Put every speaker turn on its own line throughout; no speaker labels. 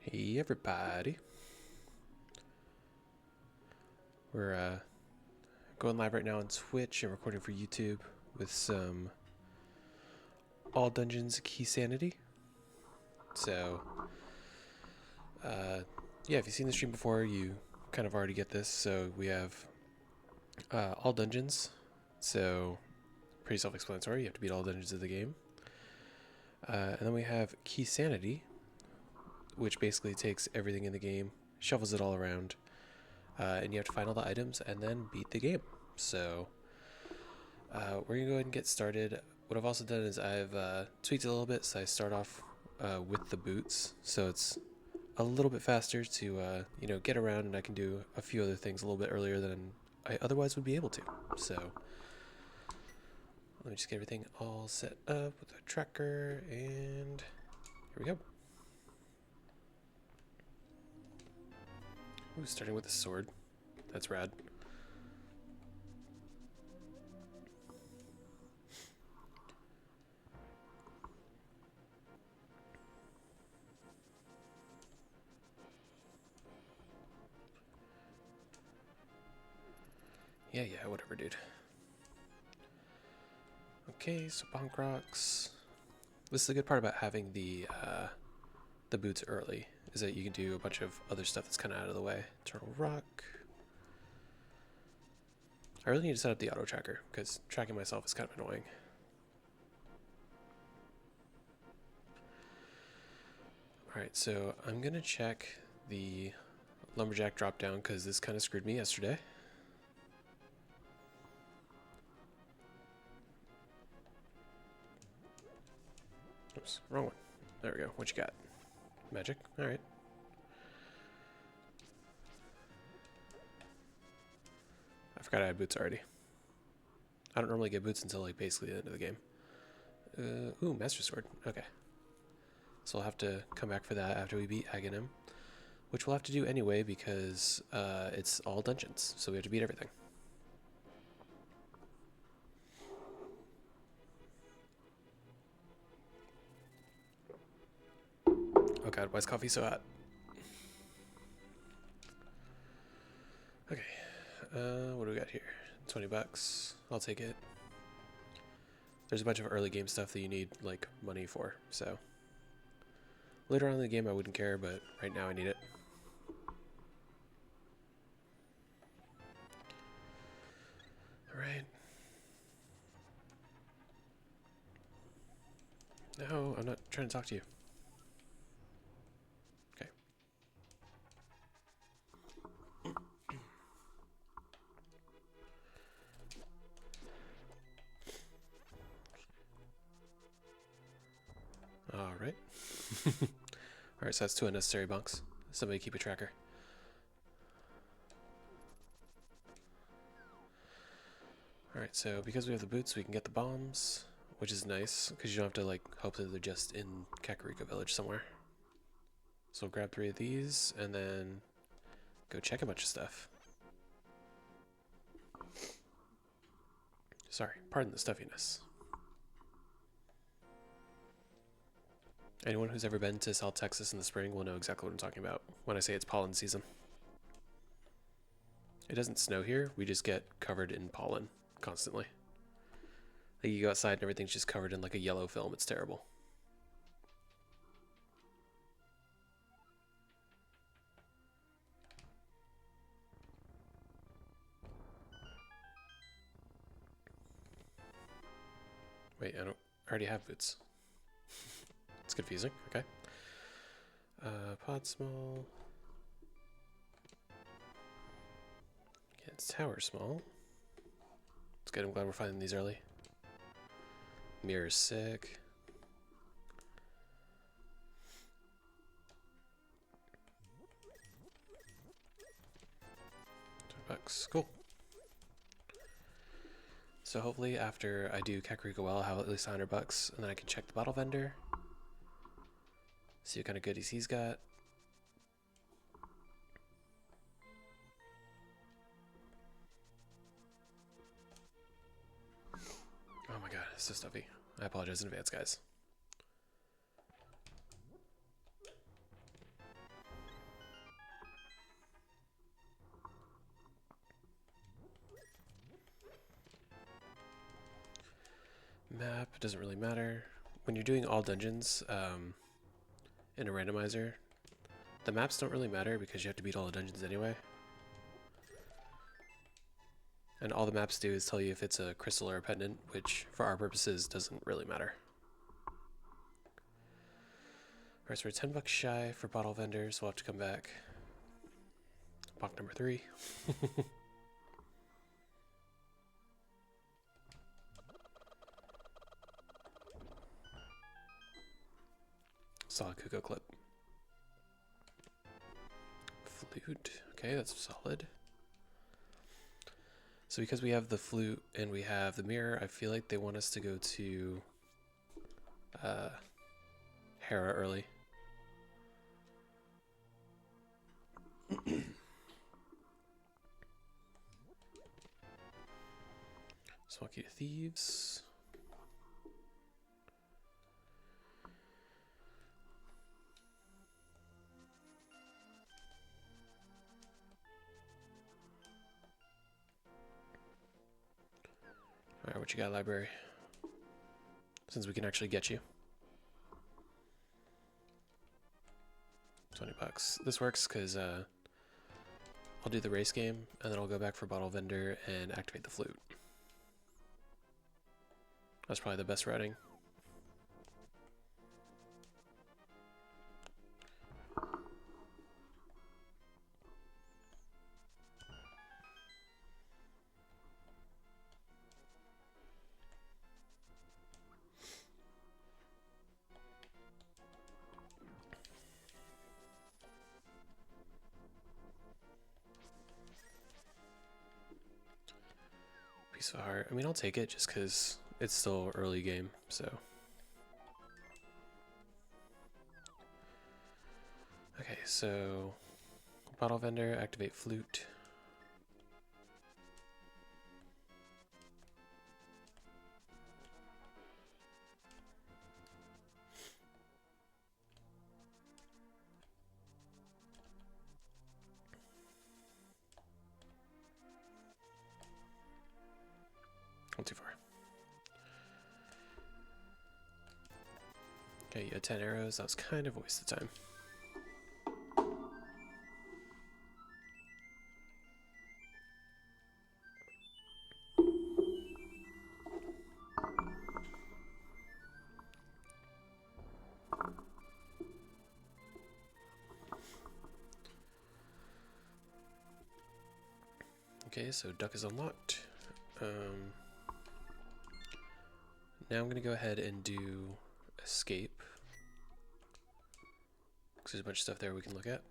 Hey everybody, we're going live right now on Twitch and recording for YouTube with some All Dungeons Keysanity. So, yeah, if you've seen the stream before, you kind of already get this. So we have all dungeons, so pretty self-explanatory. You have to beat all dungeons of the game. And then we have Keysanity, which basically takes everything in the game, shuffles it all around, and you have to find all the items and then beat the game. So we're gonna go ahead and get started. What I've also done is I've tweaked it a little bit, so I start off with the boots, so it's a little bit faster to get around, and I can do a few other things a little bit earlier than I otherwise would be able to. So let me just get everything all set up with the tracker, and here we go. Ooh, starting with the sword. That's rad. Yeah, whatever, dude. Okay, so bonk rocks. This is the good part about having the boots early, is that you can do a bunch of other stuff that's kind of out of the way. Eternal rock. I really need to set up the auto tracker, because tracking myself is kind of annoying. Alright, so I'm going to check the lumberjack drop down, because this kind of screwed me yesterday. Oops, wrong one. There we go. What you got? Magic? Alright. I forgot I had boots already. I don't normally get boots until like basically the end of the game. Ooh, Master Sword. Okay. So we'll have to come back for that after we beat Aghanim, which we'll have to do anyway because it's all dungeons, so we have to beat everything. Oh god, why is coffee so hot? Okay, what do we got here? 20 bucks. I'll take it. There's a bunch of early game stuff that you need like money for, so later on in the game I wouldn't care, but right now I need it. Alright. No, I'm not trying to talk to you. Okay. Alright. Alright, so that's 2 unnecessary bunks. Somebody keep a tracker. Alright, so because we have the boots, we can get the bombs, which is nice, because you don't have to like hope that they're just in Kakariko Village somewhere. So we'll grab 3 of these, and then go check a bunch of stuff. Sorry, pardon the stuffiness. Anyone who's ever been to South Texas in the spring will know exactly what I'm talking about when I say it's pollen season. It doesn't snow here, we just get covered in pollen constantly. Like you go outside and everything's just covered in like a yellow film, it's terrible. Wait, I already have boots. It's confusing, okay. Pod small. Yeah, it's tower small. It's good, I'm glad we're finding these early. Mirror's sick. $20, cool. So hopefully after I do Kakariko well, I'll have at least $100, and then I can check the bottle vendor. See what kind of goodies he's got. Oh my god, it's so stuffy. I apologize in advance, guys. doesn't really matter. When you're doing all dungeons in a randomizer, the maps don't really matter because you have to beat all the dungeons anyway. And all the maps do is tell you if it's a crystal or a pendant, which for our purposes doesn't really matter. Alright, so we're $10 shy for bottle vendors. We'll have to come back. Box number 3. Solid Kuko clip. Flute. Okay, that's solid. So because we have the flute and we have the mirror, I feel like they want us to go to Hera early. Smoky to Thieves. Alright, what you got, library? Since we can actually get you. $20. This works because I'll do the race game and then I'll go back for bottle vendor and activate the flute. That's probably the best routing. Piece of heart. I mean, I'll take it just because it's still early game, so. Okay, so bottle vendor, activate flute. Not too far. Okay, you had 10 arrows. That was kind of a waste of time. Okay, so duck is unlocked. Now I'm going to go ahead and do escape. Because there's a bunch of stuff there we can look at.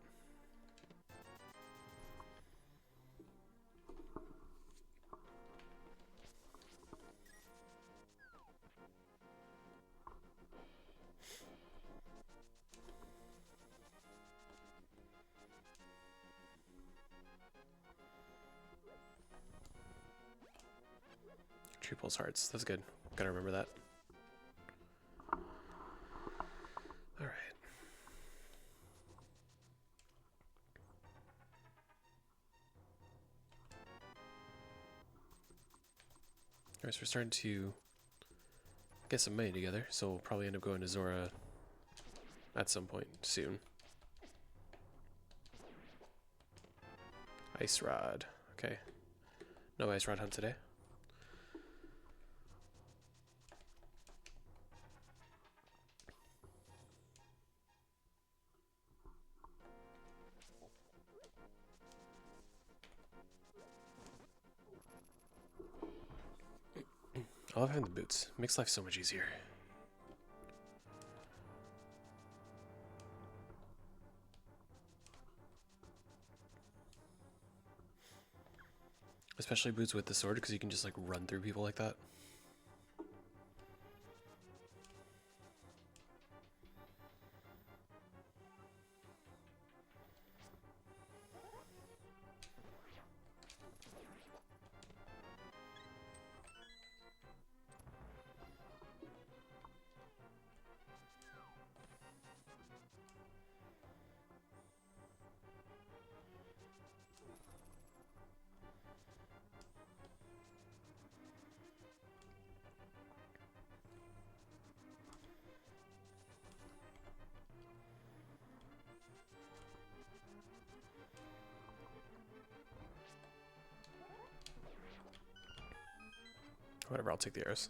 True pulse hearts. That's good. Gotta remember that. Alright. Alright, so we're starting to get some money together, so we'll probably end up going to Zora at some point soon. Ice Rod. Okay. No Ice Rod hunt today. I love having the boots. Makes life so much easier. Especially boots with the sword, because you can just like run through people like that. Whatever, I'll take the arrows.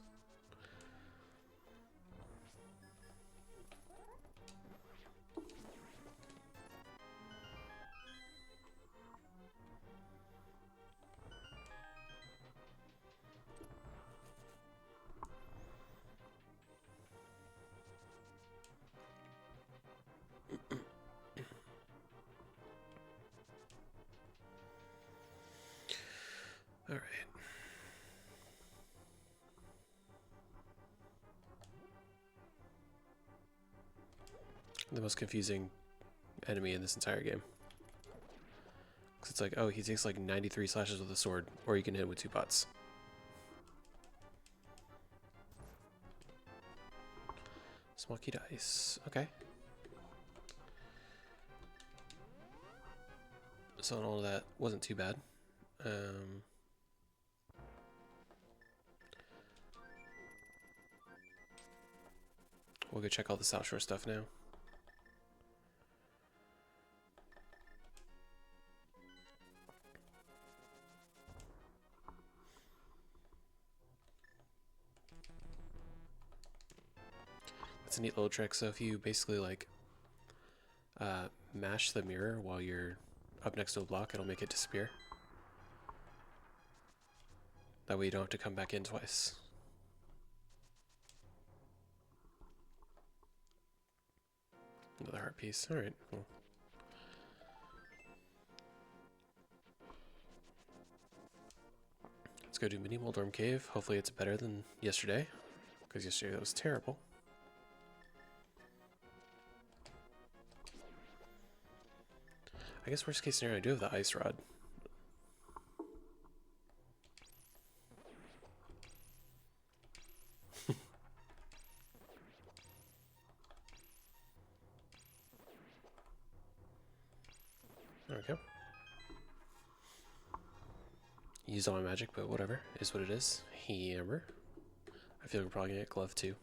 All right. The most confusing enemy in this entire game. Because it's like, oh, he takes like 93 slashes with a sword, or you can hit him with 2 pots. Small key dice. Okay. So all of that wasn't too bad. We'll go check all the South Shore stuff now. That's a neat little trick. So if you basically like mash the mirror while you're up next to a block, it'll make it disappear. That way you don't have to come back in twice. Another heart piece. Alright, cool. Let's go do Mini Moldorm Cave. Hopefully it's better than yesterday, because yesterday that was terrible. I guess worst case scenario, I do have the ice rod. There we go. Used all my magic, but whatever. Is what it is. Hammer. I feel like we're probably gonna get glove too.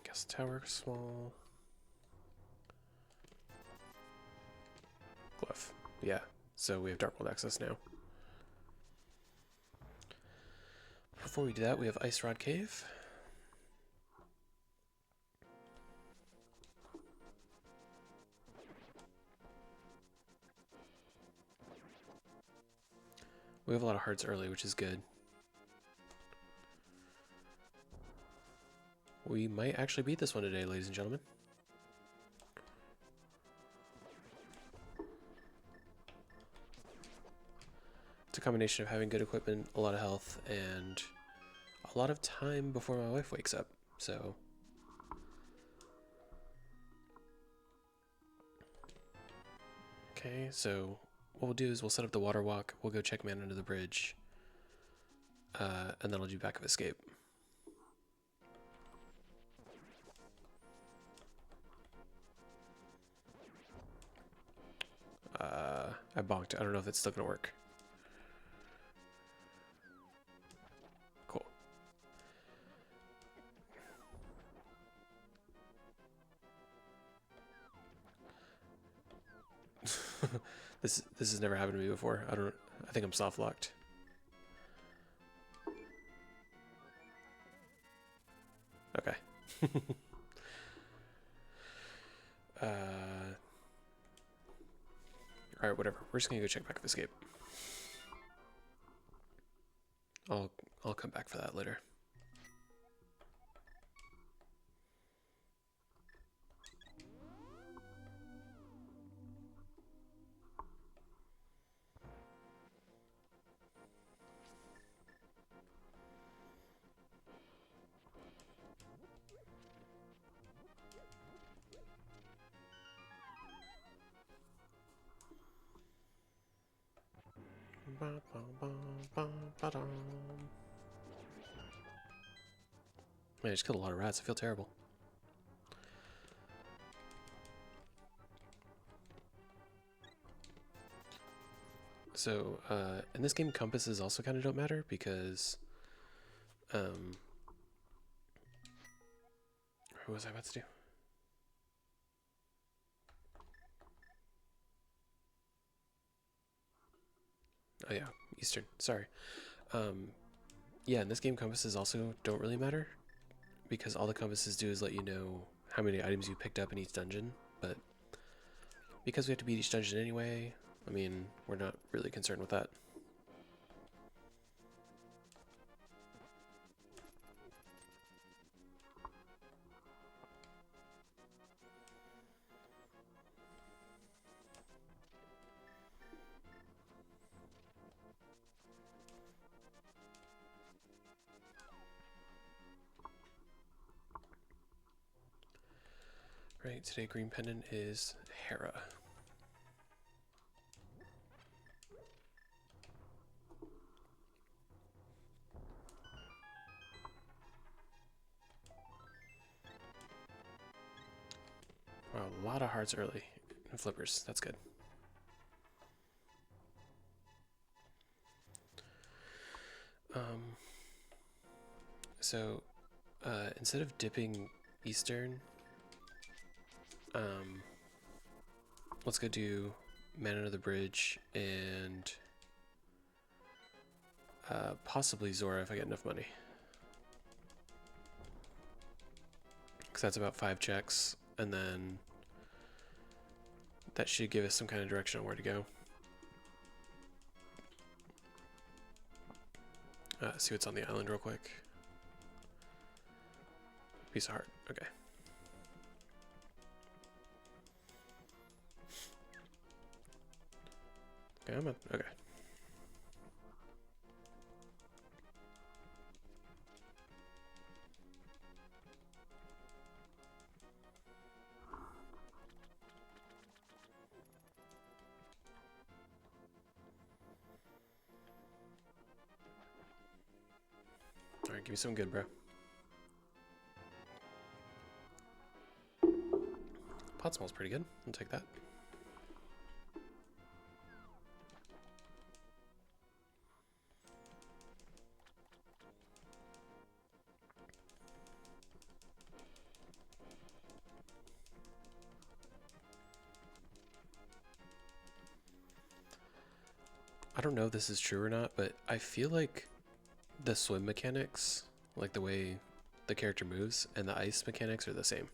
Guess tower small. Glove. Yeah. So we have Dark World access now. Before we do that, we have Ice Rod Cave. We have a lot of hearts early, which is good. We might actually beat this one today, ladies and gentlemen. It's a combination of having good equipment, a lot of health, and a lot of time before my wife wakes up, so... Okay, so what we'll do is we'll set up the water walk, we'll go check man under the bridge, and then I'll do back of escape. I bonked. I don't know if it's still gonna work. Cool. This has never happened to me before. I think I'm soft locked. Okay. Alright, whatever. We're just gonna go check back of escape. I'll come back for that later. Man, I just killed a lot of rats. I feel terrible. So, in this game, compasses also kind of don't matter because, what was I about to do? Oh yeah, Eastern, sorry. Yeah, in this game, compasses also don't really matter, because all the compasses do is let you know how many items you picked up in each dungeon, but because we have to beat each dungeon anyway, I mean, we're not really concerned with that. Right, today green pendant is Hera. Wow, a lot of hearts early and flippers. That's good. So instead of dipping Eastern, let's go do Man Under the Bridge and possibly Zora if I get enough money. Because that's about 5 checks, and then that should give us some kind of direction on where to go. See what's on the island real quick. Piece of heart. Okay. Okay, I'm on. Okay. Alright, give me something good, bro. Pot smells pretty good. I'll take that. I don't know if this is true or not, but I feel like the swim mechanics, like the way the character moves, and the ice mechanics are the same.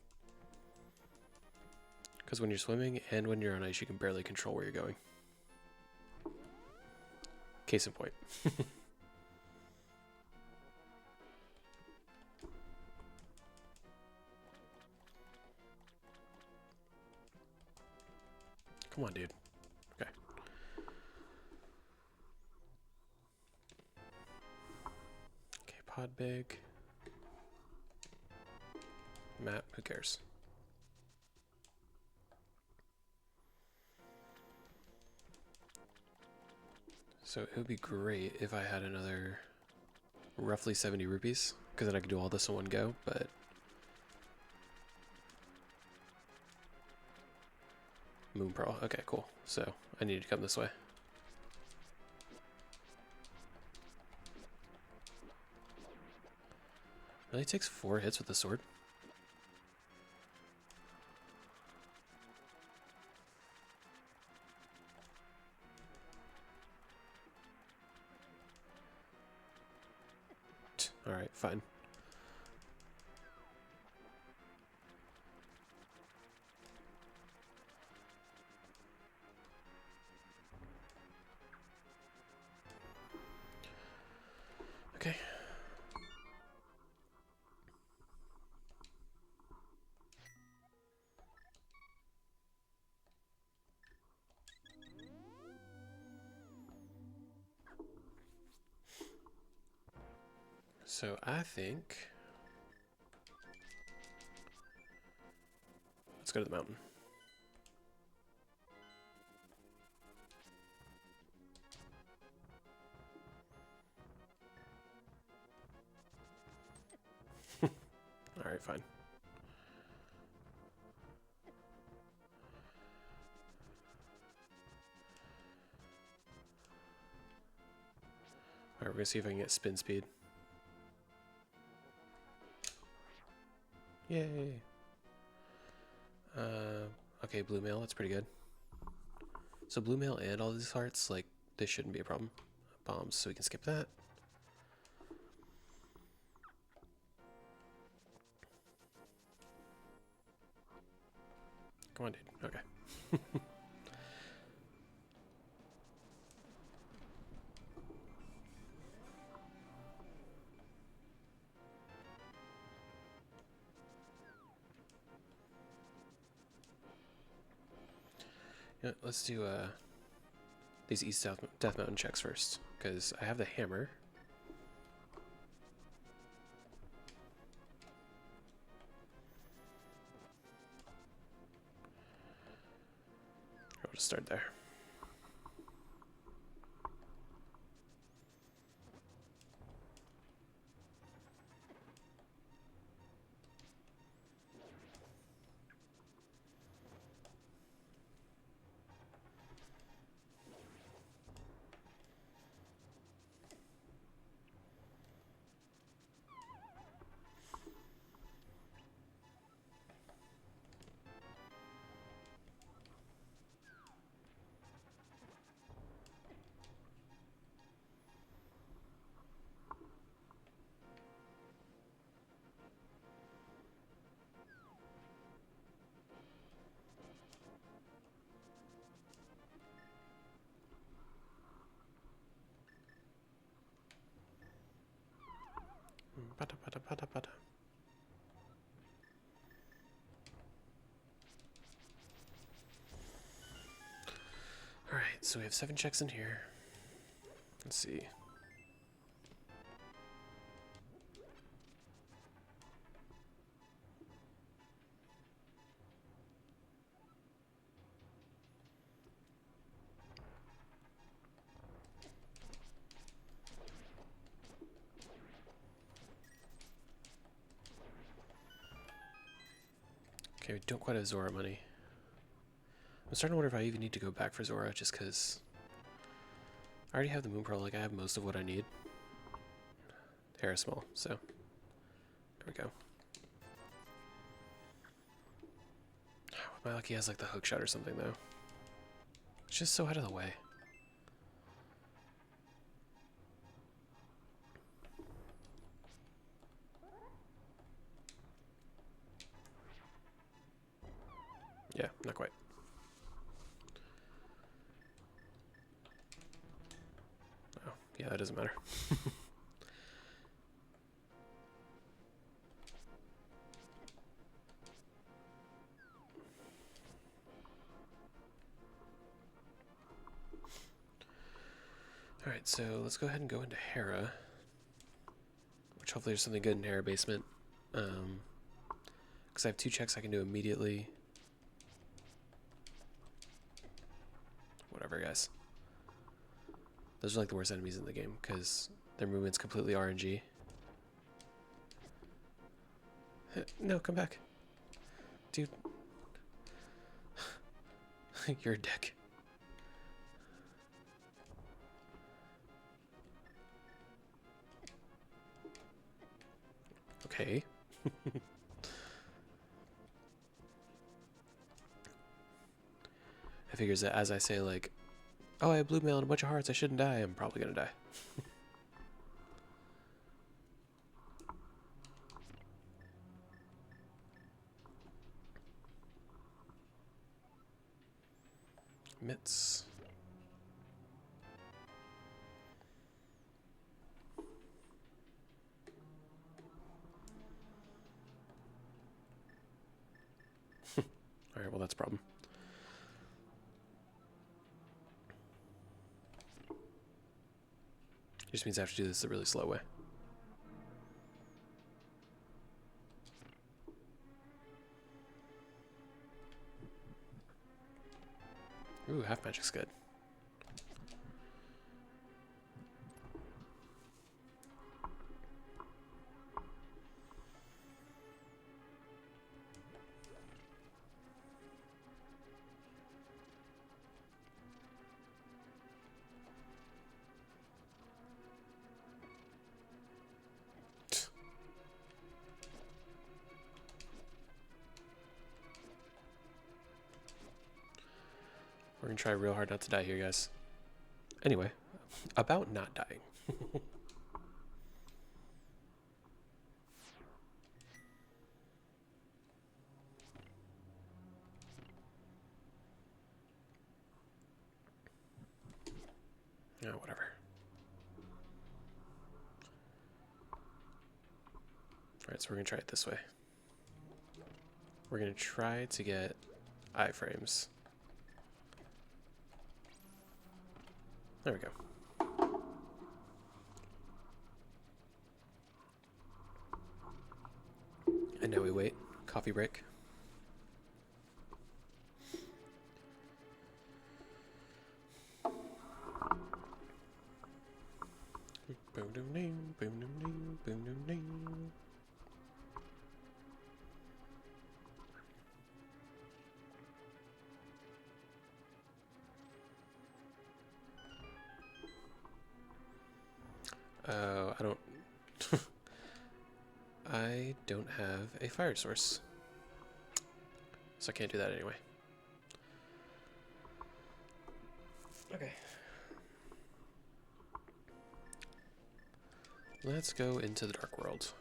Because when you're swimming and when you're on ice, you can barely control where you're going. Case in point. Come on, dude. Okay. Okay, pod big. Map, who cares? So it would be great if I had another roughly 70 rupees, because then I could do all this in one go, but Moon Pearl. Okay, cool. So I need to come this way. Really takes 4 hits with the sword. Alright, fine. Okay. So I think let's go to the mountain. Alright, fine. Alright, we're gonna see if I can get spin speed. Yay! Okay, blue mail, that's pretty good. So blue mail and all these hearts, like, this shouldn't be a problem. bombs, so we can skip that. Come on, dude. Okay. Yeah, let's do these East Death Mountain checks first, because I have the hammer. I'll just start there. Bada. Alright, so we have 7 checks in here. Let's see. Okay, we don't quite have Zora money. I'm starting to wonder if I even need to go back for Zora, just because I already have the Moon Pearl. Like, I have most of what I need. Hair is small, so there we go. My lucky has like the hook shot or something though. It's just so out of the way. Yeah, not quite. Oh, yeah, that doesn't matter. Alright, so let's go ahead and go into Hera. Which hopefully there's something good in Hera Basement. Because I have 2 checks I can do immediately. Whatever, guys. Those are like the worst enemies in the game, because their movement's completely RNG. No, come back. Dude. You're a dick. Okay. I figures that as I say, like, oh, I have blue mail and a bunch of hearts, I shouldn't die, I'm probably gonna die. Mitts. Alright, well, that's a problem. Just means I have to do this a really slow way. Ooh, half magic's good. We're gonna try real hard not to die here, guys. Anyway, about not dying. Oh, whatever. Alright, so we're going to try it this way. We're going to try to get iframes. There we go. And now we wait. Coffee break. Boom doom ding, boom doom ding, boom doom ding. I don't I don't have a fire source. So I can't do that anyway. Okay. Let's go into the dark world.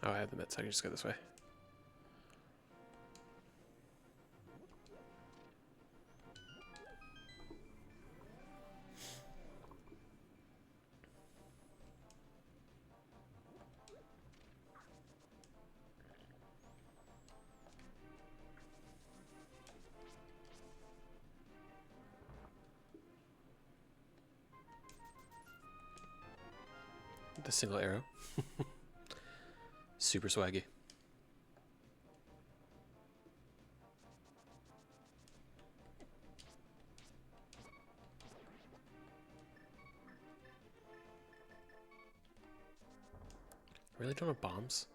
Oh, I have the meds. I can just go this way. The single arrow. Super swaggy. I really don't have bombs.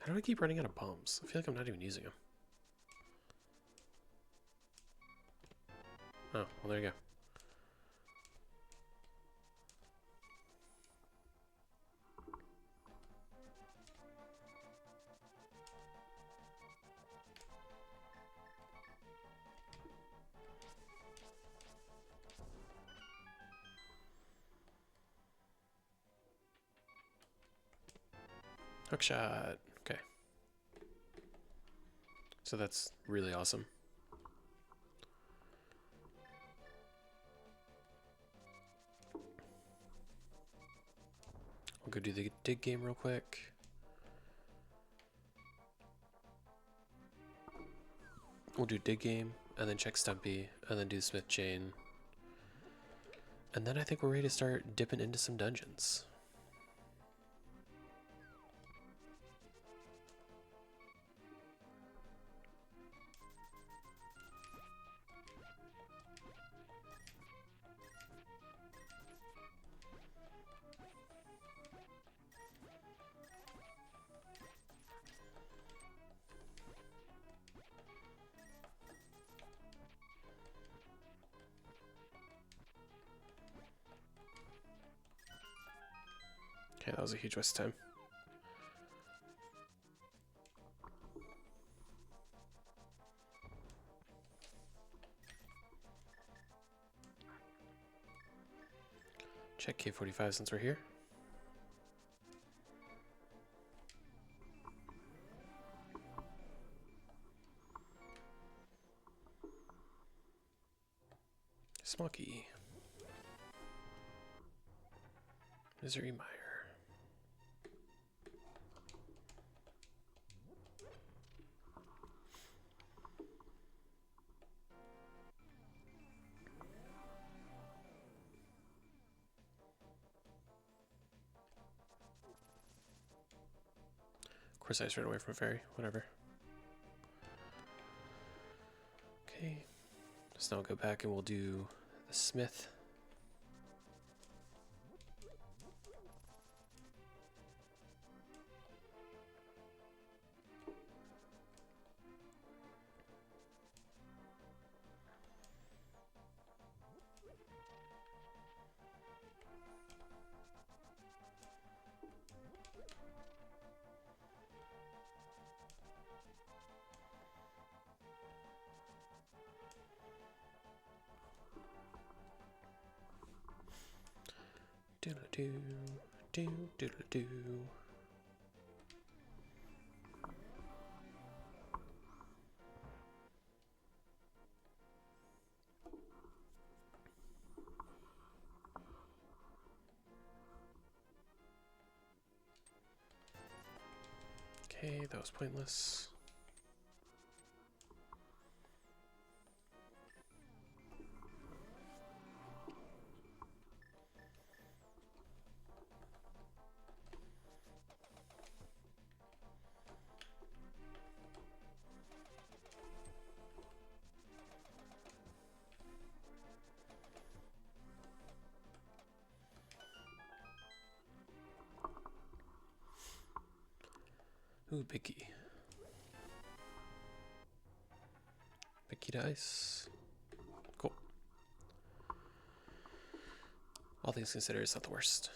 How do I keep running out of bombs? I feel like I'm not even using them. Oh, well there you go. Hookshot. Okay. So that's really awesome. We'll go do the dig game real quick. We'll do dig game, and then check Stumpy, and then do the Smith chain. And then I think we're ready to start dipping into some dungeons. Okay, that was a huge waste of time. Check K45 since we're here. Smoky. Misery Mire. Of course I strayed away from a fairy, whatever. Okay, so now I'll go back and we'll do the Smith. Doodle-doo, doodle-doo. Okay, that was pointless. Ooh, big key. Big key dice. Cool. All things considered, it's not the worst.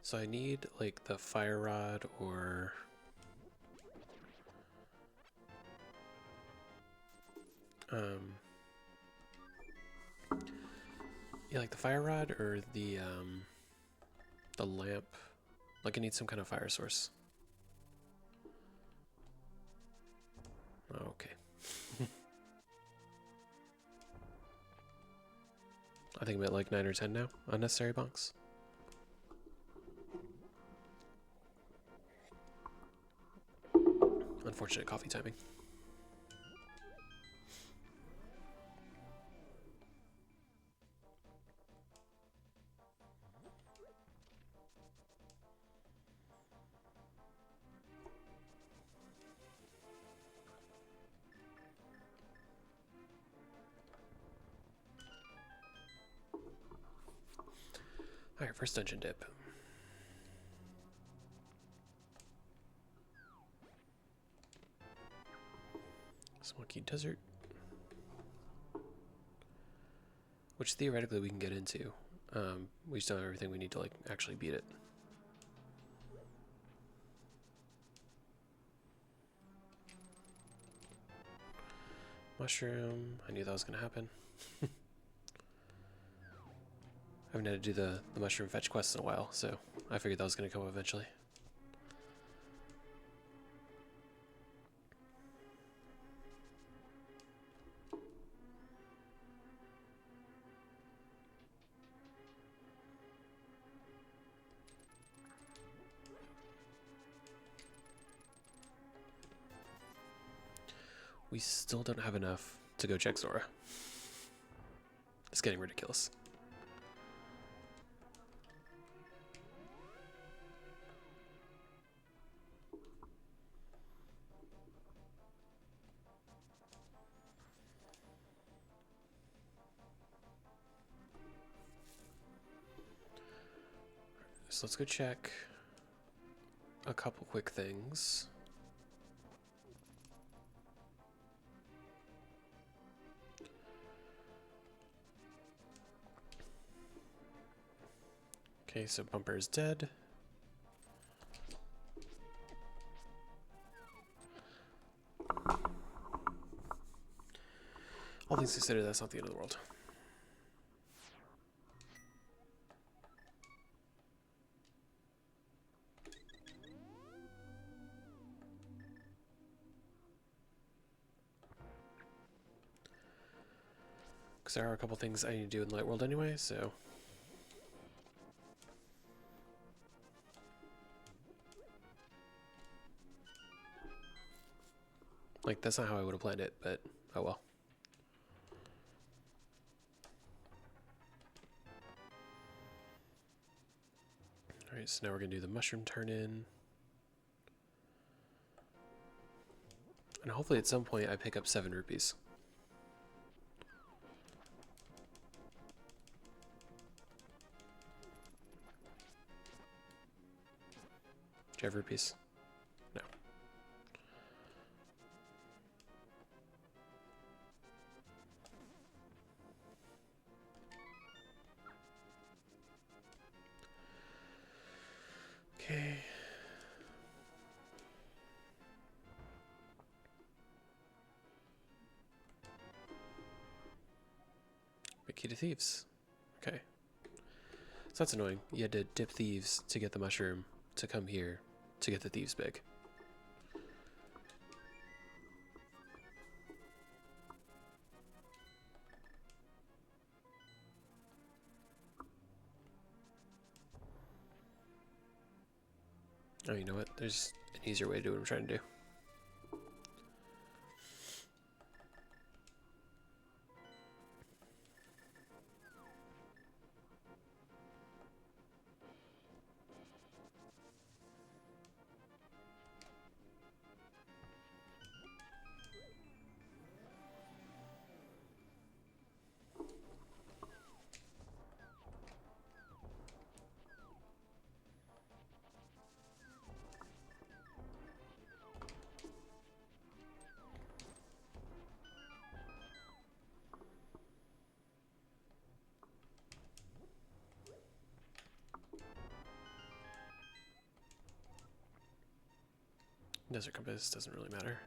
So I need like the fire rod or yeah, like the fire rod or the lamp. Like I need some kind of fire source. Okay. I think I'm at like 9 or 10 now. Unnecessary bonks. Unfortunate coffee timing. Alright, first dungeon dip. Smoky Desert. Which theoretically we can get into. We just don't have everything we need to like actually beat it. Mushroom. I knew that was going to happen. I haven't had to do the mushroom fetch quest in a while, so I figured that was going to come eventually. We still don't have enough to go check Zora. It's getting ridiculous. So let's go check a couple quick things. Okay, so Bumper is dead. All things considered, that's not the end of the world. Because there are a couple things I need to do in Light World anyway, so... Like, that's not how I would have planned it, but oh well. Alright, so now we're going to do the mushroom turn-in. And hopefully at some point I pick up 7 rupees. Do you have a piece? No. Okay. Big key to thieves. Okay. So that's annoying. You had to dip thieves to get the mushroom to come here to get the thieves big. Oh, you know what? There's an easier way to do what I'm trying to do. Desert compass doesn't really matter.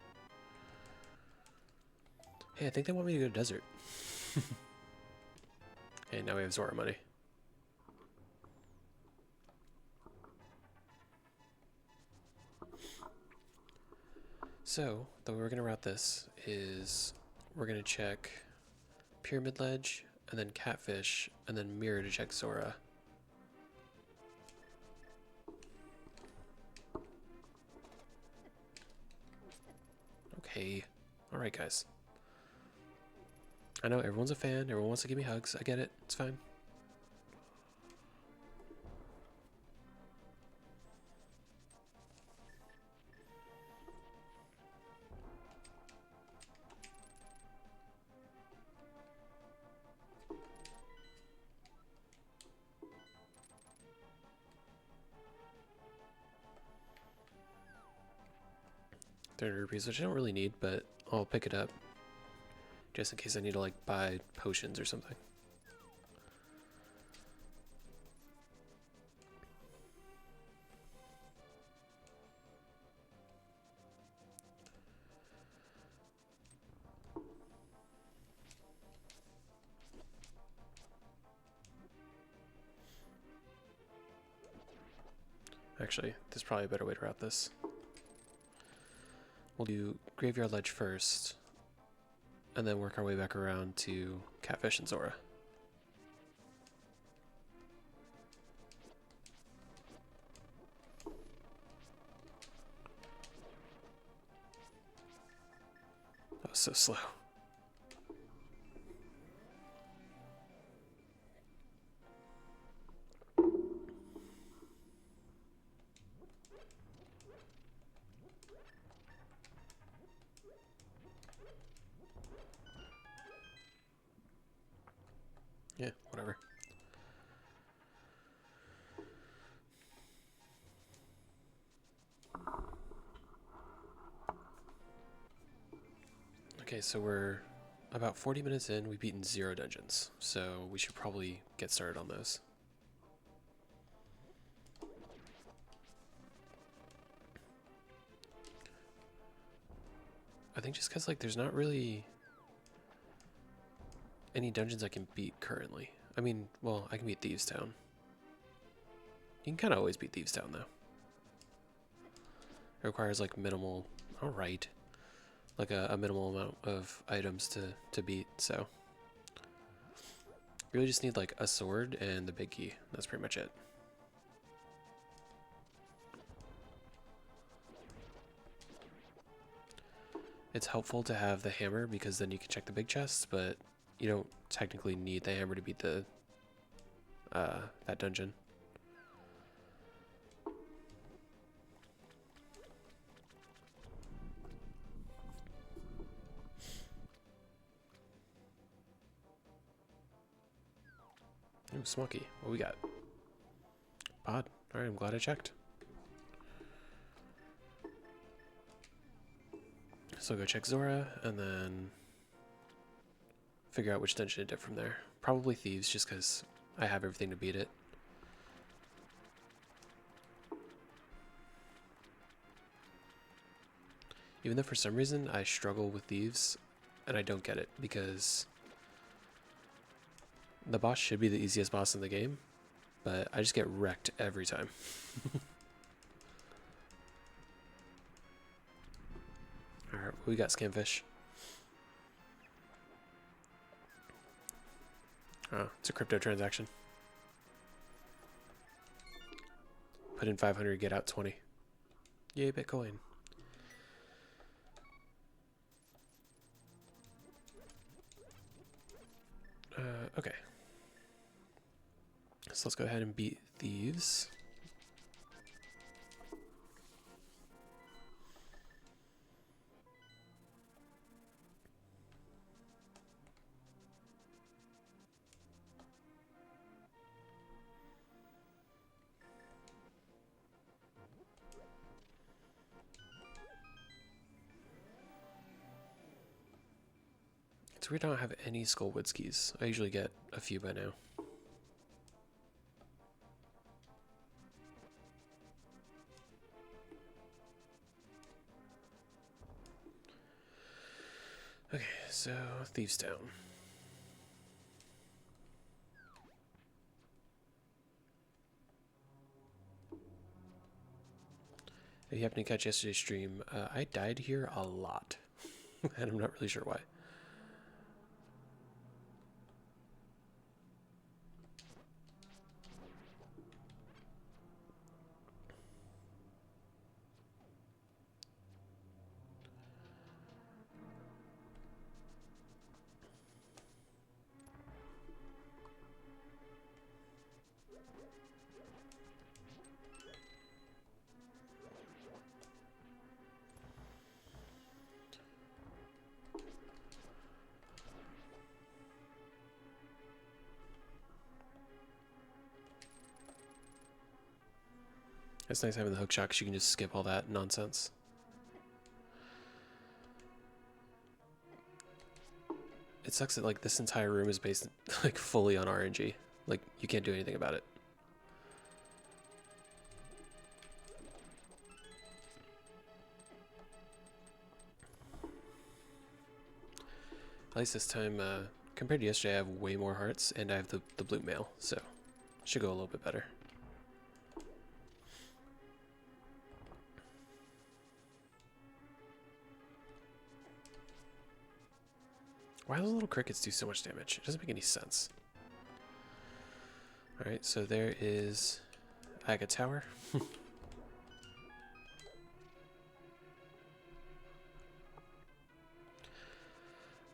Hey, I think they want me to go to desert. Hey, now we have Zora money. So, the way we're going to route this is we're going to check Pyramid Ledge, and then Catfish, and then Mirror to check Zora. Okay. Alright, guys. I know everyone's a fan, everyone wants to give me hugs. I get it. It's fine. $300 which I don't really need, but I'll pick it up just in case I need to like buy potions or something. Actually, there's probably a better way to route this. We'll do Graveyard Ledge first, and then work our way back around to Catfish and Zora. That was so slow. Yeah, whatever. Okay, so we're about 40 minutes in. We've beaten 0 dungeons, so we should probably get started on those. I think just because like there's not really any dungeons I can beat currently. I mean, well, I can beat Thieves Town. You can kind of always beat Thieves Town though. It requires like minimal, alright, like a minimal amount of items to beat, so. You really just need like a sword and the big key. That's pretty much it. It's helpful to have the hammer because then you can check the big chests, but you don't technically need the hammer to beat the that dungeon. Ooh, Smoky. What we got? Pod. Alright, I'm glad I checked. So I'll go check Zora, and then figure out which dungeon to dip from there. Probably Thieves, just because I have everything to beat it. Even though for some reason I struggle with Thieves, and I don't get it, because the boss should be the easiest boss in the game, but I just get wrecked every time. Alright, we got Scamfish. Oh, it's a crypto transaction. Put in 500, get out 20. Yay, Bitcoin. Okay. So let's go ahead and beat Thieves. It's weird I don't have any Skullwoods keys. I usually get a few by now. Okay, so Thieves Town. If you happen to catch yesterday's stream, I died here a lot, and I'm not really sure why. It's nice having the hook shot because you can just skip all that nonsense. It sucks that like this entire room is based like fully on RNG. Like you can't do anything about it. At least this time, compared to yesterday, I have way more hearts and I have the blue mail, so it should go a little bit better. Why do those little crickets do so much damage? It doesn't make any sense. Alright, so there is Aga Tower.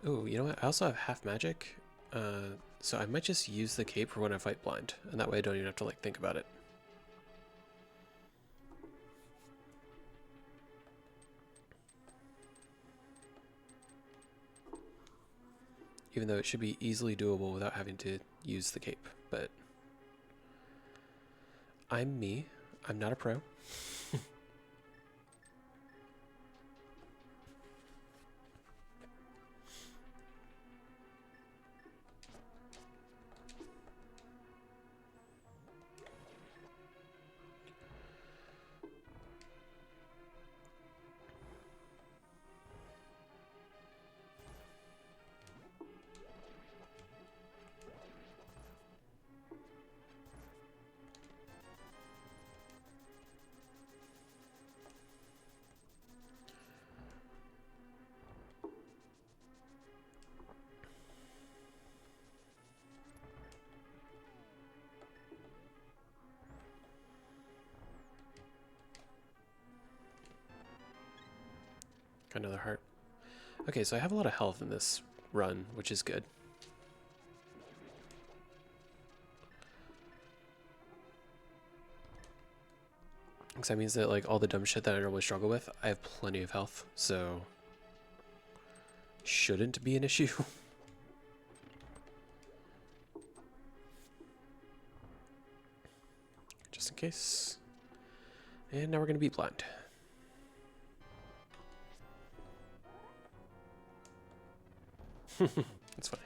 Oh, you know what? I also have half magic, so I might just use the cape for when I fight blind, and that way I don't even have to like think about it. Even though it should be easily doable without having to use the cape, but I'm me. I'm not a pro. Got another heart. Okay, so I have a lot of health in this run, which is good. Because that means that like all the dumb shit that I normally struggle with, I have plenty of health, so shouldn't be an issue. Just in case. And now we're gonna be blind. That's funny.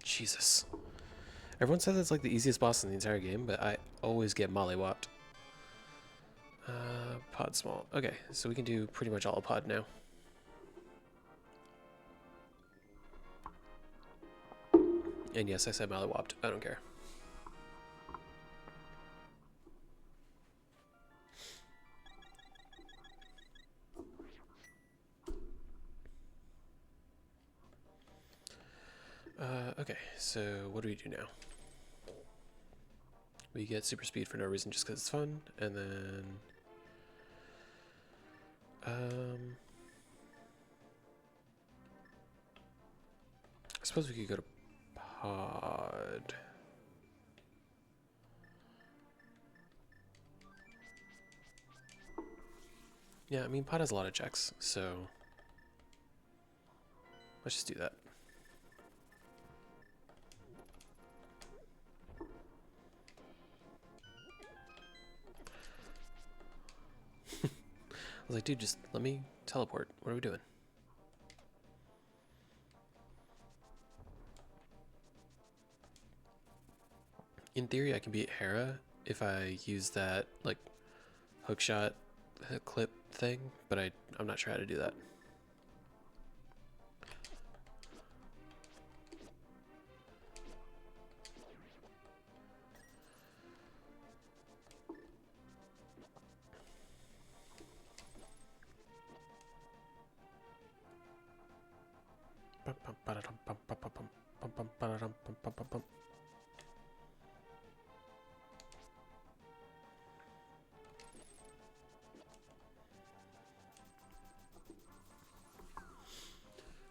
Jesus. Everyone says it's like the easiest boss in the entire game, but I always get mollywopped. Pod small. Okay, so we can do pretty much all of pod now. And yes, I said mollywopped. I don't care. Okay, so what do we do now? We get super speed for no reason just because it's fun, and then I suppose we could go to pod. Yeah, I mean pod has a lot of checks, so let's just do that. I was like, dude, just let me teleport. What are we doing? In theory, I can beat Hera if I use that, like, hookshot clip thing, but I'm not sure how to do that.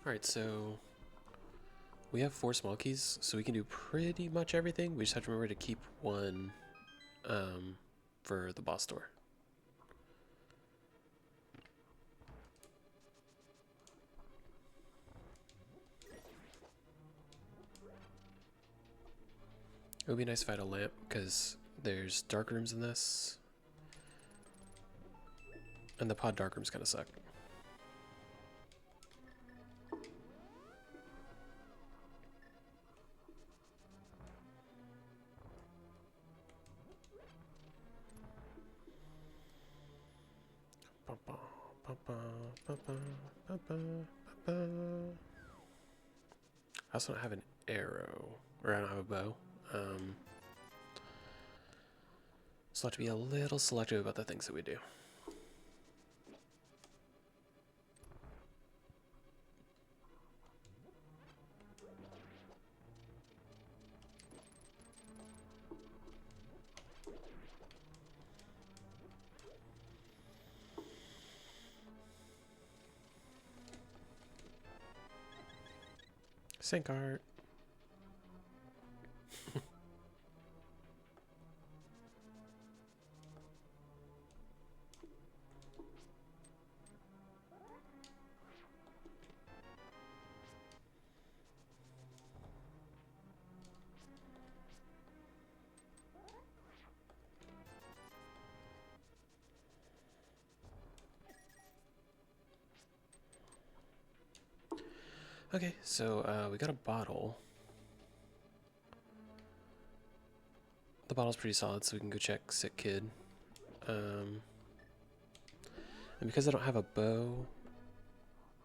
Alright, so we have 4 small keys, so we can do pretty much everything. We just have to remember to keep one for the boss door. It would be nice if I had a lamp, because there's dark rooms in this. And the pod dark rooms kind of suck. I also don't have an arrow, or I don't have a bow. So I have to be a little selective about the things that we do. Sync art. Okay, so we got a bottle. The bottle's pretty solid, so we can go check sick kid. And because I don't have a bow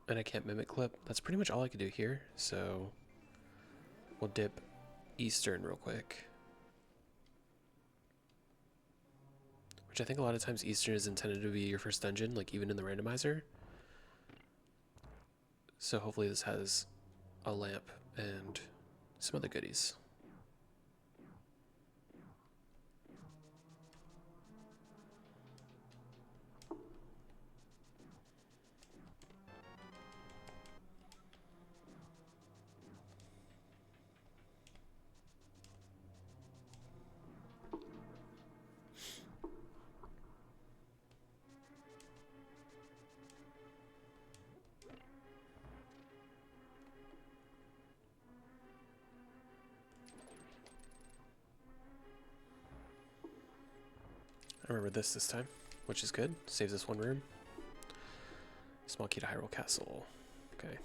and I can't mimic clip, that's pretty much all I can do here. So we'll dip Eastern real quick. Which I think a lot of times Eastern is intended to be your first dungeon, like even in the randomizer. So hopefully this has a lamp and some other goodies. remember this time, which is good. Saves us one room. Small key to Hyrule Castle. Okay.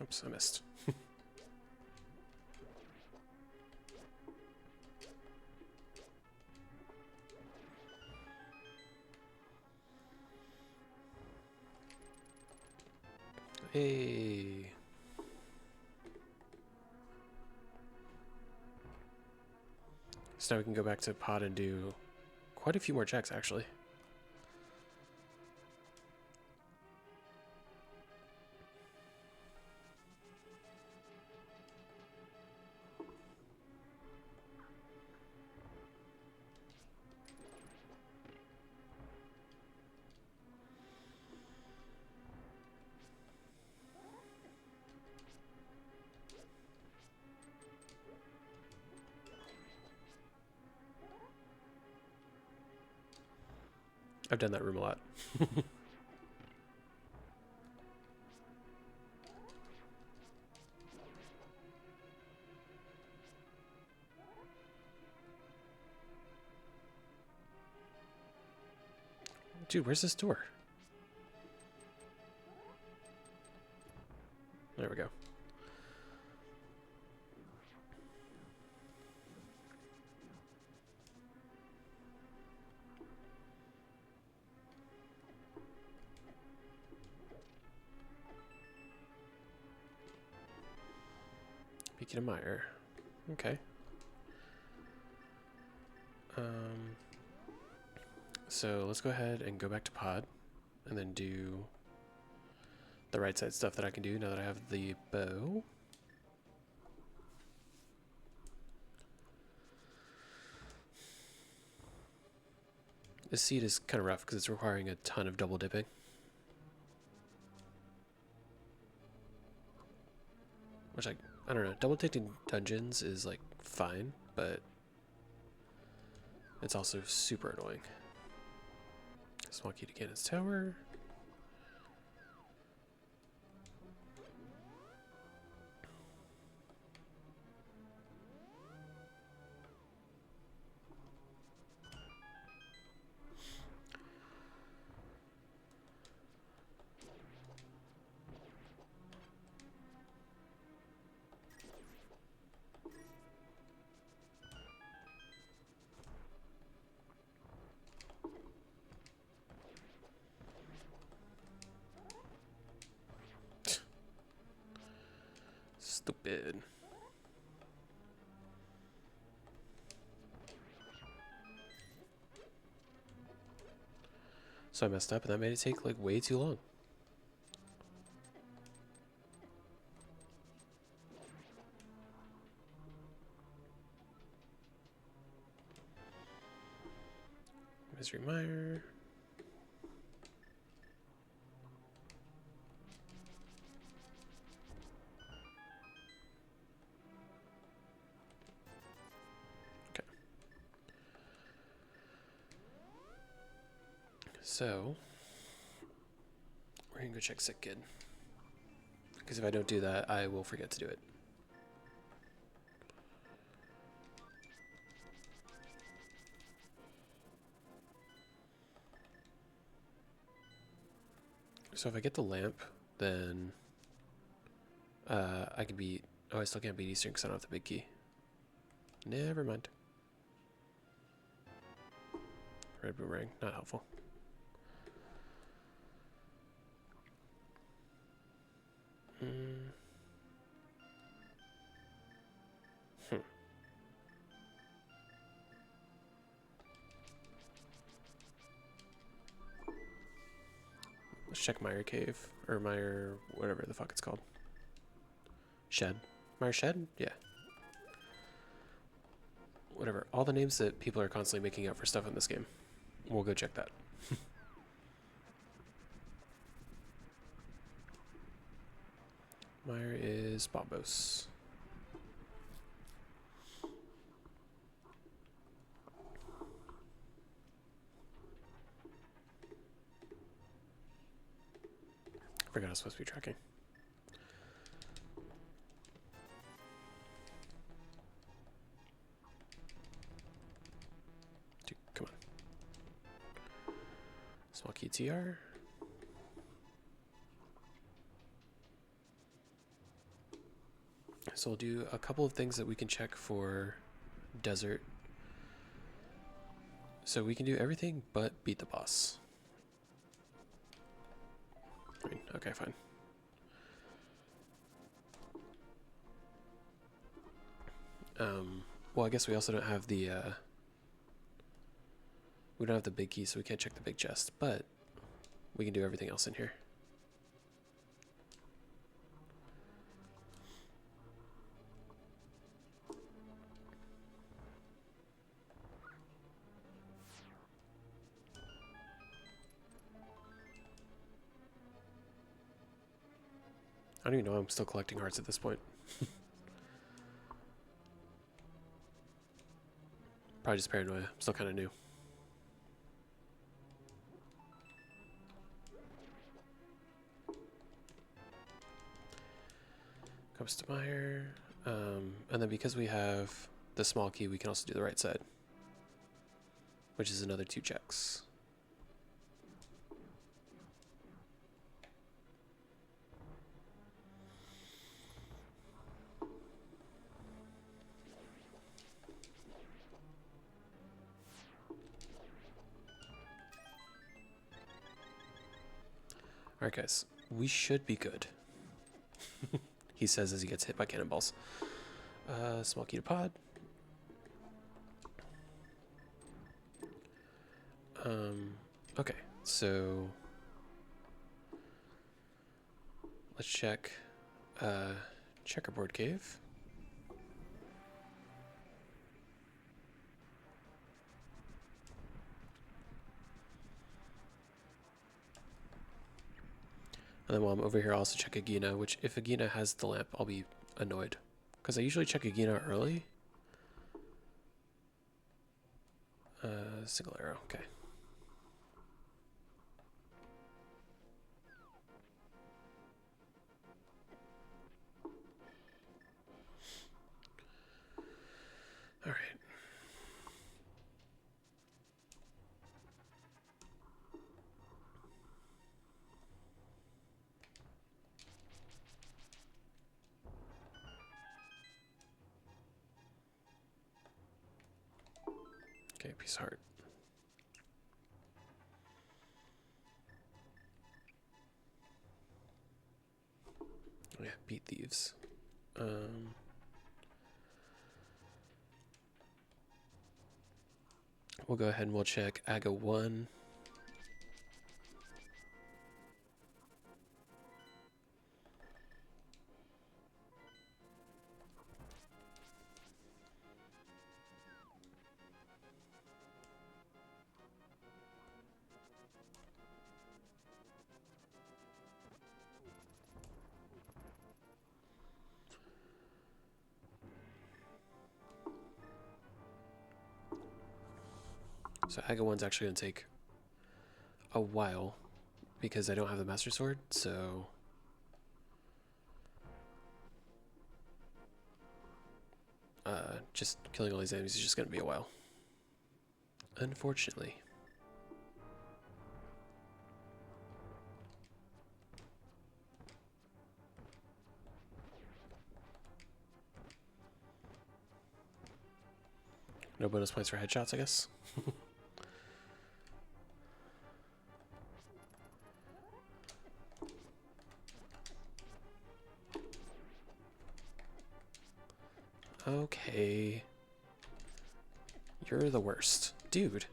Oops, I missed. Hey. So now we can go back to pod and do quite a few more checks, actually. I've done that room a lot. Dude, where's this door? There we go. Beacon of Mire. Okay. So let's go ahead and go back to pod and then do the right side stuff that I can do now that I have the bow. This seed is kind of rough because it's requiring a ton of double dipping. Which, like, I don't know, double dipping dungeons is, like, fine, but it's also super annoying. Small key to Ganon's Tower. Stupid. So I messed up and that made it take like way too long. Misery Mire. So, we're gonna go check Sick Kid. Because if I don't do that, I will forget to do it. So if I get the lamp, then I can beat... Oh, I still can't beat Eastern because I don't have the big key. Never mind. Red Boomerang, not helpful. Let's check Mire Cave, or Mire, whatever the fuck it's called. Shed. Mire Shed? Yeah. Whatever. All the names that people are constantly making up for stuff in this game. We'll go check that. Meyer is Bombos. I forgot I was supposed to be tracking. Dude, come on. Small key TR. So we'll do a couple of things that we can check for desert. So we can do everything but beat the boss. Okay, fine. Well, I guess we also don't have the we don't have the big key, so we can't check the big chest, but we can do everything else in here. I don't even know I'm still collecting hearts at this point. Probably just paranoia. I'm still kind of new. Comes to Meyer. And then because we have the small key, we can also do the right side, which is another 2 checks. Alright guys, we should be good. He says as he gets hit by cannonballs. Small key to pod. Okay, so let's check checkerboard cave. And then while I'm over here, I'll also check Agina, which if Agina has the lamp, I'll be annoyed. Because I usually check Agina early. Single arrow, okay. All right. Okay, piece of heart. Oh yeah, beat thieves. We'll go ahead and we'll check AGA 1. So AGA 1's actually going to take a while because I don't have the Master Sword, so just killing all these enemies is just going to be a while. Unfortunately. No bonus points for headshots, I guess. Okay. You're the worst. Dude.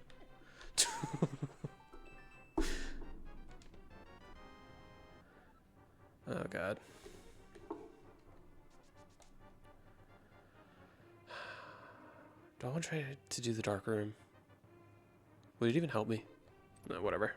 Oh, God. Do I want to try to do the dark room? Would it even help me? No, whatever.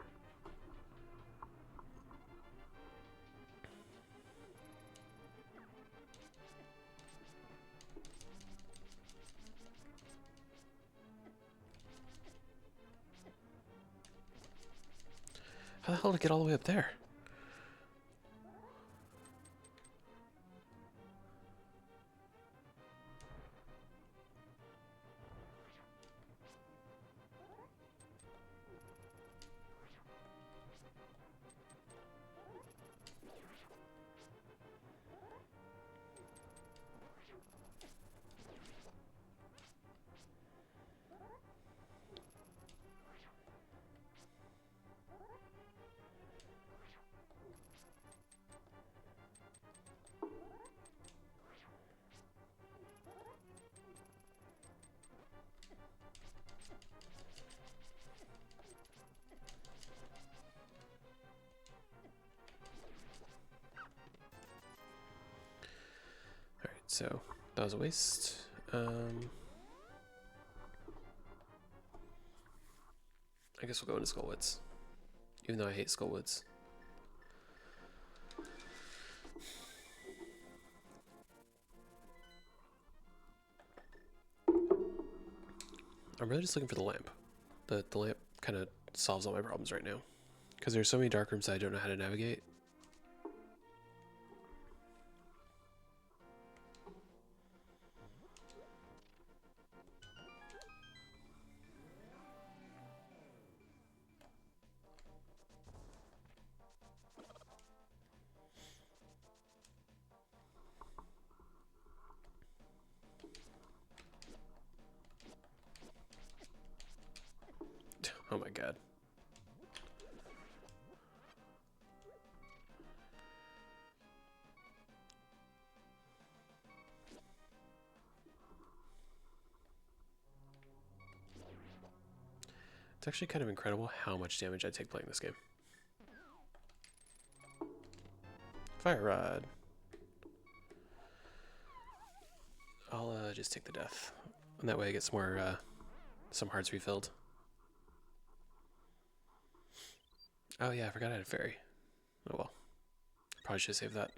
How the hell did it get all the way up there? So that was a waste. I guess we'll go into Skullwoods, even though I hate Skullwoods. I'm really just looking for the lamp. The lamp kind of solves all my problems right now, because there's so many dark rooms that I don't know how to navigate. Oh my god. It's actually kind of incredible how much damage I take playing this game. Fire Rod. I'll just take the death. And that way I get some more, some hearts refilled. Oh yeah, I forgot I had a fairy. Oh well. Probably should save that.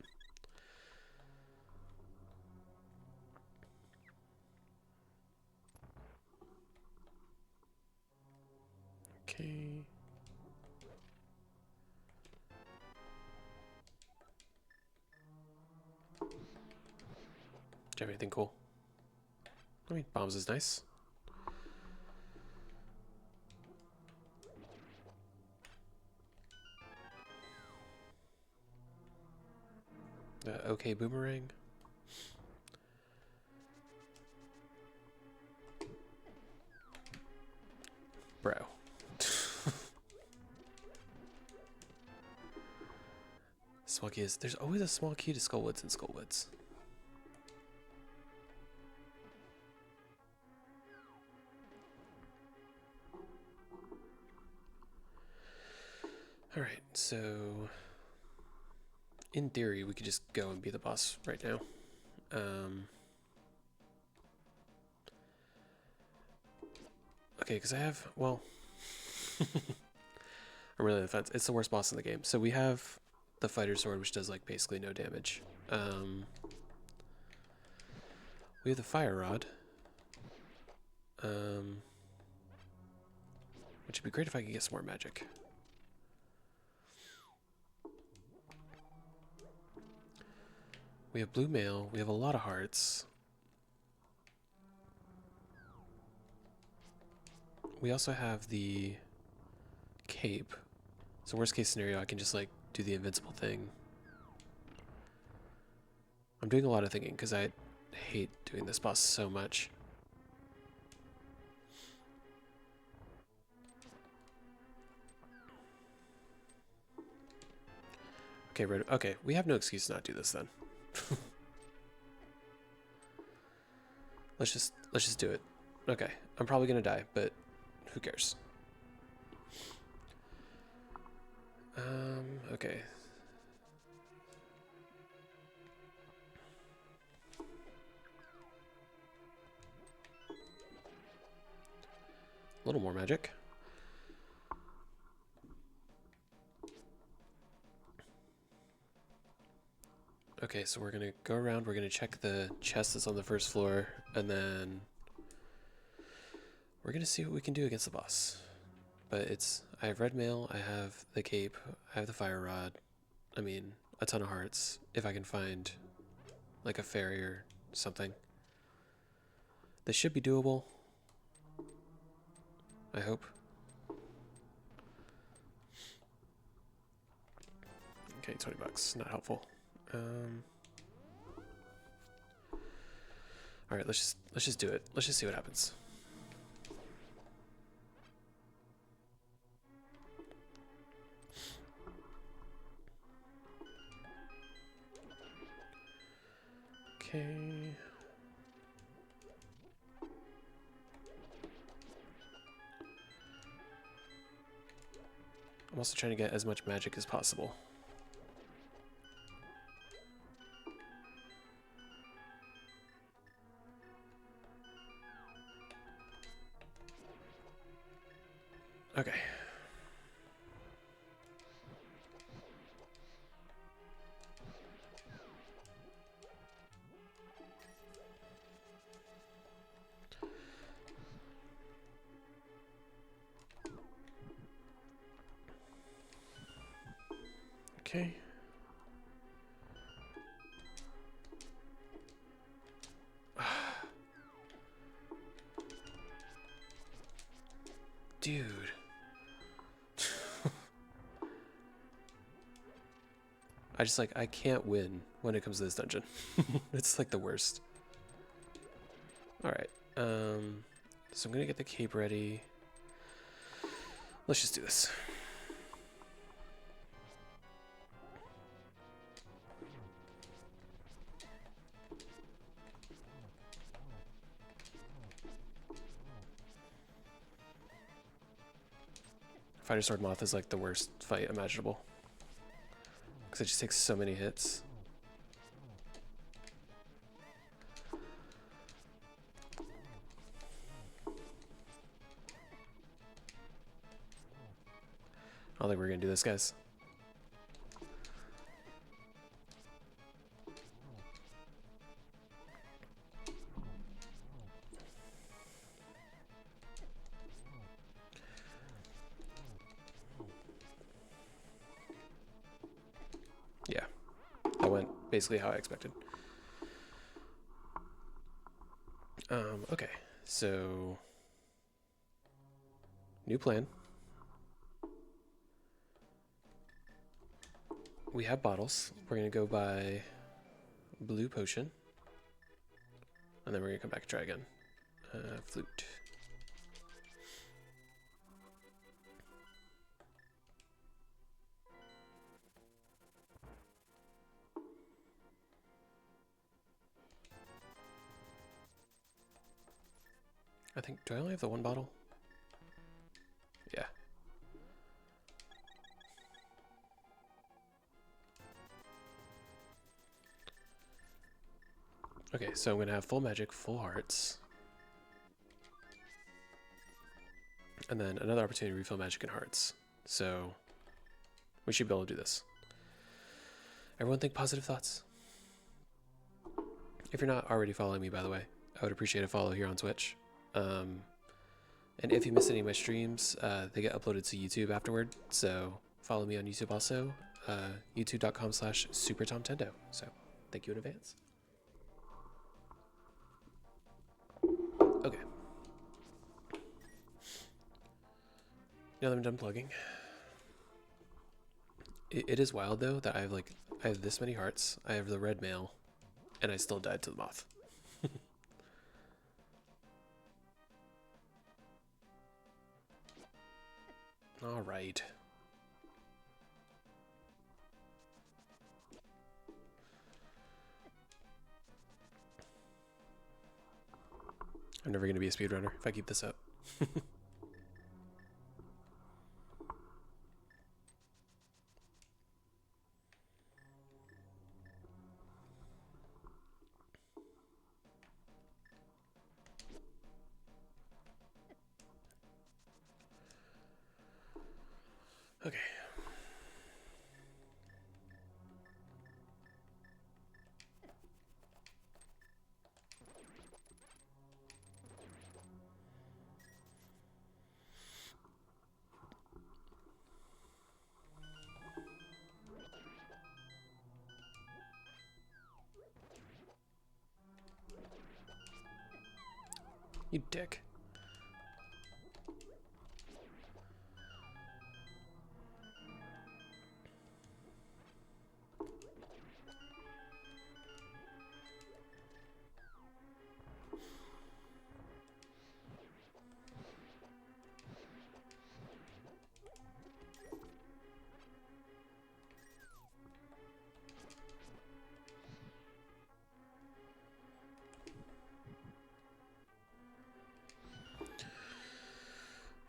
Okay. Do you have anything cool? I mean, bombs is nice. Okay, boomerang. Bro. Small key is. There's always a small key to Skullwoods and Skullwoods. Alright, so in theory we could just go and be the boss right now. Okay, because I have, well, I'm really on the fence. It's the worst boss in the game. So we have the fighter sword, which does like basically no damage. We have the fire rod, which would be great if I could get some more magic. We have blue mail. We have a lot of hearts. We also have the cape. So worst case scenario, I can just like do the invincible thing. I'm doing a lot of thinking because I hate doing this boss so much. Okay, right. Okay, we have no excuse to not do this then. Let's just do it. Okay, I'm probably gonna die, but who cares? Okay. A little more magic. Okay, so we're gonna go around, we're gonna check the chest that's on the first floor, and then we're gonna see what we can do against the boss. but I have red mail, I have the cape, I have the fire rod. I mean, a ton of hearts. If I can find like a fairy or something. This should be doable. I hope. Okay, $20, not helpful. All right, let's just do it. Let's just see what happens. Okay. I'm also trying to get as much magic as possible. Okay. Okay. Dude. I can't win when it comes to this dungeon. It's like the worst. Alright. So I'm gonna get the cape ready. Let's just do this. Fighter Sword Moth is like the worst fight imaginable. Because it just takes so many hits. I don't think we're gonna do this, guys. Yeah, that went basically how I expected. Okay, so new plan. We have bottles. We're gonna go buy blue potion, and then we're gonna come back and try again. Flute. I think, do I only have the one bottle? Yeah. Okay, so I'm gonna have full magic, full hearts. And then another opportunity to refill magic and hearts. So we should be able to do this. Everyone think positive thoughts. If you're not already following me, by the way, I would appreciate a follow here on Twitch. And if you miss any of my streams, they get uploaded to YouTube afterward. So follow me on YouTube also, youtube.com/SuperTomTendo. So thank you in advance. Okay. Now that I'm done plugging. It is wild though that I have this many hearts, I have the red mail, and I still died to the moth. All right. I'm never going to be a speedrunner if I keep this up. Okay. You dick.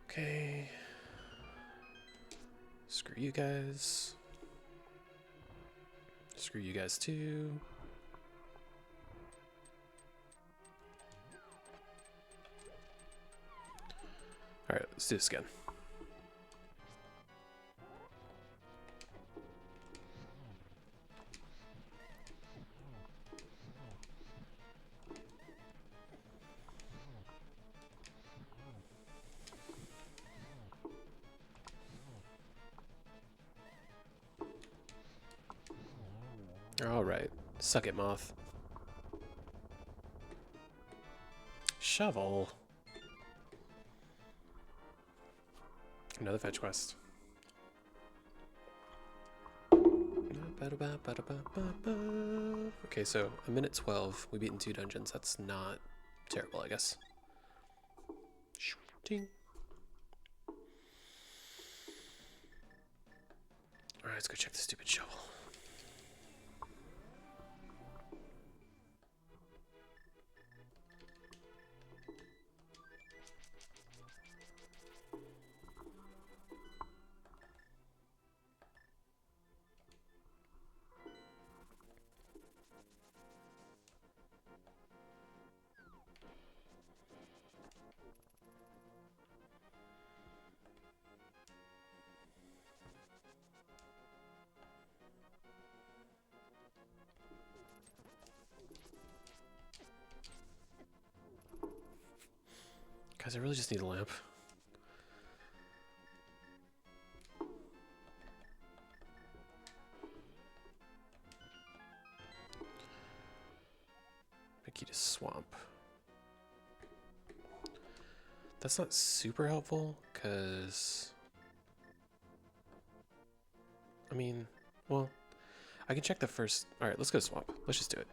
Okay. Screw you guys. Screw you guys too. Alright, let's do this again. Alright. Suck it, moth. Shovel. Another fetch quest. Okay, so a minute 12. We've beaten 2 dungeons. That's not terrible, I guess. Ding. Alright, let's go check the stupid shovel. Guys, I really just need a lamp. Key to swamp. That's not super helpful, because... I mean, well, I can check the first... Alright, let's go to swamp. Let's just do it.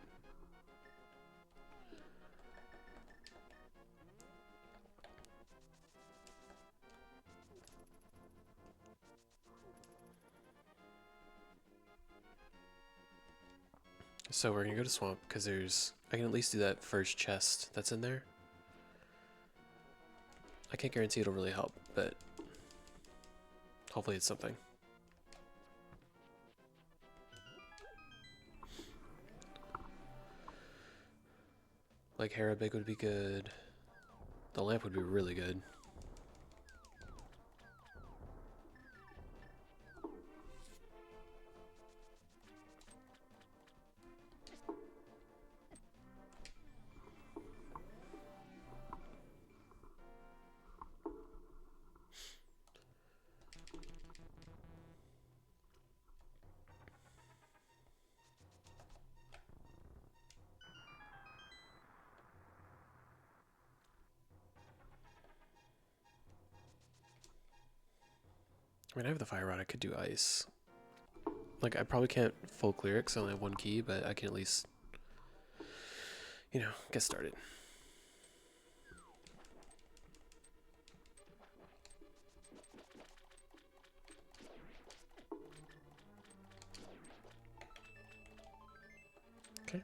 So we're gonna go to swamp, because there's... I can at least do that first chest that's in there. I can't guarantee it'll really help, but... hopefully it's something. Like Harabig would be good. The lamp would be really good. I mean, I have the fire rod. I could do ice. Like, I probably can't full clear it because I only have 1 key, but I can at least, you know, get started. Okay.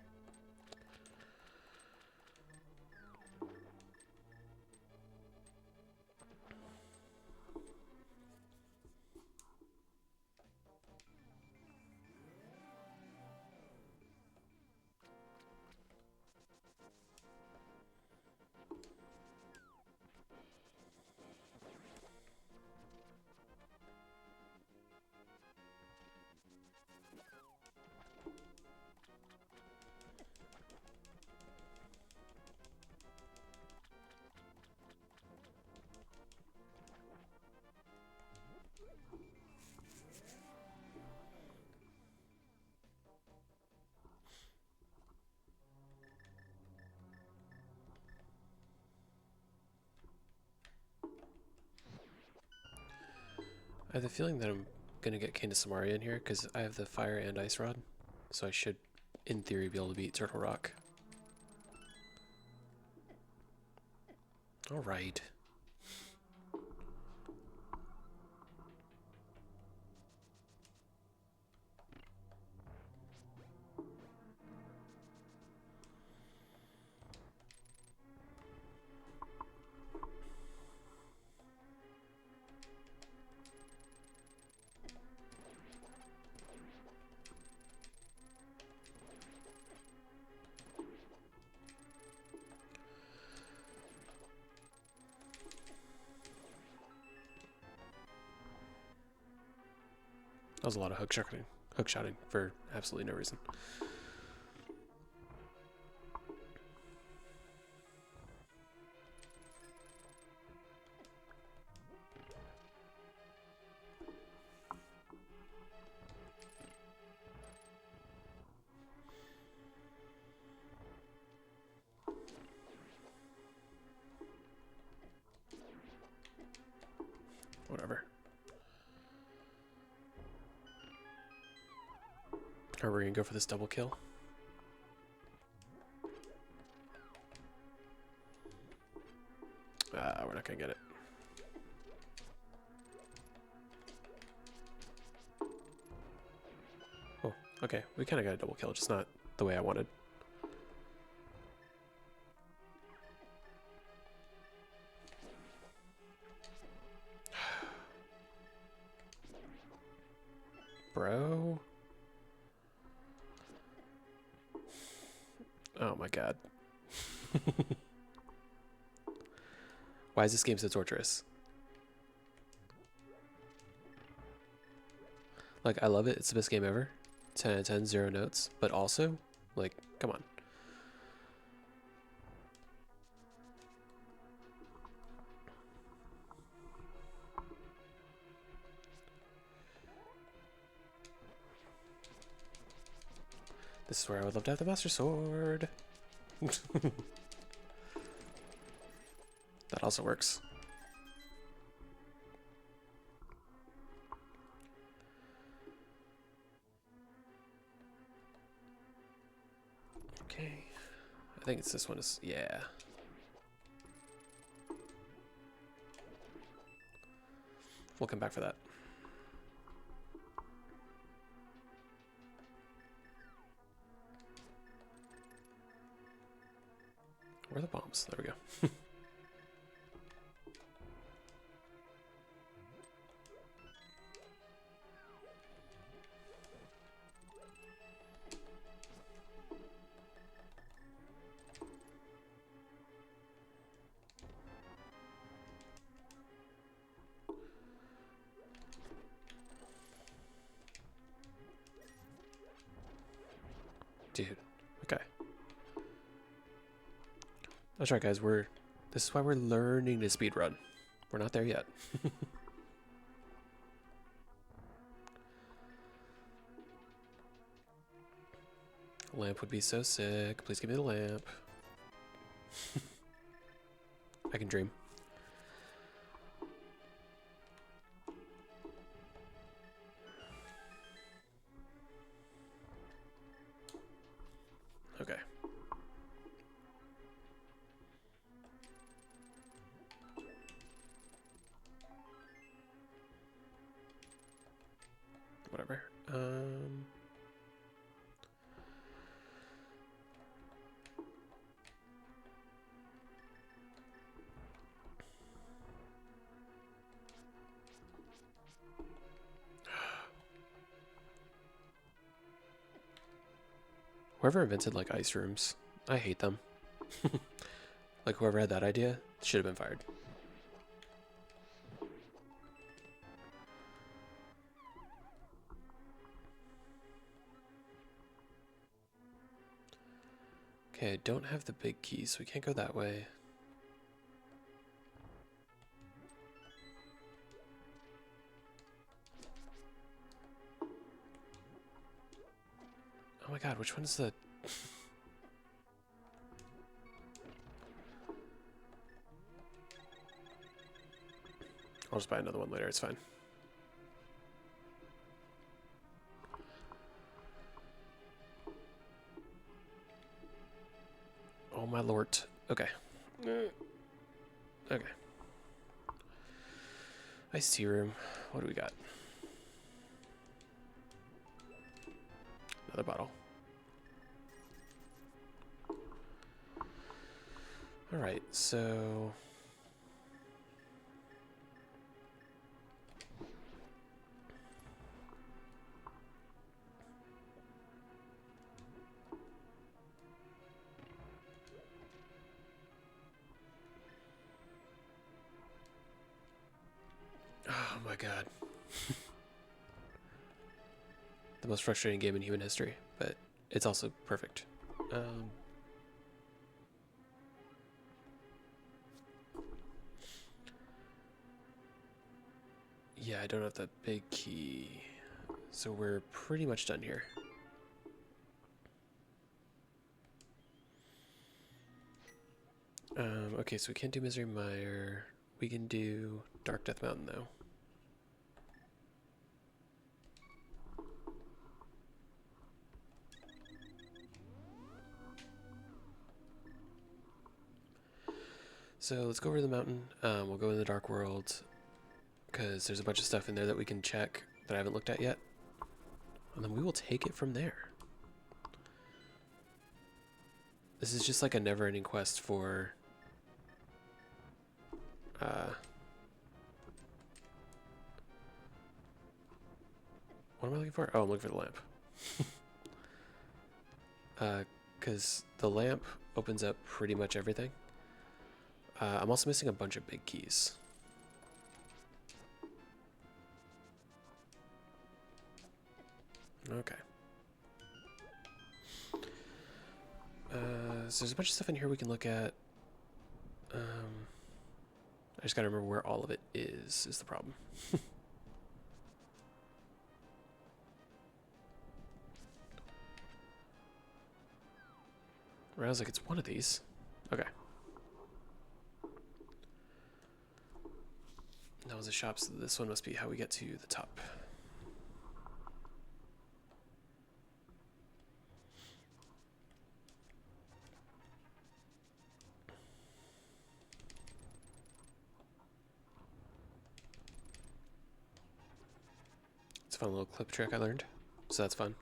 have the feeling that I'm gonna get Cane of Samaria in here because I have the fire and ice rod, so I should, in theory, be able to beat Turtle Rock. All right. That was a lot of hook shotting for absolutely no reason. Whatever. Are we gonna go for this double kill? We're not gonna get it. Oh, okay. We kind of got a double kill, just not the way I wanted. Bro. Oh my god. Why is this game so torturous? Like, I love it. It's the best game ever. 10 out of 10, 0 notes. But also, like, come on. This is where I would love to have the Master Sword. That also works. Okay. I think it's this one is, yeah. We'll come back for that. Where are the bombs? There we go. Dude, okay. That's right, guys. This is why we're learning to speedrun. We're not there yet. Lamp would be so sick. Please give me the lamp. I can dream. Okay. Whatever. Whoever invented like ice rooms, I hate them. Like whoever had that idea should have been fired. Okay, I don't have the big key, so we can't go that way. Oh my god, which one is the... I'll just buy another one later, it's fine. my lord. Okay. Okay. Iced tea room. What do we got? Another bottle. Alright, so... Oh my god. The most frustrating game in human history, but it's also perfect. Yeah, I don't have that big key. So we're pretty much done here. Okay, so we can't do Misery Mire. We can do Dark Death Mountain, though. So let's go over to the mountain. We'll go in the Dark World, because there's a bunch of stuff in there that we can check that I haven't looked at yet. And then we will take it from there. This is just like a never-ending quest for... what am I looking for? Oh, I'm looking for the lamp. Because the lamp opens up pretty much everything. I'm also missing a bunch of big keys. Okay. So there's a bunch of stuff in here we can look at. I just gotta remember where all of it is the problem. I was like, it's one of these. Okay. That was a shop, so this one must be how we get to the top. It's a fun little clip trick I learned, so that's fun.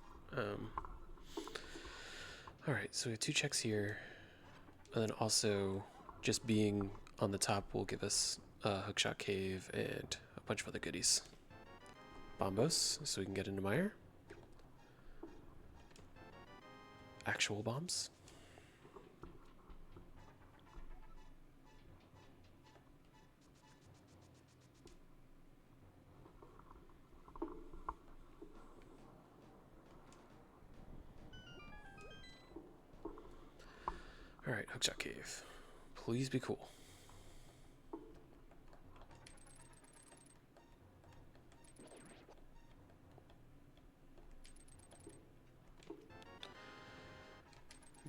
Alright, so we have 2 checks here, and then also just being on the top will give us a hookshot cave and a bunch of other goodies. Bombos, so we can get into Mire. Actual bombs. Alright, hookshot cave. Please be cool.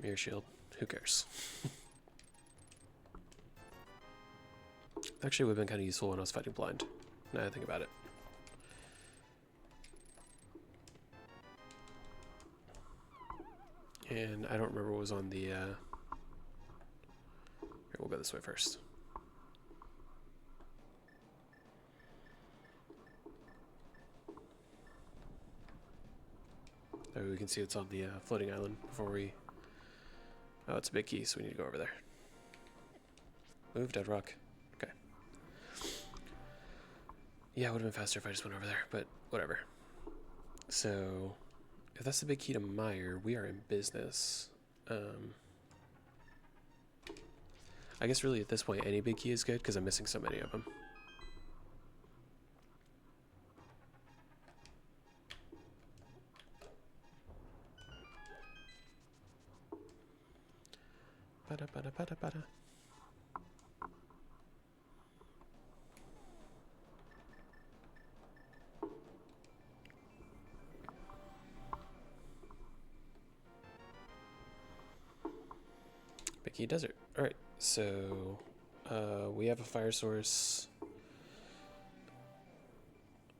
Mirror shield. Who cares? Actually, would have been kind of useful when I was fighting blind. Now that I think about it. And I don't remember what was on the... Here, we'll go this way first. Oh, we can see it's on the floating island before we... Oh, it's a big key, so we need to go over there. Move, dead rock. Okay. Yeah, it would have been faster if I just went over there, but whatever. So, if that's the big key to Mire, we are in business. I guess really at this point any big key is good because I'm missing so many of them. Bada bada bada bada. Big Key Desert. Alright, so we have a fire source.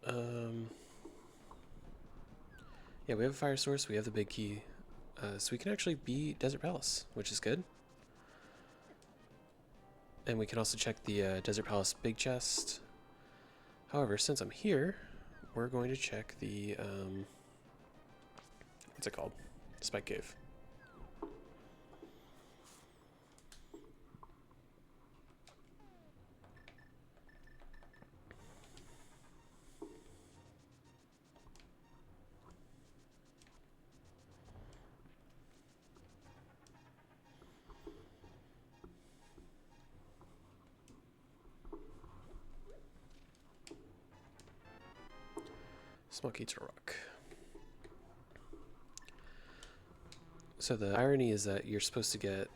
Yeah, we have a fire source, we have the big key. So we can actually be Desert Palace, which is good. And we can also check the Desert Palace big chest. However, since I'm here, we're going to check the, what's it called? Spike Cave. Smoke eats a rock. So the irony is that you're supposed to get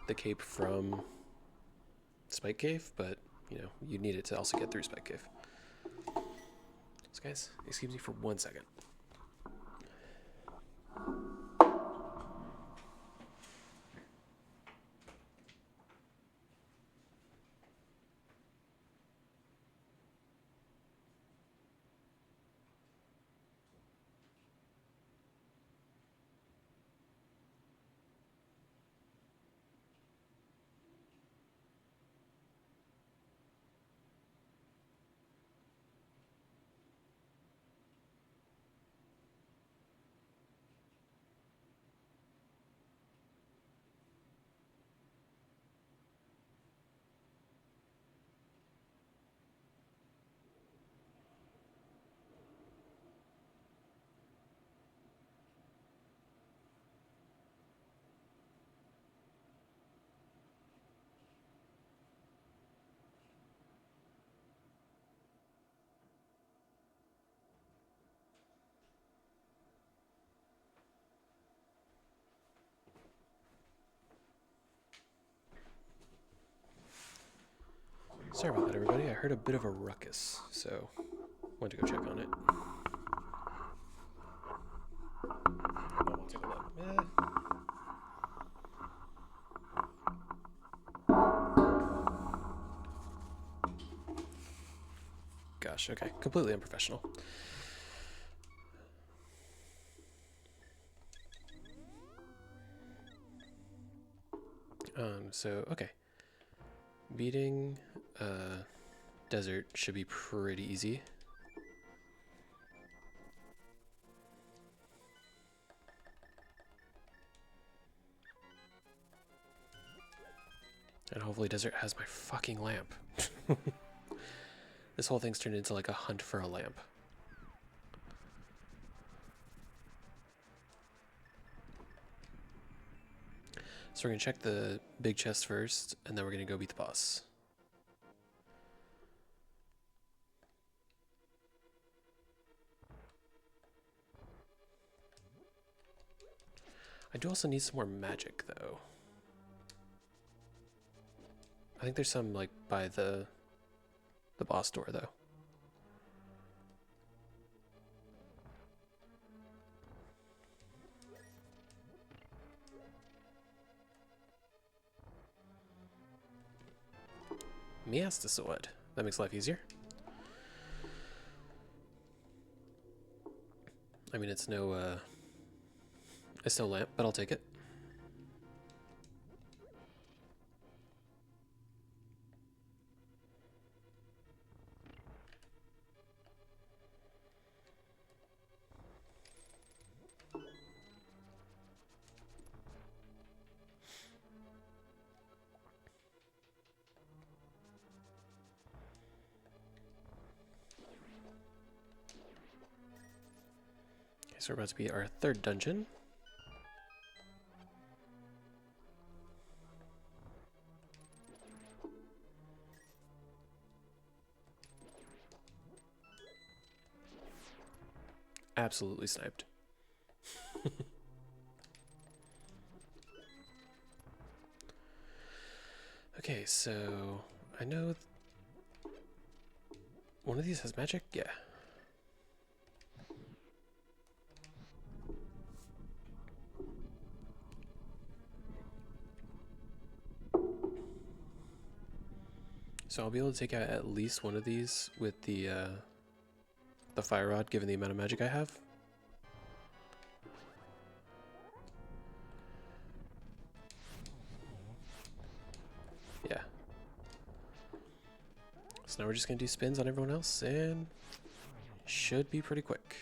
the cape from Spike Cave, but you know you need it to also get through Spike Cave. So guys, excuse me for 1 second. Sorry about that, everybody. I heard a bit of a ruckus, so went to go check on it. Oh, we'll take a look. Gosh, okay. Completely unprofessional. Okay. Beating desert should be pretty easy. And hopefully desert has my fucking lamp. This whole thing's turned into like a hunt for a lamp. So we're gonna check the big chest first, and then we're gonna go beat the boss. I do also need some more magic, though. I think there's some, like, by the boss door, though. Miasta sword. That makes life easier. I mean, it's no lamp, but I'll take it. Okay, so we're about to be our third dungeon. Absolutely sniped. Okay, so I know one of these has magic? Yeah. So I'll be able to take out at least one of these with the fire rod, given the amount of magic I have. Yeah. So now we're just gonna do spins on everyone else, and should be pretty quick.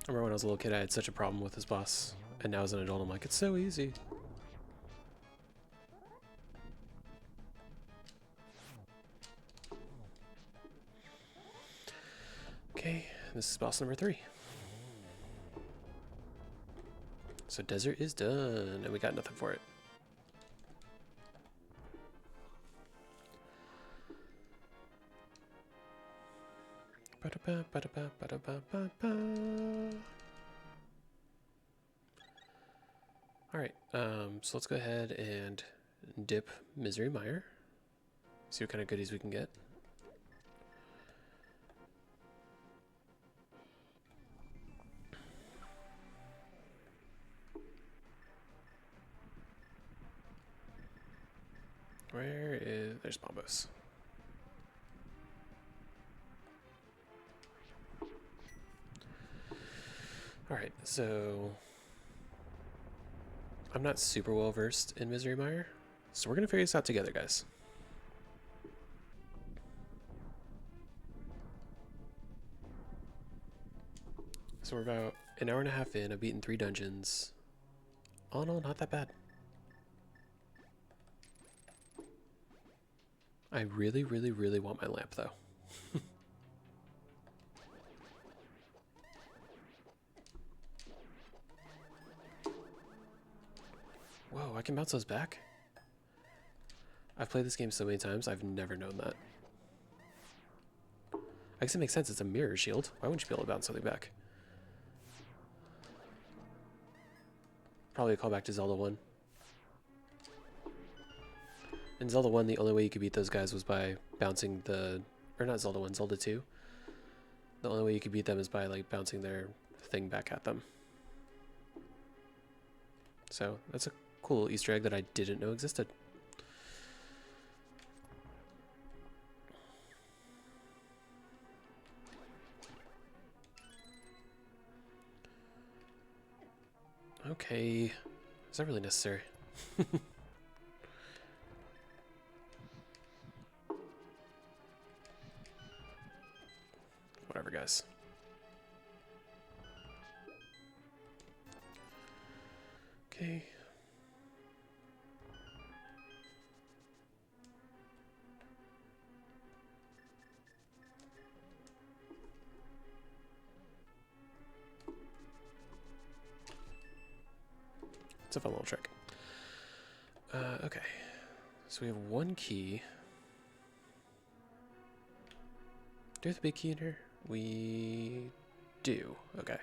I remember when I was a little kid, I had such a problem with this boss, and now as an adult, I'm like, it's so easy. Okay, this is boss number 3. So desert is done, and we got nothing for it. Alright, so let's go ahead and dip Misery Mire. See what kind of goodies we can get. Where is... There's Bombos. Alright, so... I'm not super well versed in Misery Mire, so we're going to figure this out together, guys. So we're about an hour and a half in. I've beaten 3 dungeons. All in all, not that bad. I really, really, really want my lamp, though. Whoa, I can bounce those back? I've played this game so many times, I've never known that. I guess it makes sense, it's a mirror shield. Why wouldn't you be able to bounce something back? Probably a callback to Zelda 1. In Zelda 1, the only way you could beat those guys was by bouncing the... Or not Zelda 1, Zelda 2. The only way you could beat them is by, like, bouncing their thing back at them. So, that's a cool Easter egg that I didn't know existed. Okay. Is that really necessary? Whatever, guys. Okay. It's a fun little trick. Okay. So we have 1 key. Do we have the big key in here? We do. Okay.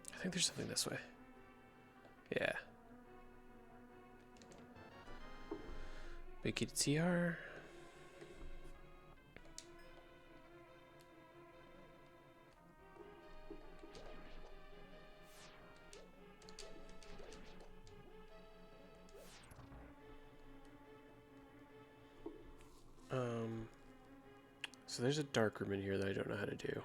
I think there's something this way. Yeah. Big key to TR. So there's a dark room in here that I don't know how to do.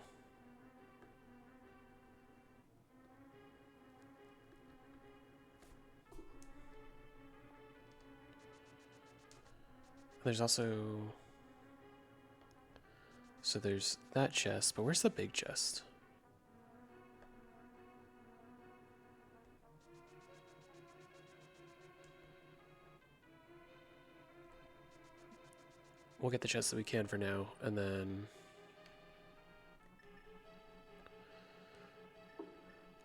There's also... So there's that chest, but where's the big chest? We'll get the chest that we can for now, and then...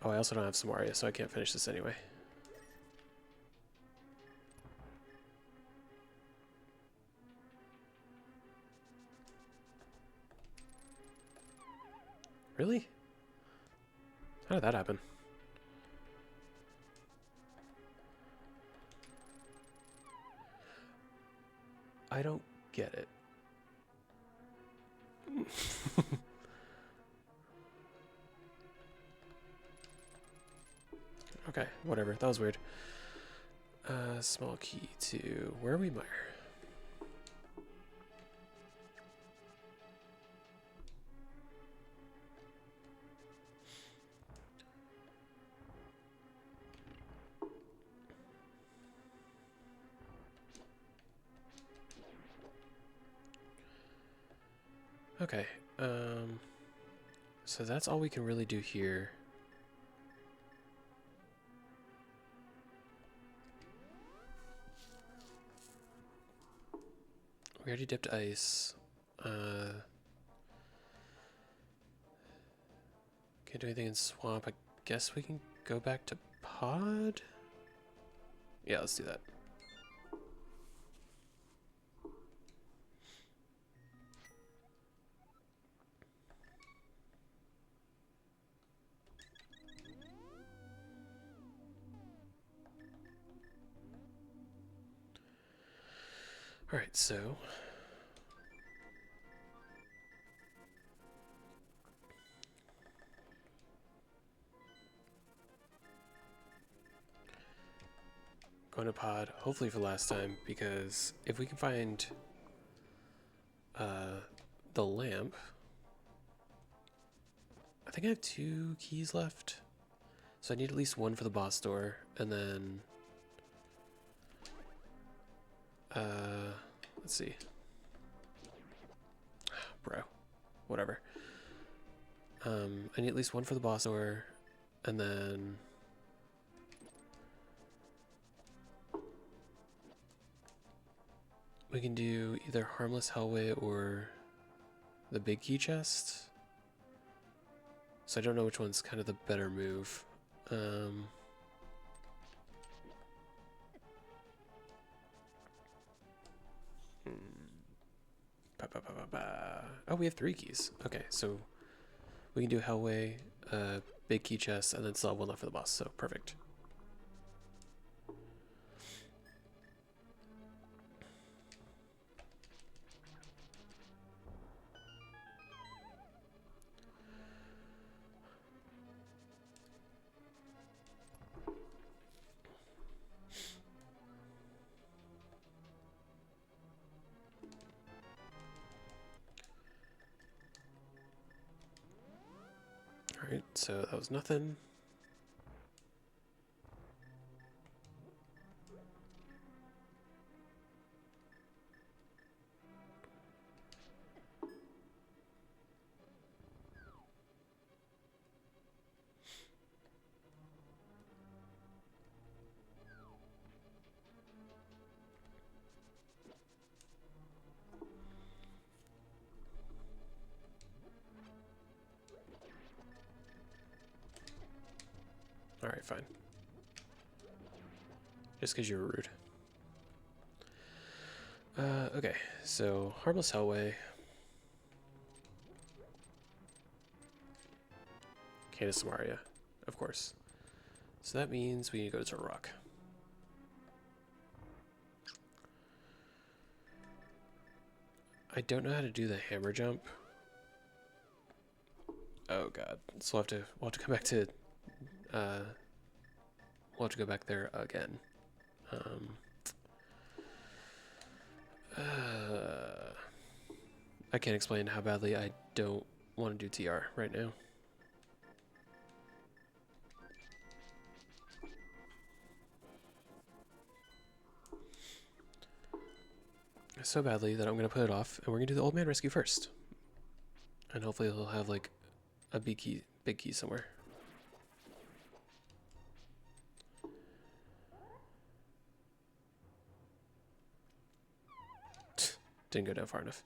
Oh, I also don't have Samaria, so I can't finish this anyway. Really? How did that happen? I don't get it. Okay, whatever. That was weird. Small key to... Where are we, Meyer? Okay, so that's all we can really do here. We already dipped ice. Can't do anything in swamp. I guess we can go back to pod? Yeah, let's do that. Alright, so... going to pod, hopefully for last time, because if we can find the lamp... I think I have 2 keys left. So I need at least 1 for the boss door, and then... let's see. Bro. Whatever. I need at least 1 for the boss door, and then... we can do either Harmless Hellway or the big key chest. So I don't know which one's kind of the better move. Oh, we have 3 keys. Okay, so we can do Hellway, big key chest, and then still have 1 left for the boss, so perfect. Alright, so that was nothing. Alright, fine. Just because you were rude. Okay, so Harmless Hellway. Canis Samaria, of course. So that means we need to go to Rock. I don't know how to do the hammer jump. Oh god. So we'll have to come back to we'll have to go back there again. I can't explain how badly I don't want to do TR right now. So badly that I'm going to put it off, and we're going to do the old man rescue first. And hopefully he'll have like a big key somewhere. Didn't go down far enough.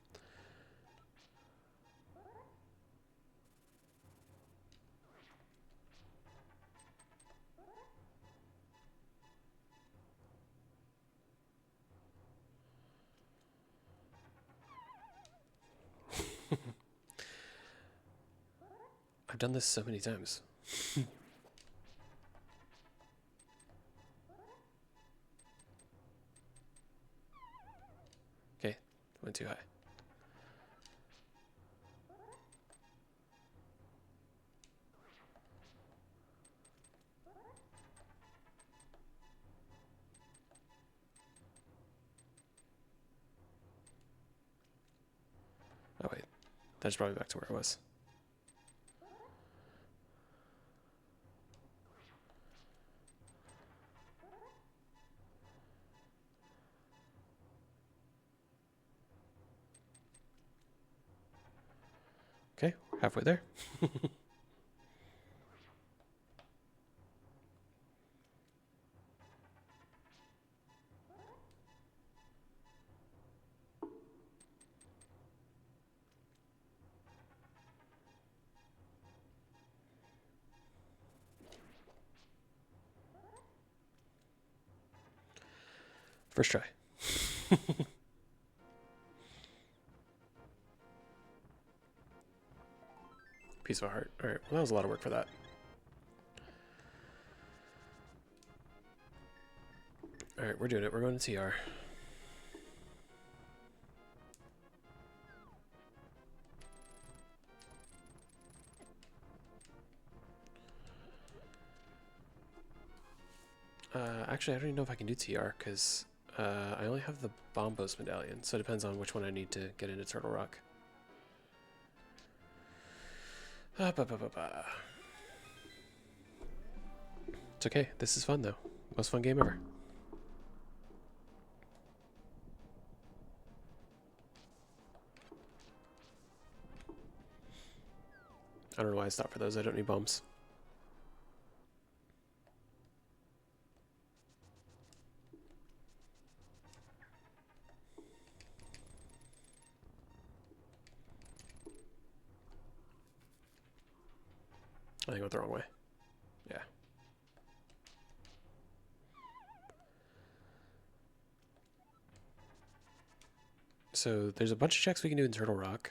done this so many times. Okay, went too high. Oh wait, that's probably back to where I was. Okay, halfway there. First try. Piece of a heart. Alright, well that was a lot of work for that. Alright, we're doing it. We're going to TR. Actually, I don't even know if I can do TR, because I only have the Bombos medallion, so it depends on which one I need to get into Turtle Rock. It's okay. This is fun, though. Most fun game ever. I don't know why I stopped for those. I don't need bombs. I think I went the wrong way. Yeah. So there's a bunch of checks we can do in Turtle Rock,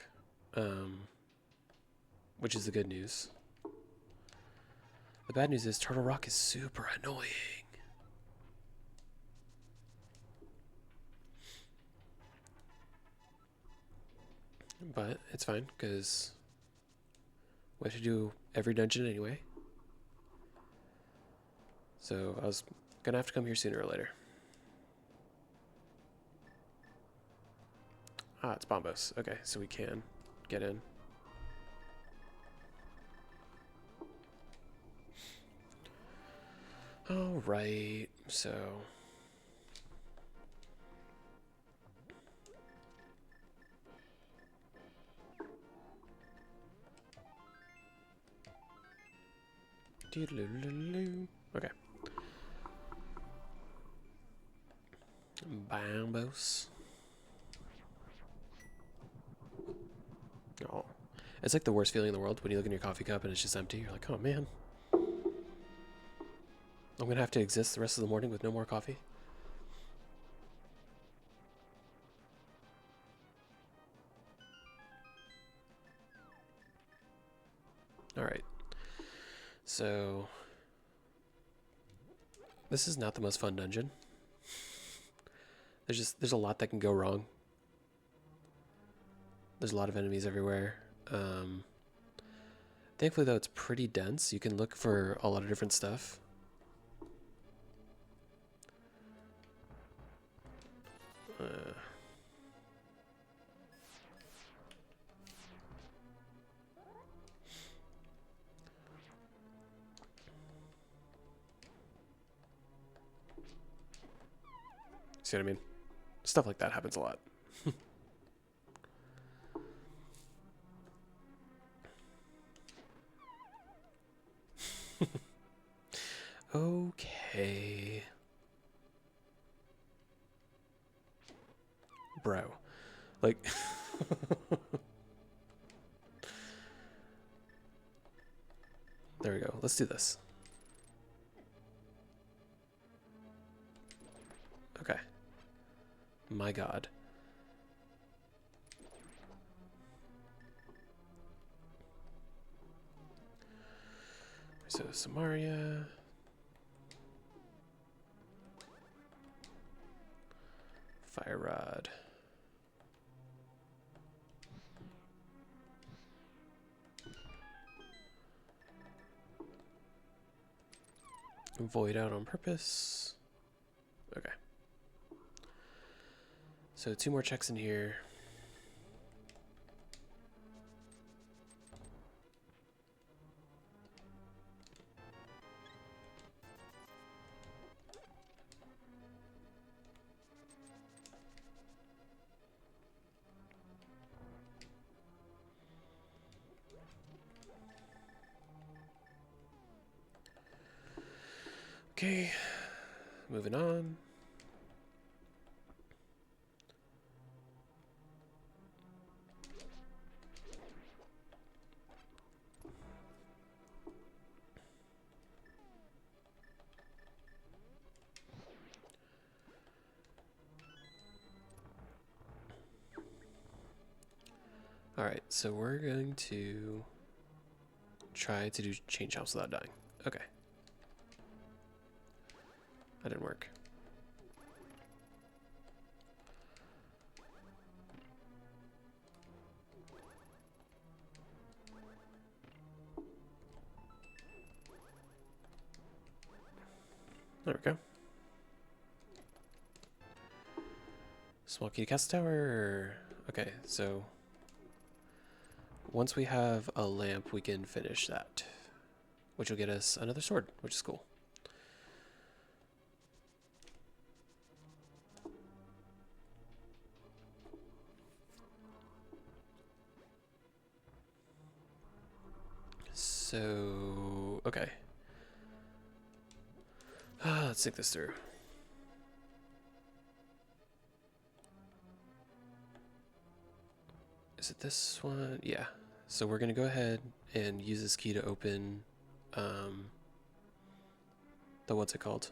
which is the good news. The bad news is Turtle Rock is super annoying. But it's fine, because we have to do every dungeon anyway. So I was going to have to come here sooner or later. Ah, it's Bombos. Okay, so we can get in. Alright, so... Okay. Bombos. Oh. It's like the worst feeling in the world when you look in your coffee cup and it's just empty. You're like, oh man. I'm going to have to exist the rest of the morning with no more coffee. Alright. So... this is not the most fun dungeon. There's a lot that can go wrong. There's a lot of enemies everywhere. Thankfully, though, it's pretty dense. You can look for a lot of different stuff. See what I mean? Stuff like that happens a lot. Okay. Bro. Like... there we go. Let's do this. Okay. My God. So Samaria. Fire rod. Void out on purpose. Okay. So 2 more checks in here. Okay, moving on. Alright, so we're going to try to do chain chomps without dying. Okay. That didn't work. There we go. Small key to castle tower. Okay, so once we have a lamp, we can finish that, which will get us another sword, which is cool. So, okay. Let's think this through. Is it this one? Yeah. So we're going to go ahead and use this key to open the, what's it called?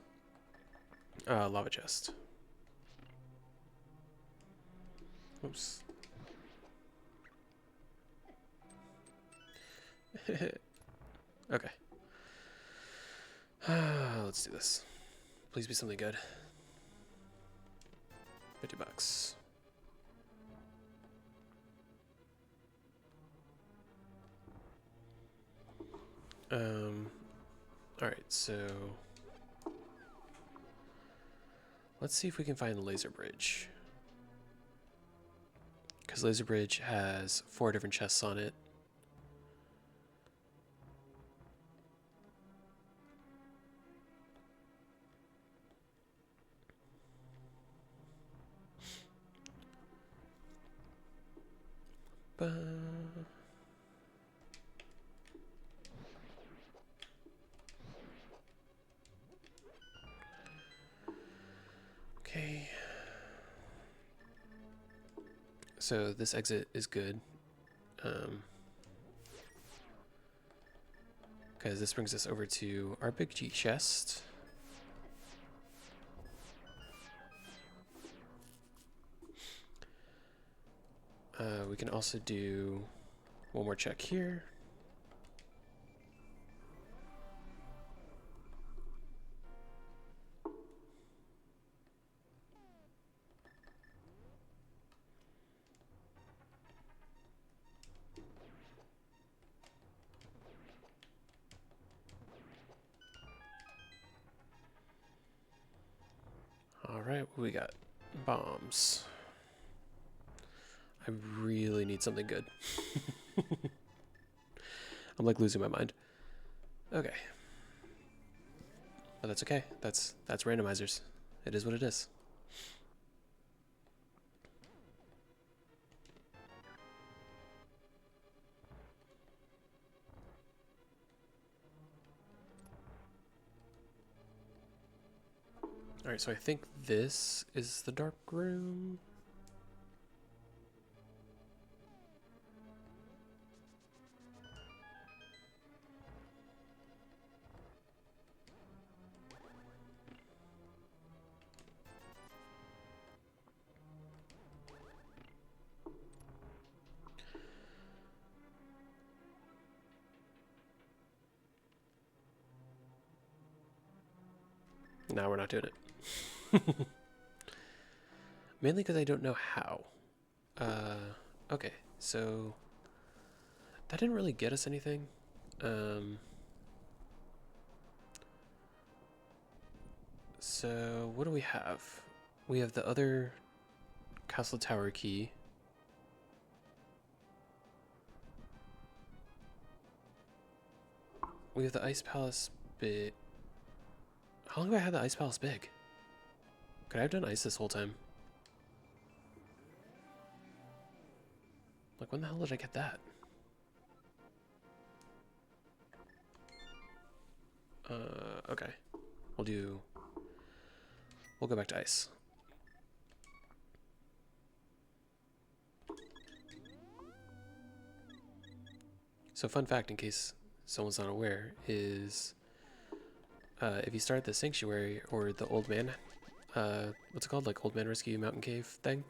Lava chest. Oops. Okay. Let's do this. Please be something good. $50. Alright, so let's see if we can find the laser bridge. Because laser bridge has 4 different chests on it. Okay. So this exit is good. Because this brings us over to our big G chest. We can also do one more check here. All right, what we got? Bombs. I really need something good. I'm like losing my mind. Okay. But that's okay. That's randomizers. It is what it is. Alright, so I think this is the dark room. Now we're not doing it. Mainly because I don't know how. Okay, so that didn't really get us anything. So what do we have? We have the other castle tower key. We have the ice palace big. How long have I had the ice palace big? Could I have done ice this whole time? Like, when the hell did I get that? Okay. We'll go back to ice. So fun fact, in case someone's not aware, is if you start the sanctuary or the old man, what's it called, like old man rescue mountain cave thing,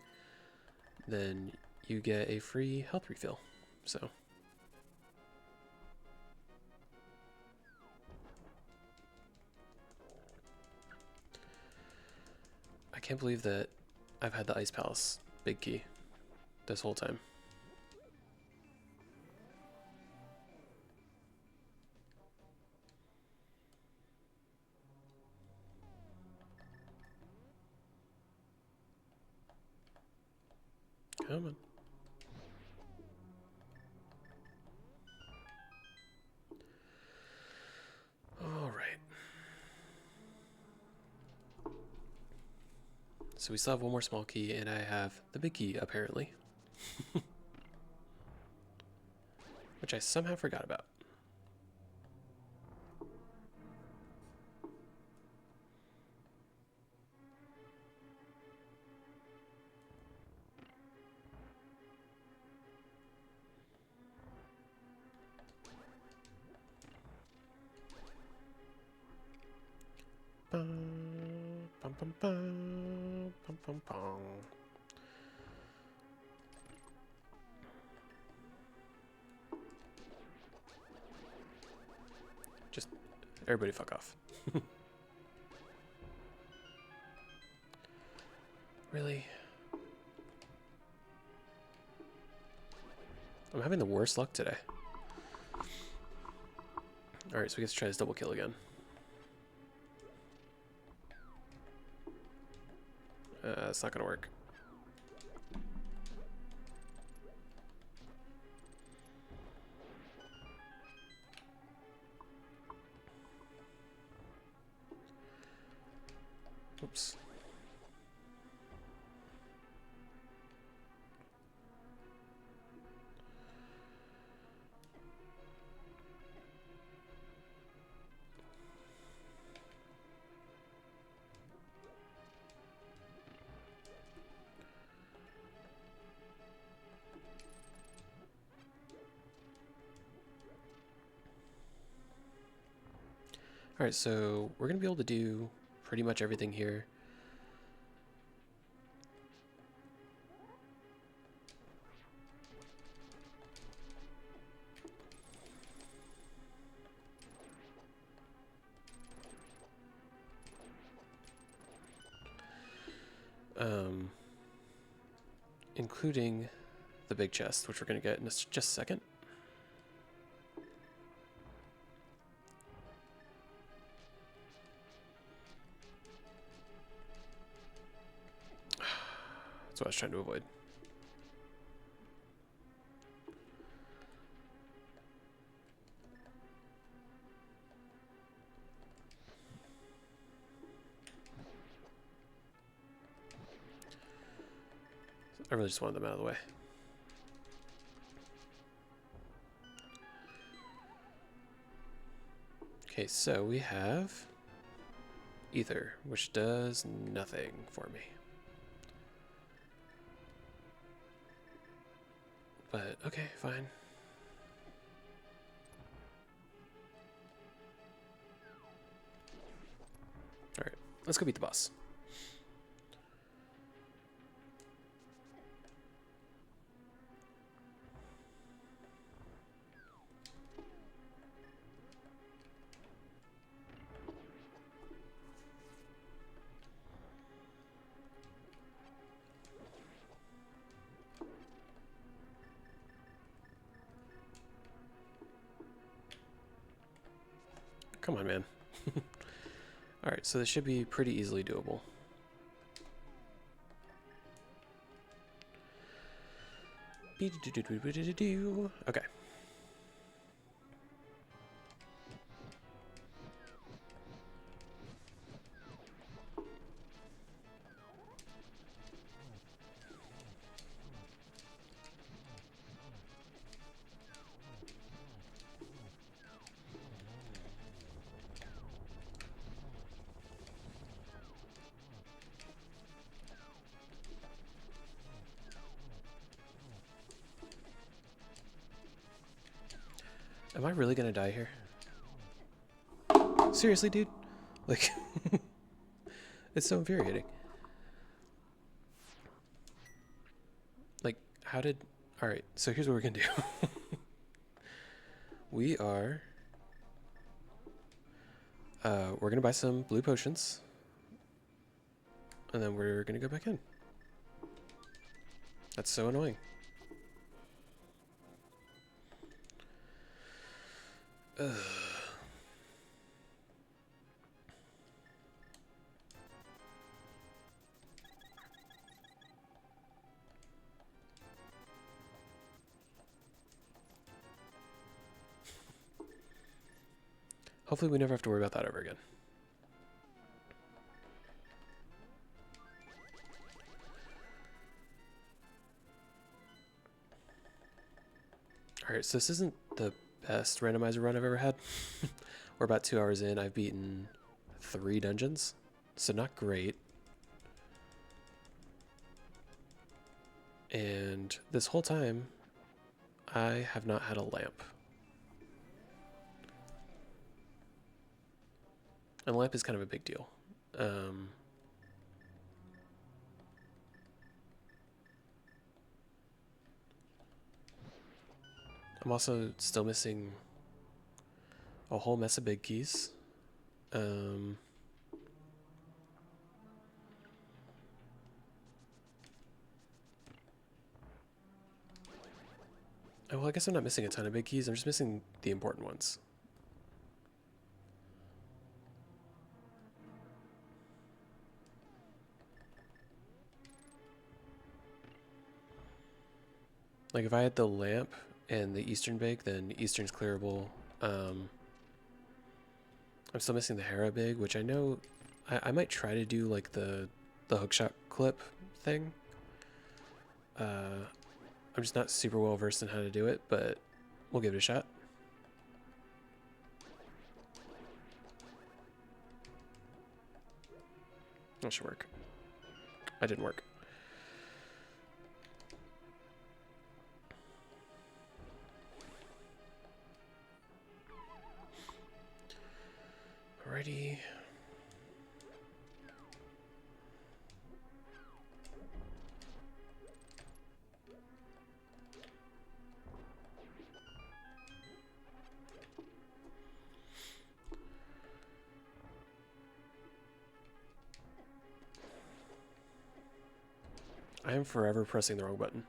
then you get a free health refill. So I can't believe that I've had the ice palace big key this whole time. Come on. All right. So we still have one more small key, and I have the big key, apparently. Which I somehow forgot about. Bum, bum, bum, bum, bum, bum, bum. Just everybody fuck off. Really? I'm having the worst luck today. Alright, so we get to try this double kill again. It's not gonna work. Oops. Alright, so we're going to be able to do pretty much everything here. Including the big chest, which we're going to get in just a second. That's what I was trying to avoid. I really just wanted them out of the way. Okay, so we have Ether, which does nothing for me. But, okay, fine. Alright, let's go beat the boss. Come on, man. Alright, so this should be pretty easily doable. Okay. Am I really gonna die here? Seriously, dude? Like, it's so infuriating. Like, how did... Alright, so here's what we're gonna do. We are... we're gonna buy some blue potions. And then we're gonna go back in. That's so annoying. Ugh. Hopefully we never have to worry about that ever again. Alright, so this isn't the best randomizer run I've ever had. We're about 2 hours in. I've beaten 3 dungeons, so not great. And this whole time, I have not had a lamp. And a lamp is kind of a big deal. I'm also still missing a whole mess of big keys. Oh, well, I guess I'm not missing a ton of big keys. I'm just missing the important ones. Like, if I had the lamp and the Eastern big, then Eastern's clearable. I'm still missing the Hera big, which I know I might try to do like the hookshot clip thing. I'm just not super well versed in how to do it, but we'll give it a shot. That should work. That didn't work. Alrighty. I am forever pressing the wrong button.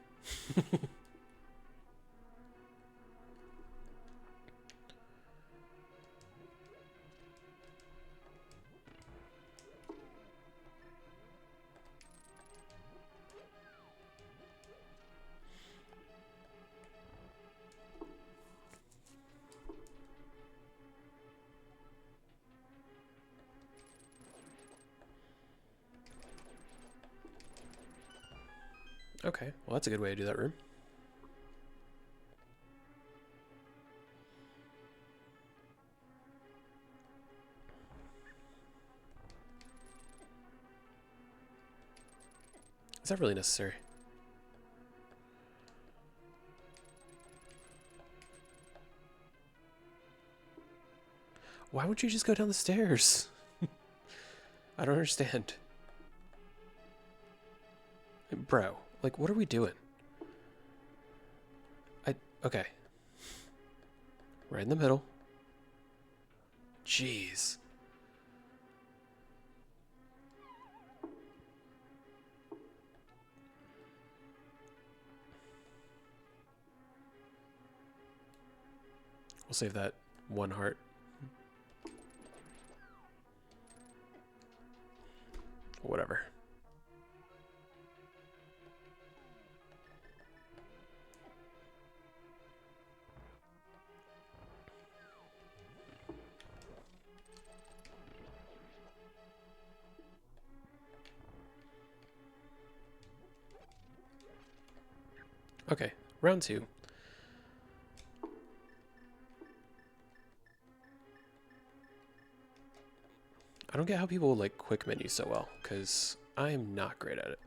Okay, well that's a good way to do that room. Is that really necessary? Why would you just go down the stairs? I don't understand. Bro, like, what are we doing? Okay. Right in the middle. Jeez. We'll save that 1 heart. whatever. Okay, round 2. I don't get how people like quick menu so well, because I am not great at it.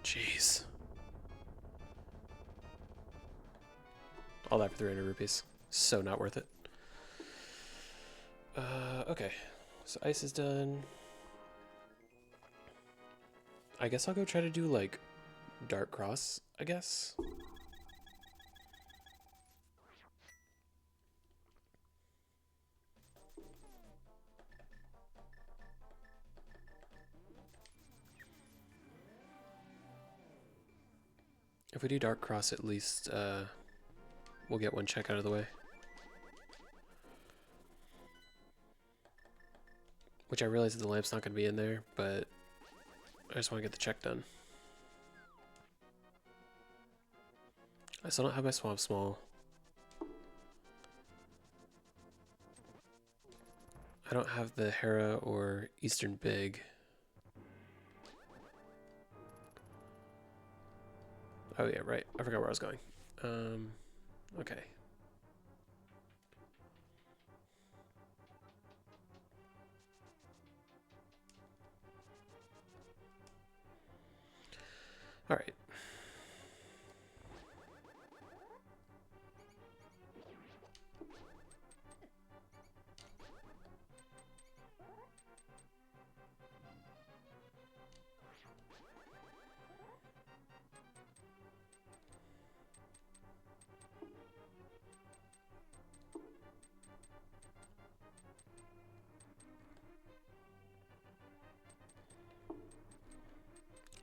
Jeez. All that for 300 rupees. So not worth it. Okay. So ice is done. I guess I'll go try to do, like, Dark Cross, I guess. If we do Dark Cross, at least, we'll get one check out of the way. Which I realize that the lamp's not going to be in there, but I just want to get the check done. I still don't have my Swamp Small. I don't have the Hera or Eastern Big. Oh yeah, right. I forgot where I was going. Okay. All right.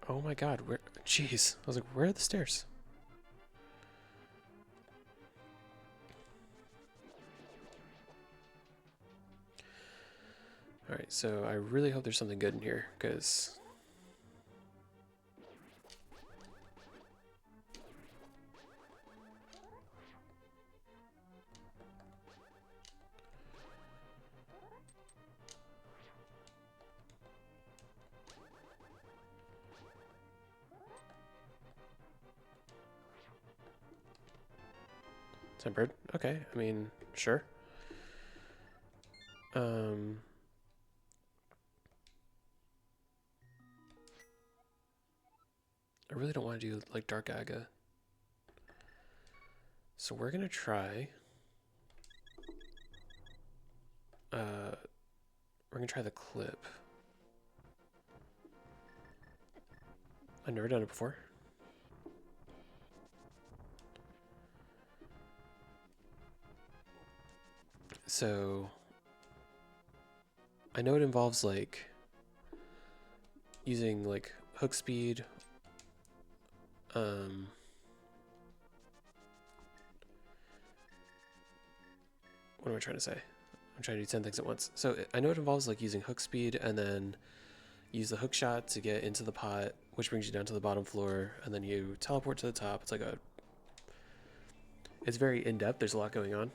Oh my god, where? Jeez. I was like, where are the stairs? Alright, so I really hope there's something good in here, because... Tempered? Okay, I mean, sure. I really don't want to do, like, Dark Aga. So we're gonna try... we're gonna try the clip. I've never done it before. So... I know it involves, like... using, like, hook speed. What am I trying to say? I'm trying to do 10 things at once. So I know it involves like using hook speed and then use the hook shot to get into the pot, which brings you down to the bottom floor, and then you teleport to the top. It's like a... It's very in-depth. There's a lot going on.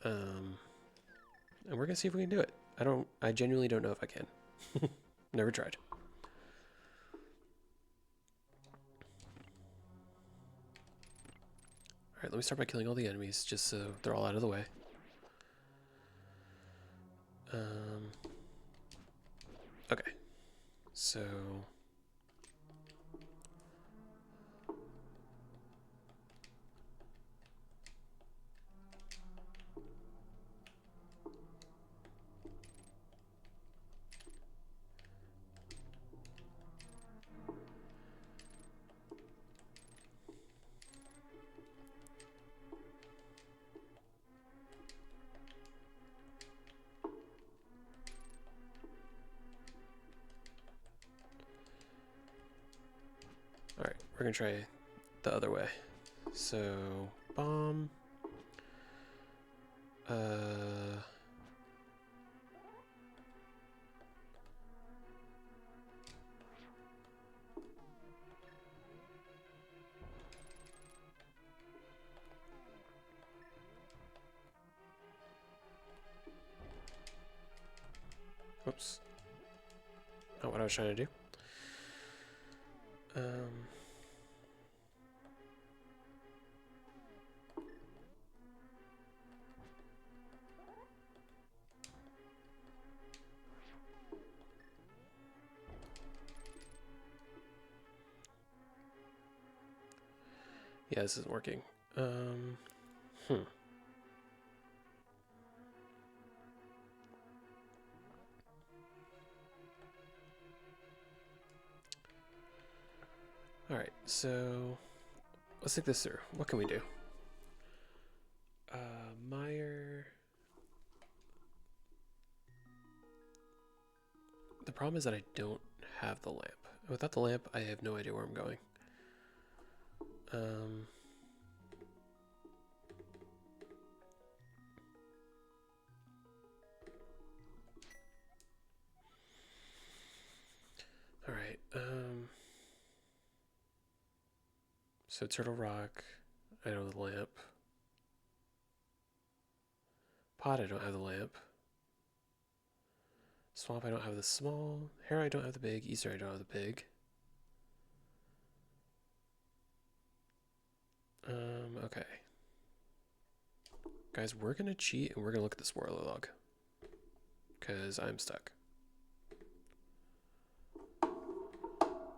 And we're gonna see if we can do it. I genuinely don't know if I can. Never tried. Alright, let me start by killing all the enemies, just so they're all out of the way. Okay, so all right, we're gonna try the other way. So bomb. Oops. Not what I was trying to do. Yeah, this isn't working. All right, so let's think this through. What can we do? Meyer. The problem is that I don't have the lamp. Without the lamp, I have no idea where I'm going. All right. So Turtle Rock, I don't have the lamp. Pot, I don't have the lamp. Swamp, I don't have the small. Hair, I don't have the big. Easter, I don't have the big. Okay. Guys, we're gonna cheat and we're gonna look at the spoiler log. Because I'm stuck.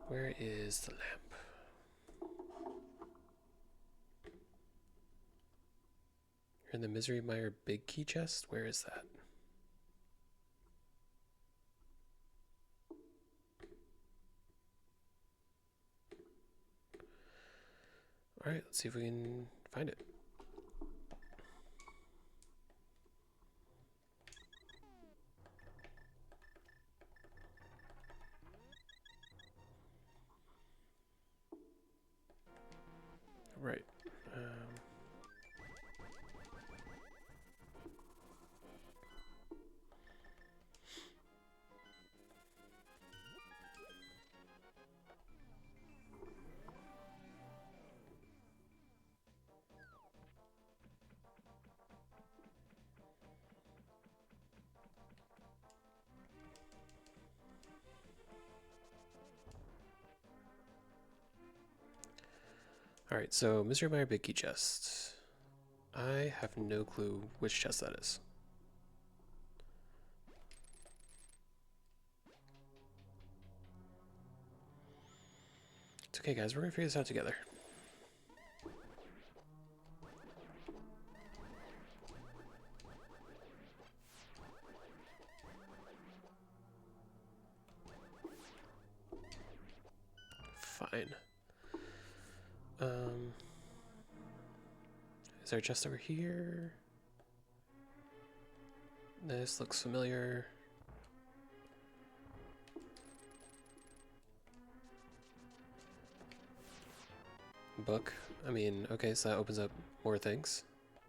Where is the lamp? You're in the Misery Mire big key chest? Where is that? Alright, let's see if we can find it. Right. Alright, so Misery Mire big key chest. I have no clue which chest that is. It's okay, guys. We're gonna figure this out together. Fine. Is there a chest over here? This looks familiar. Book. I mean, okay, so that opens up more things,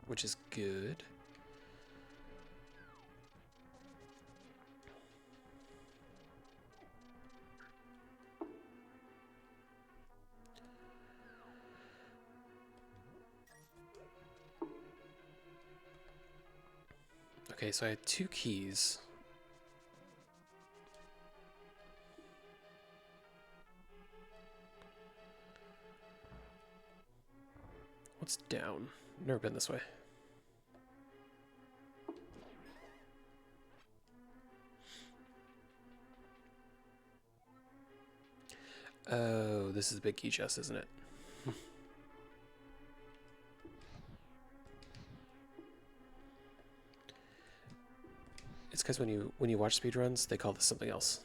which is good. Okay, so I had 2 keys. What's down? Never been this way. Oh, this is the big key chest, isn't it? It's because when you watch speedruns, they call this something else.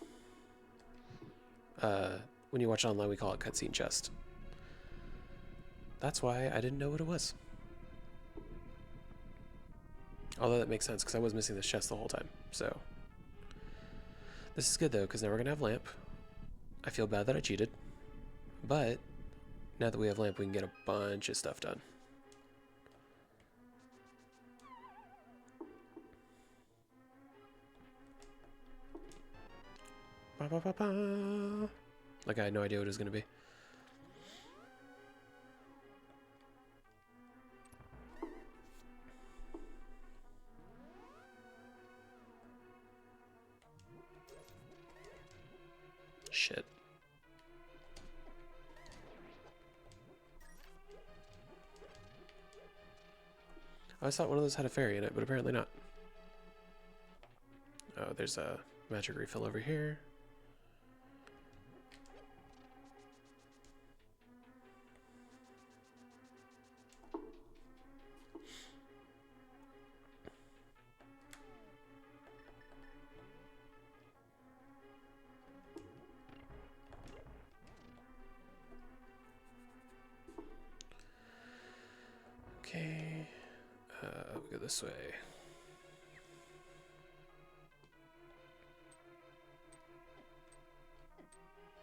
When you watch it online, we call it cutscene chest. That's why I didn't know what it was. Although that makes sense, because I was missing this chest the whole time. So this is good though, because now we're gonna have lamp. I feel bad that I cheated, but now that we have lamp, we can get a bunch of stuff done. Ba, ba, ba, ba. Like I had no idea what it was gonna be. Shit. I always thought one of those had a fairy in it, but apparently not. Oh, there's a magic refill over here. Okay, we'll go this way.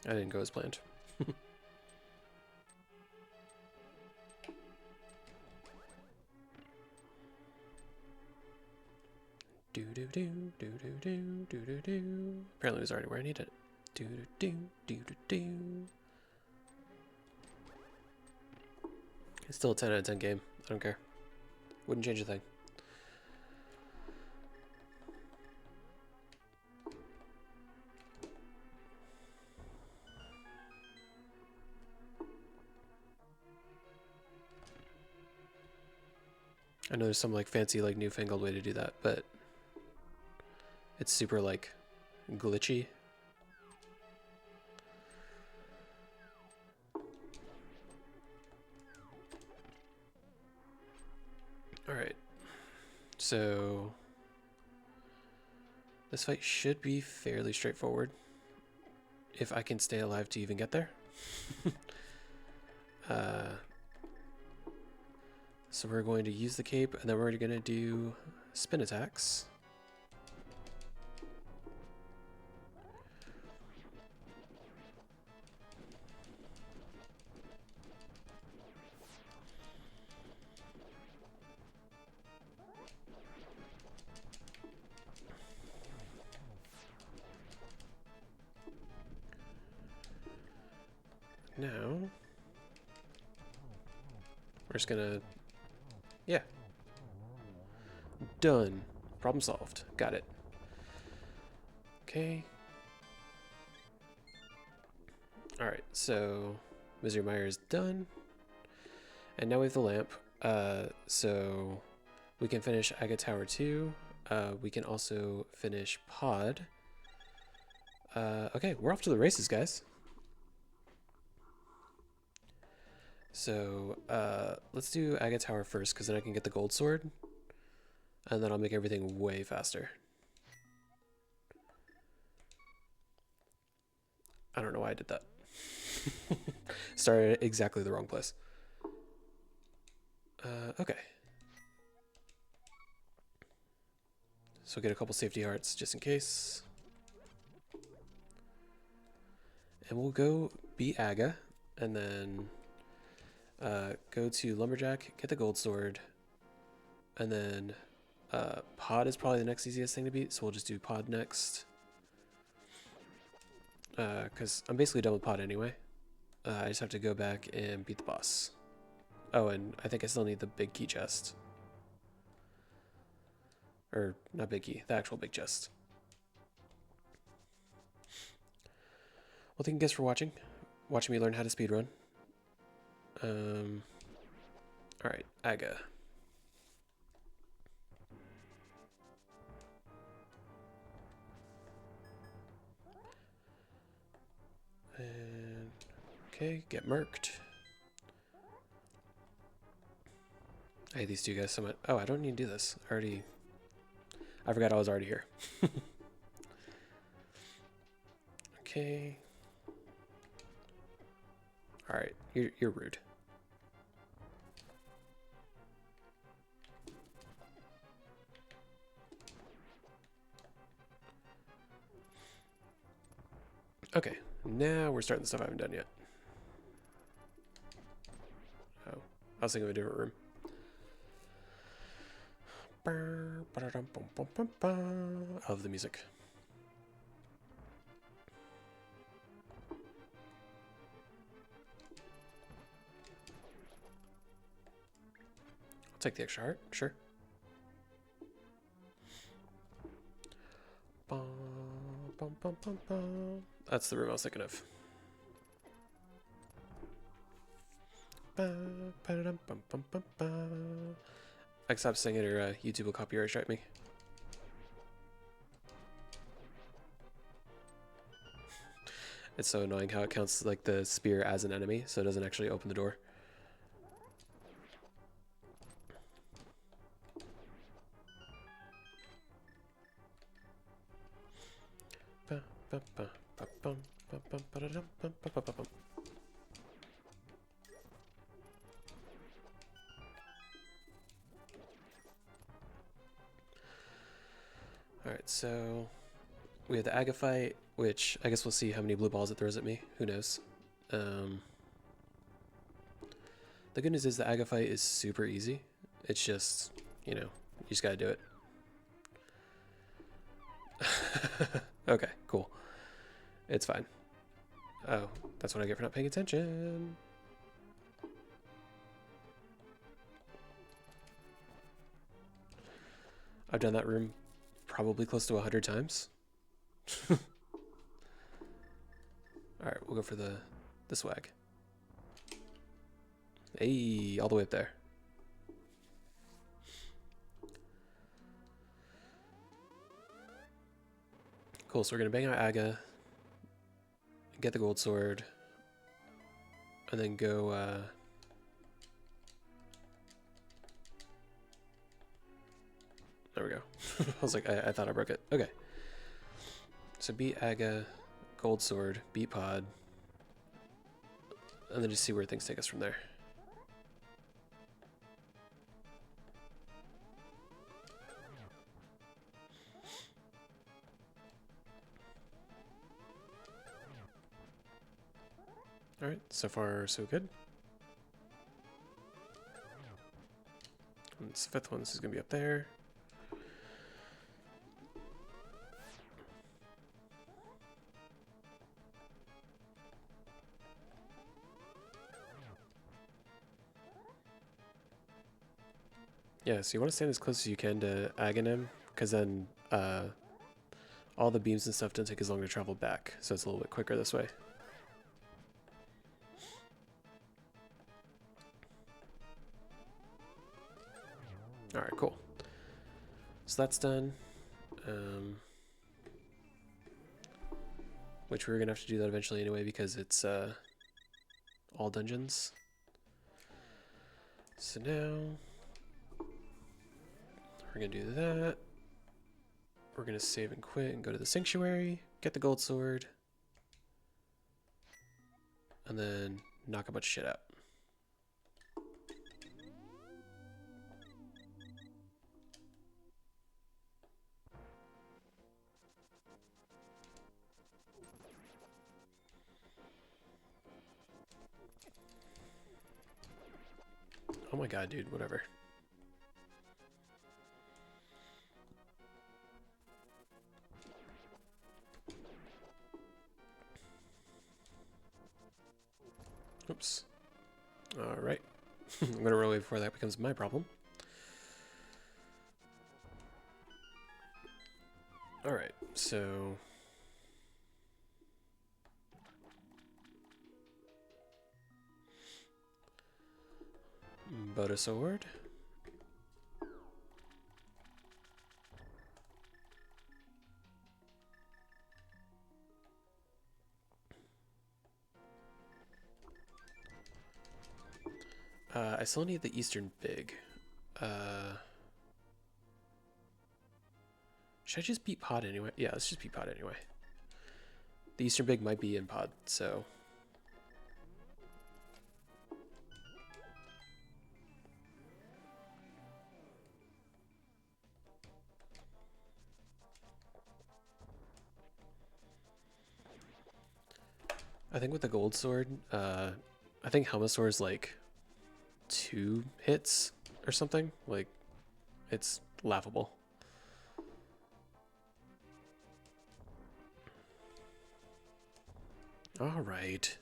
I didn't go as planned. Do do do do do do do do do. Apparently it was already where I needed it. Do do do do do do. It's still a 10 out of 10 game. I don't care. Wouldn't change a thing. I know there's some like fancy like newfangled way to do that, but it's super like glitchy. Alright. So this fight should be fairly straightforward if I can stay alive to even get there. So we're going to use the cape, and then we're going to do spin attacks. Now, we're just gonna, yeah, done. Problem solved. Got it. Okay. Alright, so Misery Mire is done. And now we have the lamp. So we can finish Agate Tower 2. We can also finish Pod. Okay, we're off to the races, guys. So let's do Agate Tower first, because then I can get the gold sword. And then I'll make everything way faster. I don't know why I did that. Started at exactly the wrong place. Okay. So get a couple safety hearts just in case. And we'll go beat Aga, and then go to Lumberjack, get the gold sword, and then Pod is probably the next easiest thing to beat, so we'll just do Pod next. Because I'm basically done with Pod anyway. I just have to go back and beat the boss. Oh, and I think I still need the big key chest. Or, not big key, the actual big chest. Well, thank you guys for watching me learn how to speedrun. Alright, Aga. And Okay, get murked. I hate these two guys so much. Oh, I don't need to do this. I forgot I was already here. Okay. Alright, you're rude. Okay, now we're starting the stuff I haven't done yet. Oh, I was thinking of a different room. I love the music. I'll take the extra heart, sure. That's the room I was thinking of. I can stop singing or YouTube will copyright strike me. It's so annoying how it counts like the spear as an enemy, so it doesn't actually open the door. Alright, so we have the Aga fight, which I guess we'll see how many blue balls it throws at me. Who knows? The good news is the Aga fight is super easy. It's just, you know, you just gotta do it. Okay, cool. It's fine. Oh, that's what I get for not paying attention. I've done that room probably close to 100 times. Alright, we'll go for the swag. Hey, all the way up there. Cool, so we're gonna bang out Aga, get the gold sword, and then go, there we go. I was like, I thought I broke it. Okay. So beat Aga, gold sword, beat Pod, and then just see where things take us from there. Alright, so far so good. And this fifth one, this is going to be up there. Yeah, so you want to stand as close as you can to Aghanim, because then all the beams and stuff don't take as long to travel back, so it's a little bit quicker this way. Alright, cool. So that's done. Which we're going to have to do that eventually anyway because it's all dungeons. So now we're going to do that. We're going to save and quit and go to the sanctuary, get the gold sword, and then knock a bunch of shit out. Oh my god, dude, whatever. Oops. Alright. I'm going to roll away before that becomes my problem. Alright, so... Butter sword. I still need the Eastern Big. Should I just beat Pod anyway? Yeah, let's just beat Pod anyway. The Eastern Big might be in Pod, so... I think with the Gold Sword, I think Helmasaur is like 2 hits or something. Like, it's laughable. All right.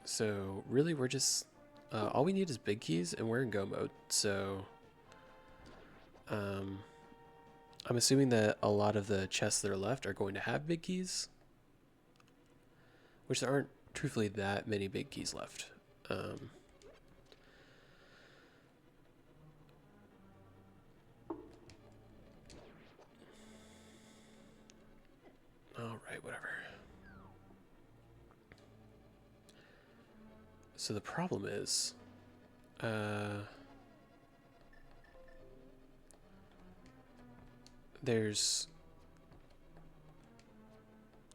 So really, we're just all we need is big keys, and we're in go mode. So I'm assuming that a lot of the chests that are left are going to have big keys, which there aren't truthfully that many big keys left. All right, whatever. So the problem is, there's,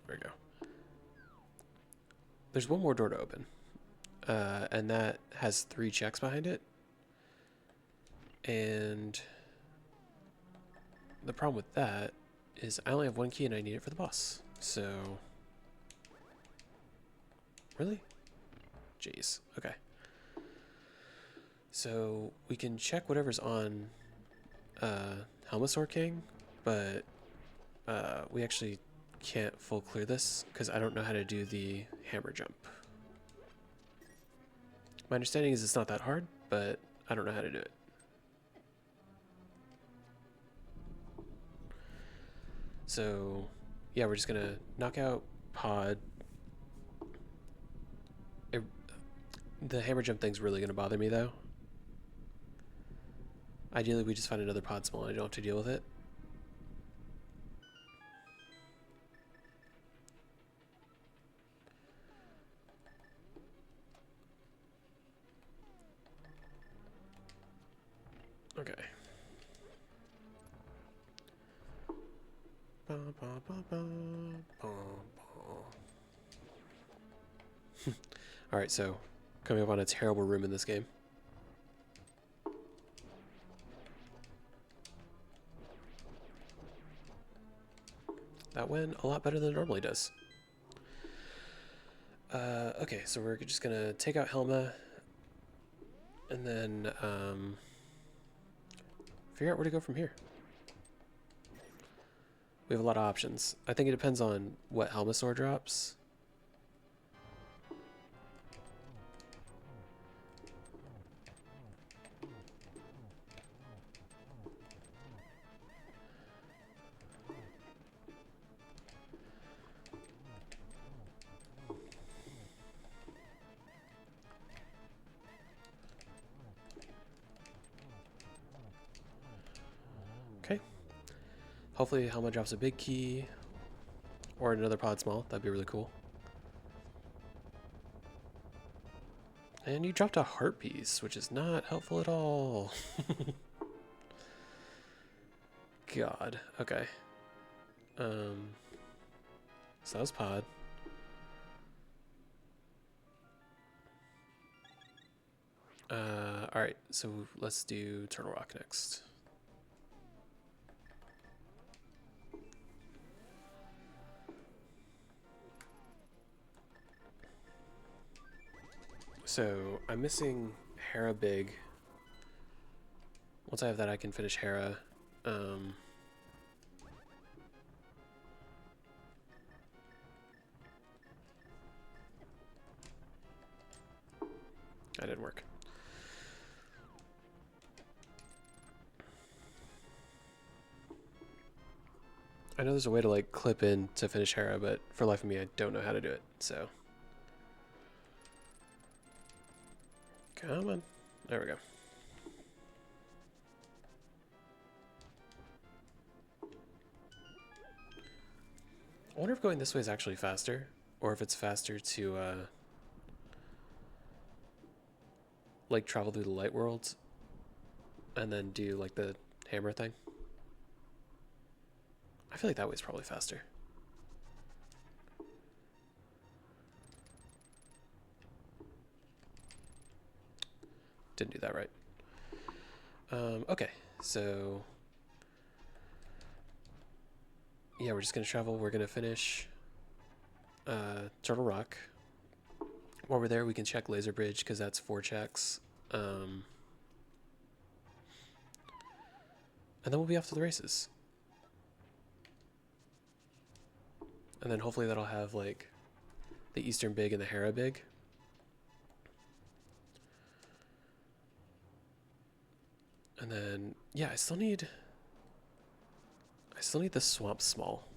there we go. There's one more door to open, and that has 3 checks behind it. And the problem with that is I only have 1 key and I need it for the boss. So, really? Jeez. Okay. So we can check whatever's on Helmasaur King, but we actually can't full clear this because I don't know how to do the hammer jump. My understanding is it's not that hard, but I don't know how to do it. So yeah, we're just gonna knock out Pod. The hammer jump thing's really gonna bother me though. Ideally, we just find another Pod small and I don't have to deal with it. Okay. Alright, so coming up on a terrible room in this game. That went a lot better than it normally does. Okay, so we're just gonna take out Helma and then figure out where to go from here. We have a lot of options. I think it depends on what Helmasaur drops. Okay. Hopefully Helma drops a big key or another Pod small. That'd be really cool. And you dropped a heart piece, which is not helpful at all. God. Okay. So that was Pod. Alright, so let's do Turtle Rock next. So I'm missing Hera Big. Once I have that, I can finish Hera. That didn't work. I know there's a way to like clip in to finish Hera, but for life of me, I don't know how to do it, so. Come on. There we go. I wonder if going this way is actually faster, or if it's faster to like travel through the light worlds and then do like the hammer thing. I feel like that way is probably faster. Didn't do that right. Okay, so yeah, we're just gonna travel. We're gonna finish Turtle Rock. While we're there, we can check Laser Bridge because that's 4 checks. And then we'll be off to the races. And then hopefully that'll have like the Eastern Big and the Hera Big. And then yeah, I still need the Swamp Small.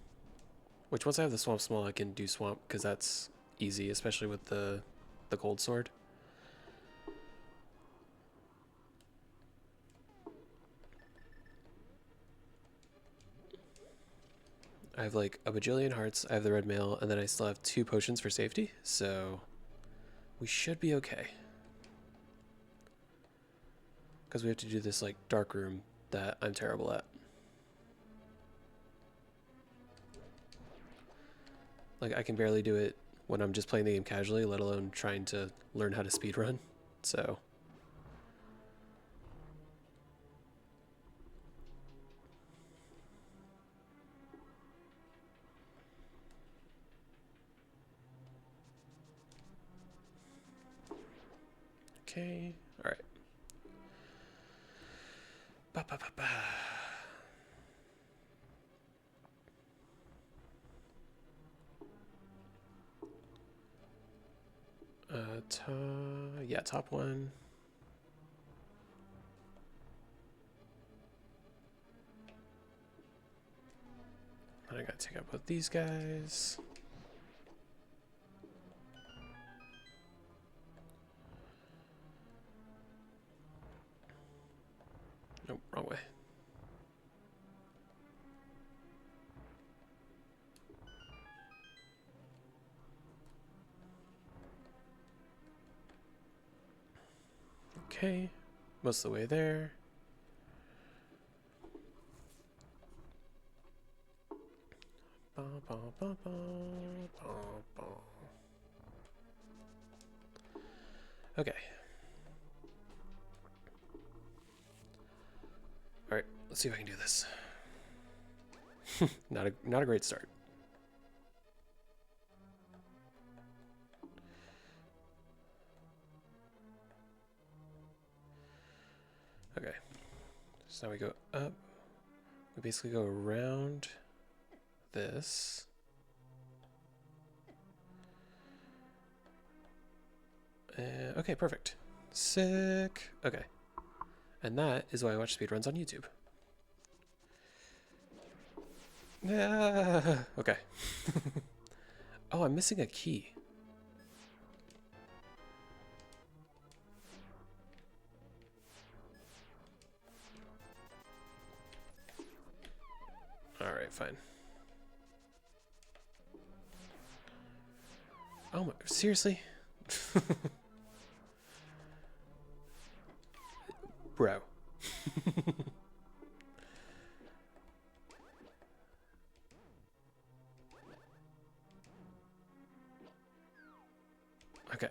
Which once I have the Swamp Small, I can do Swamp because that's easy, especially with the Cold Sword. I have like a bajillion hearts, I have the red mail, and then I still have 2 potions for safety, so we should be okay. Because we have to do this like dark room that I'm terrible at. Like I can barely do it when I'm just playing the game casually, let alone trying to learn how to speedrun. So okay, all right. Ba, ba, ba, ba. Yeah, top 1. And I gotta take out both these guys. Nope, wrong way. Okay, most of the way there. Ba, ba, ba, ba, ba, ba. Okay. All right, let's see if I can do this. Not a great start. Okay, so now we go up. We basically go around this. Okay, perfect. Sick. Okay. And that is why I watch speedruns on YouTube. Yeah. Okay. Oh, I'm missing a key. All right, fine. Oh my, seriously? Bro. Okay.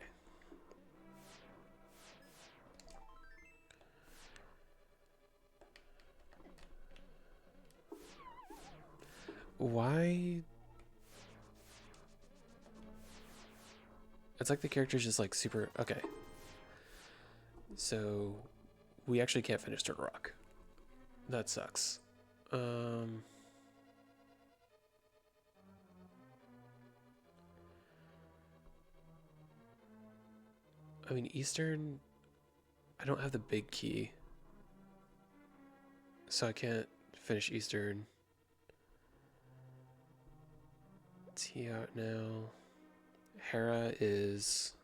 Why? It's like the character's just like super... Okay. So, we actually can't finish Turtle Rock. That sucks. I mean, Eastern... I don't have the big key. So I can't finish Eastern. T out now. Hera is...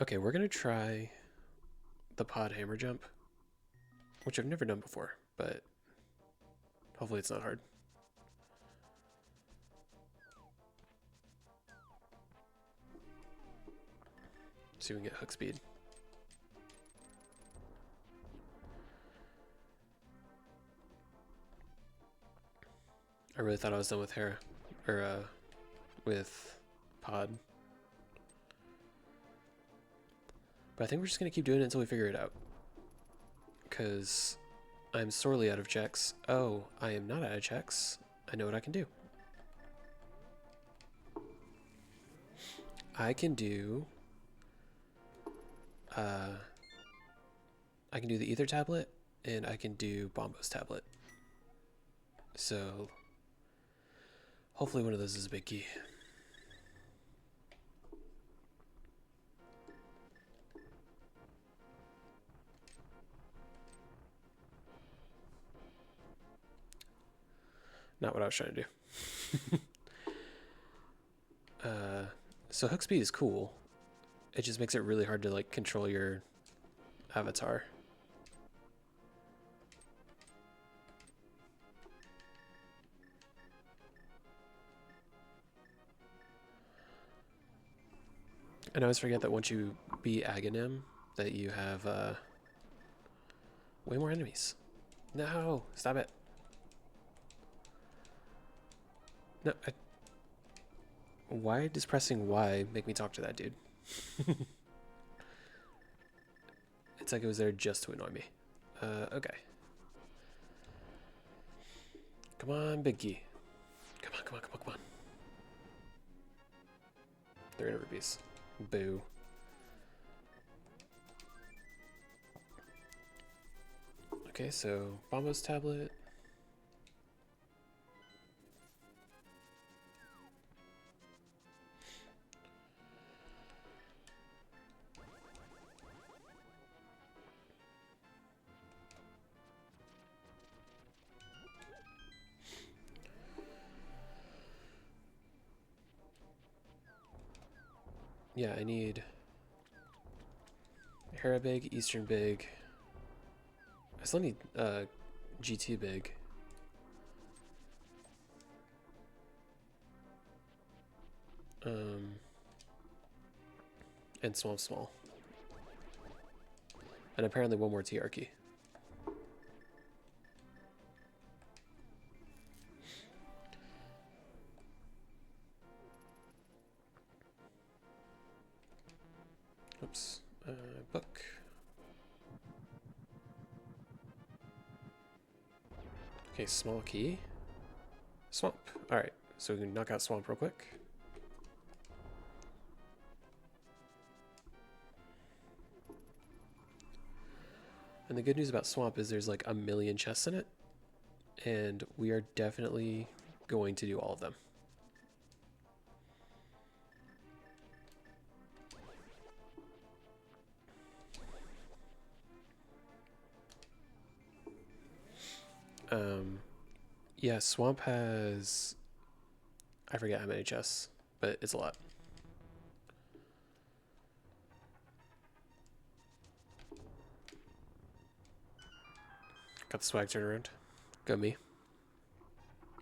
Okay, we're gonna try the pod hammer jump which I've never done before, but hopefully it's not hard. See if we can get hook speed. I really thought I was done with Hera, or with Pod. But I think we're just gonna keep doing it until we figure it out. Because I'm sorely out of checks. Oh, I am not out of checks. I know what I can do. I can do the ether tablet, and I can do Bombo's tablet. So hopefully one of those is a big key. Not what I was trying to do. So hook speed is cool. It just makes it really hard to like control your avatar. And I always forget that once you beat Aghanim, that you have way more enemies. No, stop it. No, why does pressing Y make me talk to that dude? It's like it was there just to annoy me. Okay. Come on, big key. Come on, come on, come on, come on. 300 rupees. Boo. Okay, so Bombo's tablet. Yeah, I need Hera big, Eastern big. I still need GT big. And Swamp small. And apparently one more TR key. Oops. Book. Okay, small key. Swamp. Alright, so we can knock out Swamp real quick. And the good news about Swamp is there's like a million chests in it. And we are definitely going to do all of them. Yeah, Swamp has... I forget how many chests, but it's a lot. Got the swag turnaround. Go me.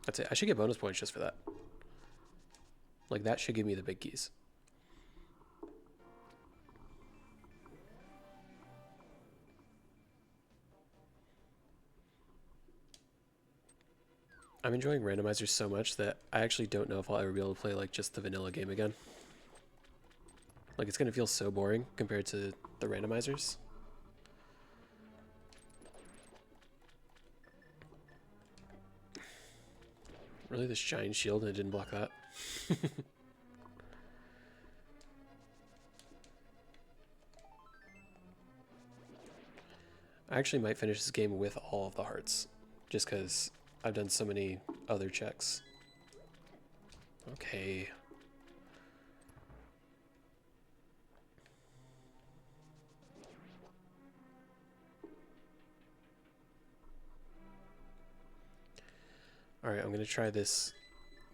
That's it. I should get bonus points just for that. Like, that should give me the big keys. I'm enjoying randomizers so much that I actually don't know if I'll ever be able to play like just the vanilla game again. Like, it's gonna feel so boring compared to the randomizers. Really, this giant shield and it didn't block that? I actually might finish this game with all of the hearts, just because I've done so many other checks. Okay. Alright, I'm gonna try this,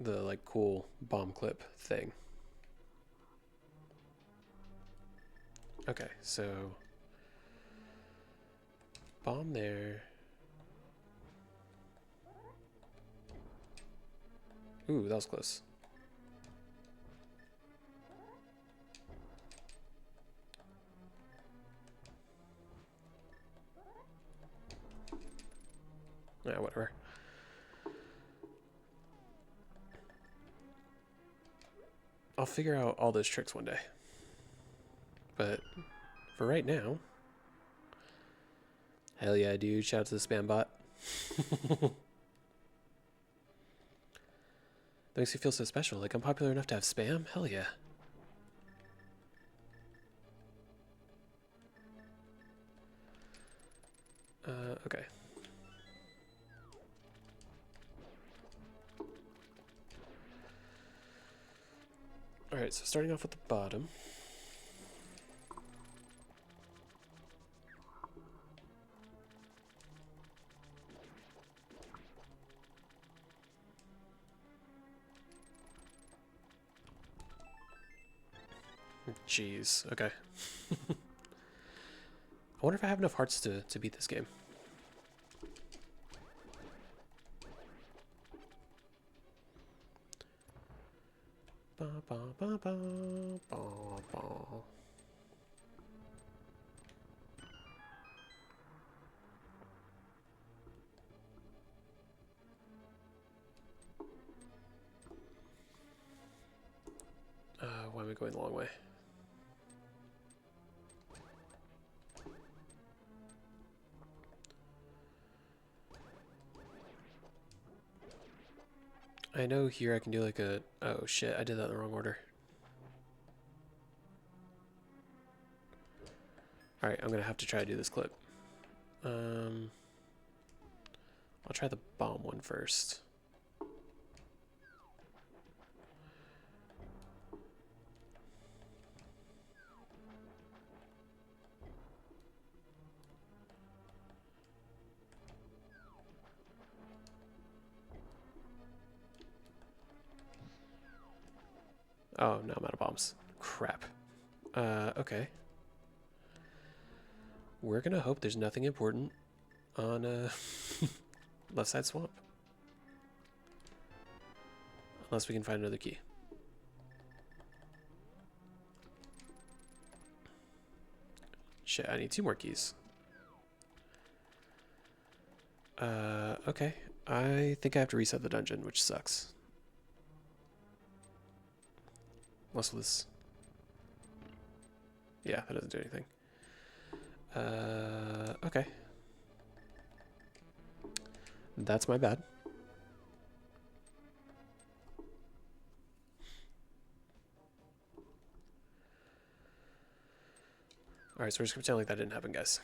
the like cool bomb clip thing. Okay, so Bomb there. Ooh, that was close. Yeah, whatever. I'll figure out all those tricks one day. But for right now, hell yeah, dude. Shout out to the spam bot. That makes me feel so special. Like, I'm popular enough to have spam? Hell yeah. Okay. Alright, so starting off with the bottom. Jeez, okay. I wonder if I have enough hearts to beat this game. Ba, ba, ba, ba, ba, ba. Why am I going the long way? I know here I can do like a... Oh shit, I did that in the wrong order. Alright, I'm gonna have to try to do this clip. I'll try the bomb one first. Oh, no, I'm out of bombs. Crap. Okay. We're gonna hope there's nothing important on, left side swamp. Unless we can find another key. Shit, I need 2 more keys. Okay. I think I have to reset the dungeon, which sucks. What's this? Yeah, that doesn't do anything. Okay. That's my bad. Alright, so we're just gonna pretend like that didn't happen, guys.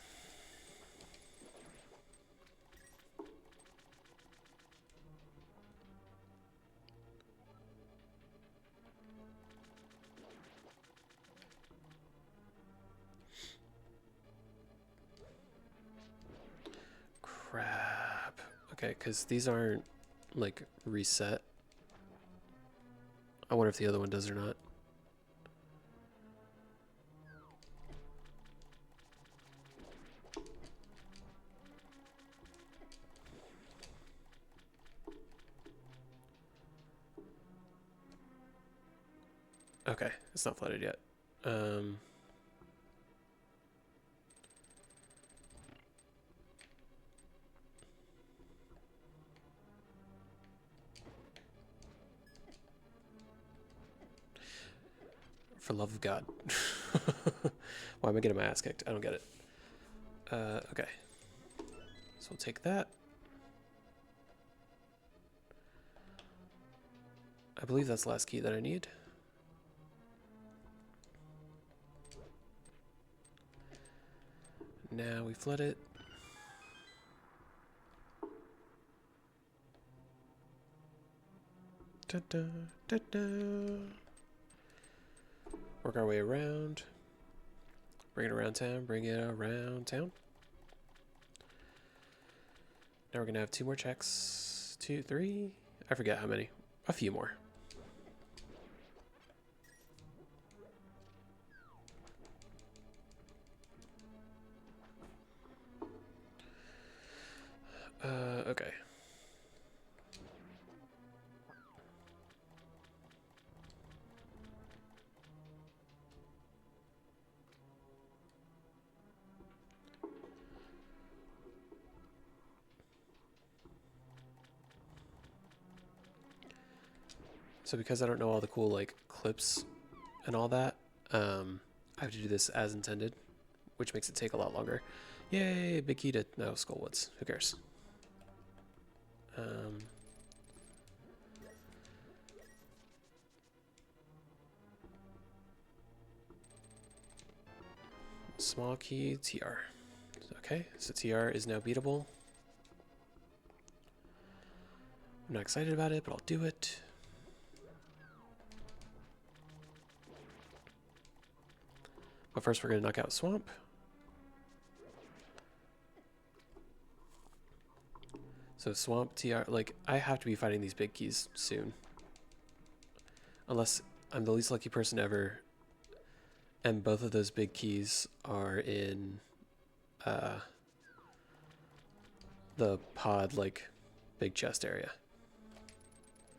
Crap. Okay, because these aren't, like, reset. I wonder if the other one does or not. Okay, it's not flooded yet. For love of God. Why am I getting my ass kicked? I don't get it. Okay. So we'll take that. I believe that's the last key that I need. Now we flood it. Da -da, da -da. Work our way around. Bring it around town. Bring it around town. Now we're going to have 2 more checks. 2, 3. I forget how many. A few more. So because I don't know all the cool like clips and all that, I have to do this as intended, which makes it take a lot longer. Yay, big key to no Skullwoods. Who cares? Small key TR. Okay, so TR is now beatable. I'm not excited about it, but I'll do it. But first we're going to knock out Swamp. So Swamp, TR, like, I have to be fighting these big keys soon. Unless I'm the least lucky person ever, and both of those big keys are in the pod, like, big chest area.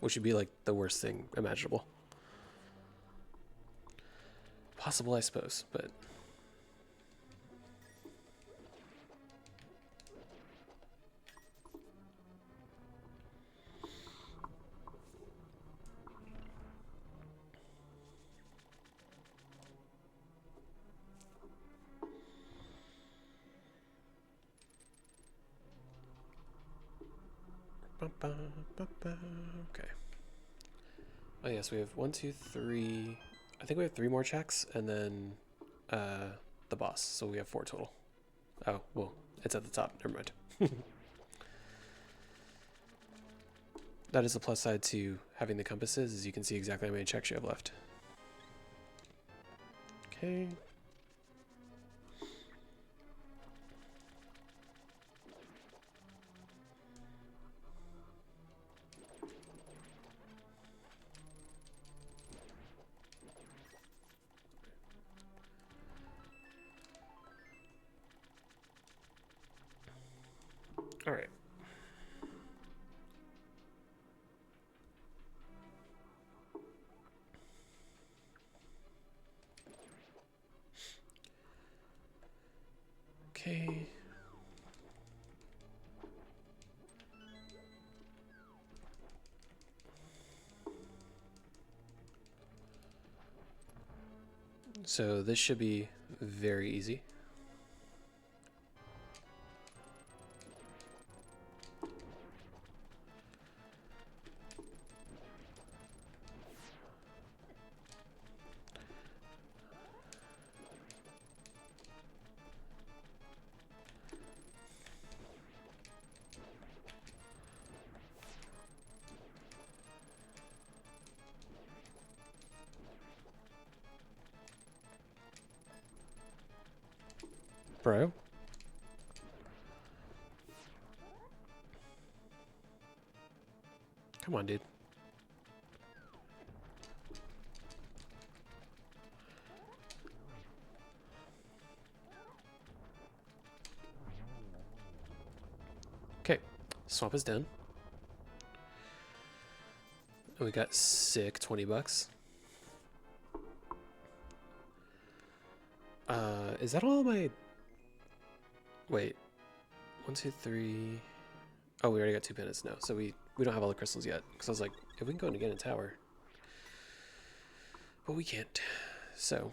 Which would be, like, the worst thing imaginable. Possible, I suppose, but... Okay. Oh yes, we have 1, 2, 3. I think we have 3 more checks, and then the boss. So we have 4 total. Oh well, it's at the top. Never mind. That is the plus side to having the compasses, is you can see exactly how many checks you have left. Okay. All right. Okay. So this should be very easy. Bro. Come on, dude. Okay. Swamp is done. And we got sick 20 bucks. Is that all my... Wait. 1, 2, 3... Oh, we already got 2 penance now, so we don't have all the crystals yet. Because I was like, if we can go and get in tower. But we can't. So.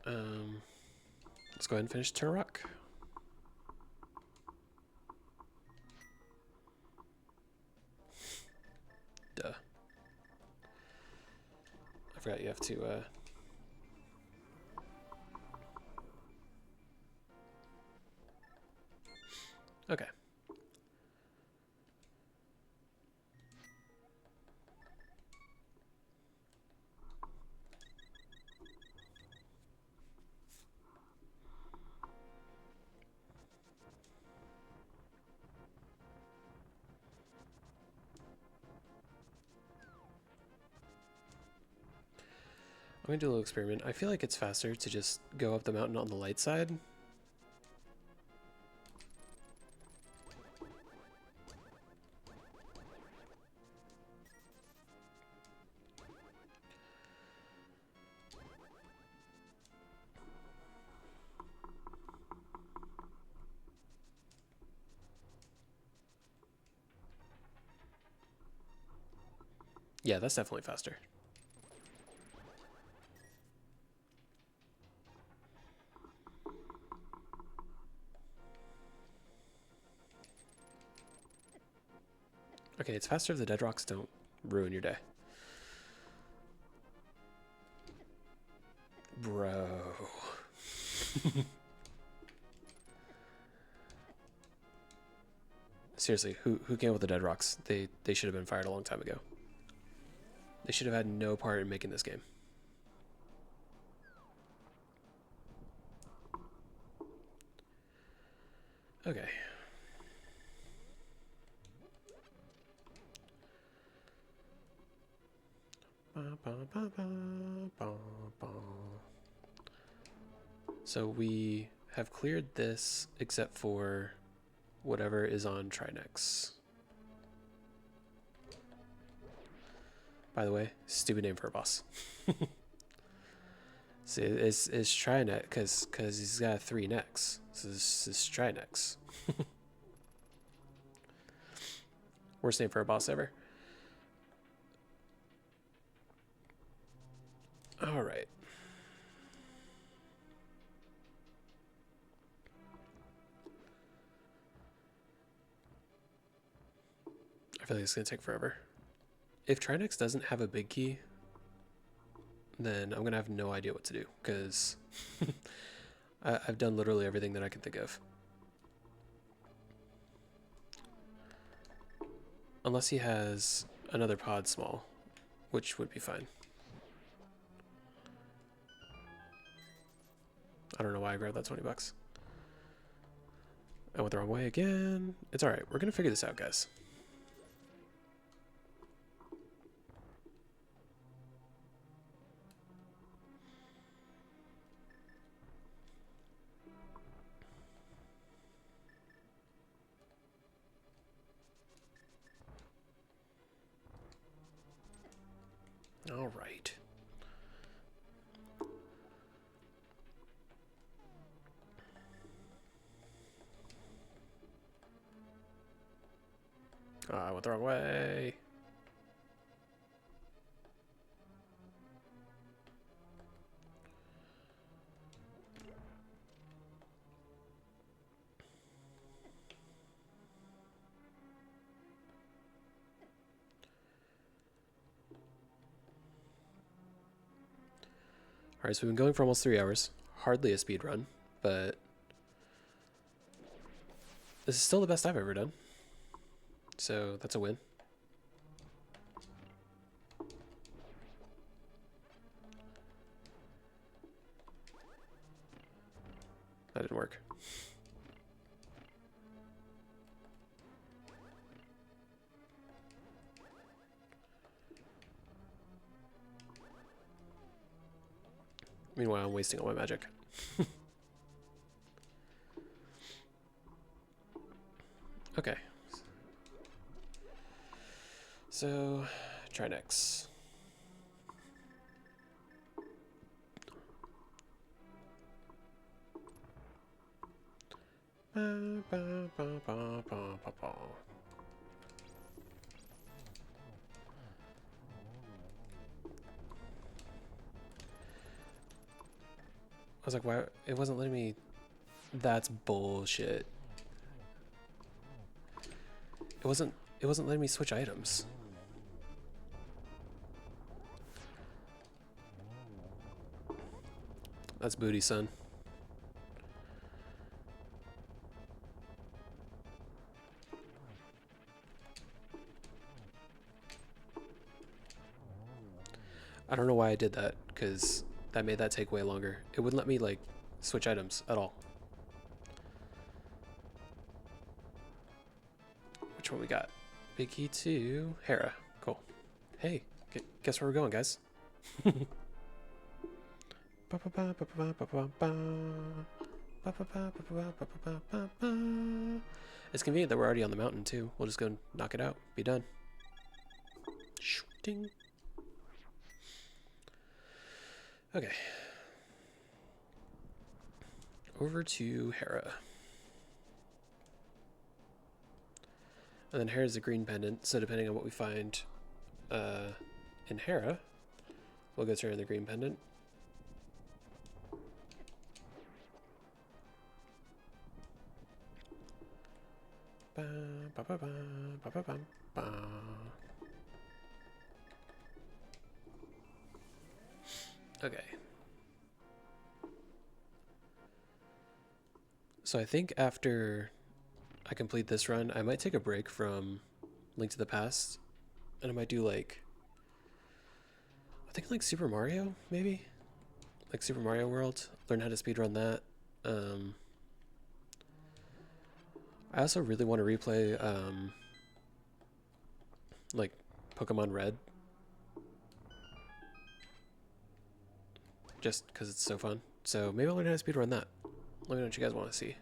Let's go ahead and finish Turok. Duh. I forgot you have to, Okay. I'm gonna do a little experiment. I feel like it's faster to just go up the mountain on the light side. Yeah, that's definitely faster. Okay, it's faster if the dead rocks don't ruin your day. Bro. Seriously, who came up with the dead rocks? They should have been fired a long time ago. They should have had no part in making this game. Okay. So we have cleared this except for whatever is on Trinex. By the way, stupid name for a boss. See, it's Trinex because he's got 3 necks. So this is Trinex. Worst name for a boss ever. All right. I feel like it's gonna take forever. If Trinex doesn't have a big key, then I'm gonna have no idea what to do because I've done literally everything that I can think of. Unless he has another pod small, which would be fine. I don't know why I grabbed that 20 bucks. I went the wrong way again. It's alright, we're gonna figure this out, guys. Alright. I went the wrong way. Alright, so we've been going for almost 3 hours. Hardly a speed run, but this is still the best I've ever done. So that's a win. That didn't work. Meanwhile, I'm wasting all my magic. Okay. So, Trinex. I was like, why? It wasn't letting me. That's bullshit. It wasn't letting me switch items. That's booty, son. I don't know why I did that, because that made that take way longer. It wouldn't let me, like, switch items at all. Which one we got? Big key to Hera. Cool. Hey, guess where we're going, guys? It's convenient that we're already on the mountain, too. We'll just go knock it out. Be done. Ding. Okay. Over to Hera. And then Hera's a green pendant, so depending on what we find, in Hera. We'll go turn in the green pendant. Ba, ba, ba, ba, ba, ba, ba, ba. Okay. So I think after I complete this run, I might take a break from Link to the Past, and I might do like, I think like Super Mario, maybe? Like Super Mario World, learn how to speedrun that. I also really want to replay like Pokemon Red, just because it's so fun. So maybe I'll learn how to speedrun that. Let me know what you guys want to see.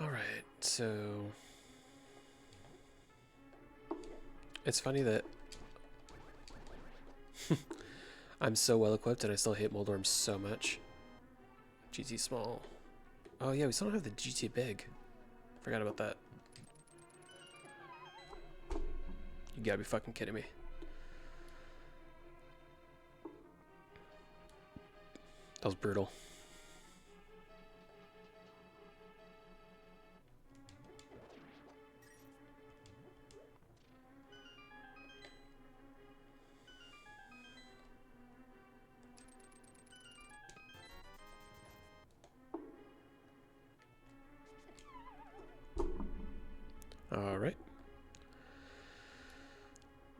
Alright, so it's funny that I'm so well equipped and I still hate Moldorm so much. GT small. Oh yeah, we still don't have the GT big. Forgot about that. You gotta be fucking kidding me. That was brutal. Alright.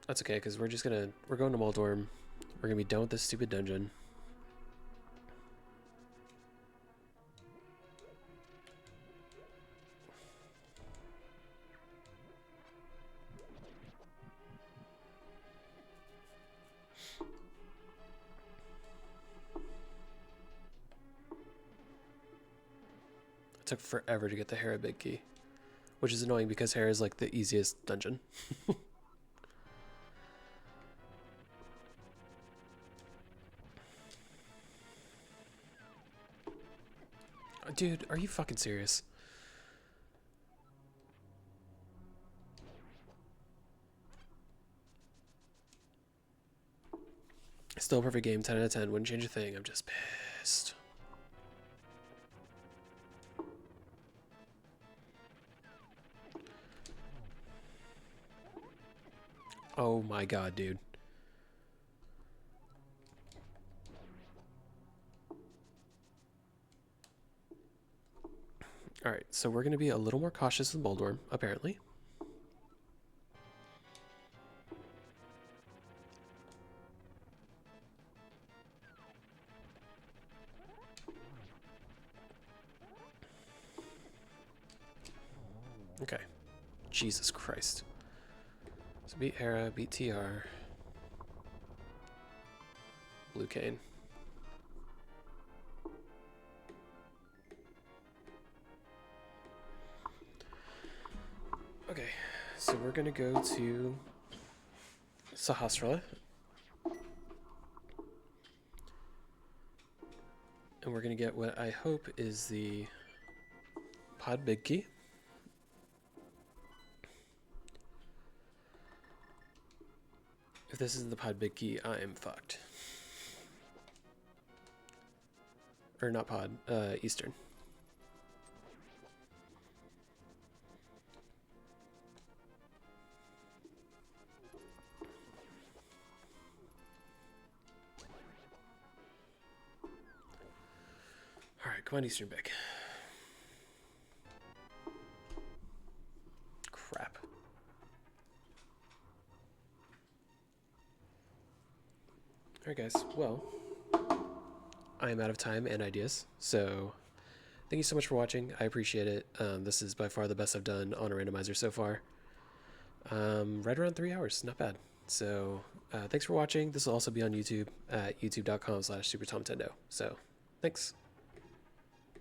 That's okay, because we're going to Moldorm. We're gonna be done with this stupid dungeon. It took forever to get the Hera big key, which is annoying because Hera is like the easiest dungeon. Dude, are you fucking serious? Still a perfect game, 10 out of 10. Wouldn't change a thing. I'm just pissed. Oh my god, dude. Alright, so we're going to be a little more cautious with Moldorm, apparently. Okay. Jesus Christ. So beat Hera, beat TR. Blue Cane. Okay, so we're gonna go to Sahasrara. And we're gonna get what I hope is the Pod Big Key. If this isn't the Pod Big Key, I am fucked. Or not Pod, Eastern. Alright, come on, Eastern Big. Crap. Alright guys, well, I am out of time and ideas, so thank you so much for watching. I appreciate it. This is by far the best I've done on a randomizer so far. Right around 3 hours, not bad. So thanks for watching. This will also be on YouTube at youtube.com/SuperTomTendo. So thanks.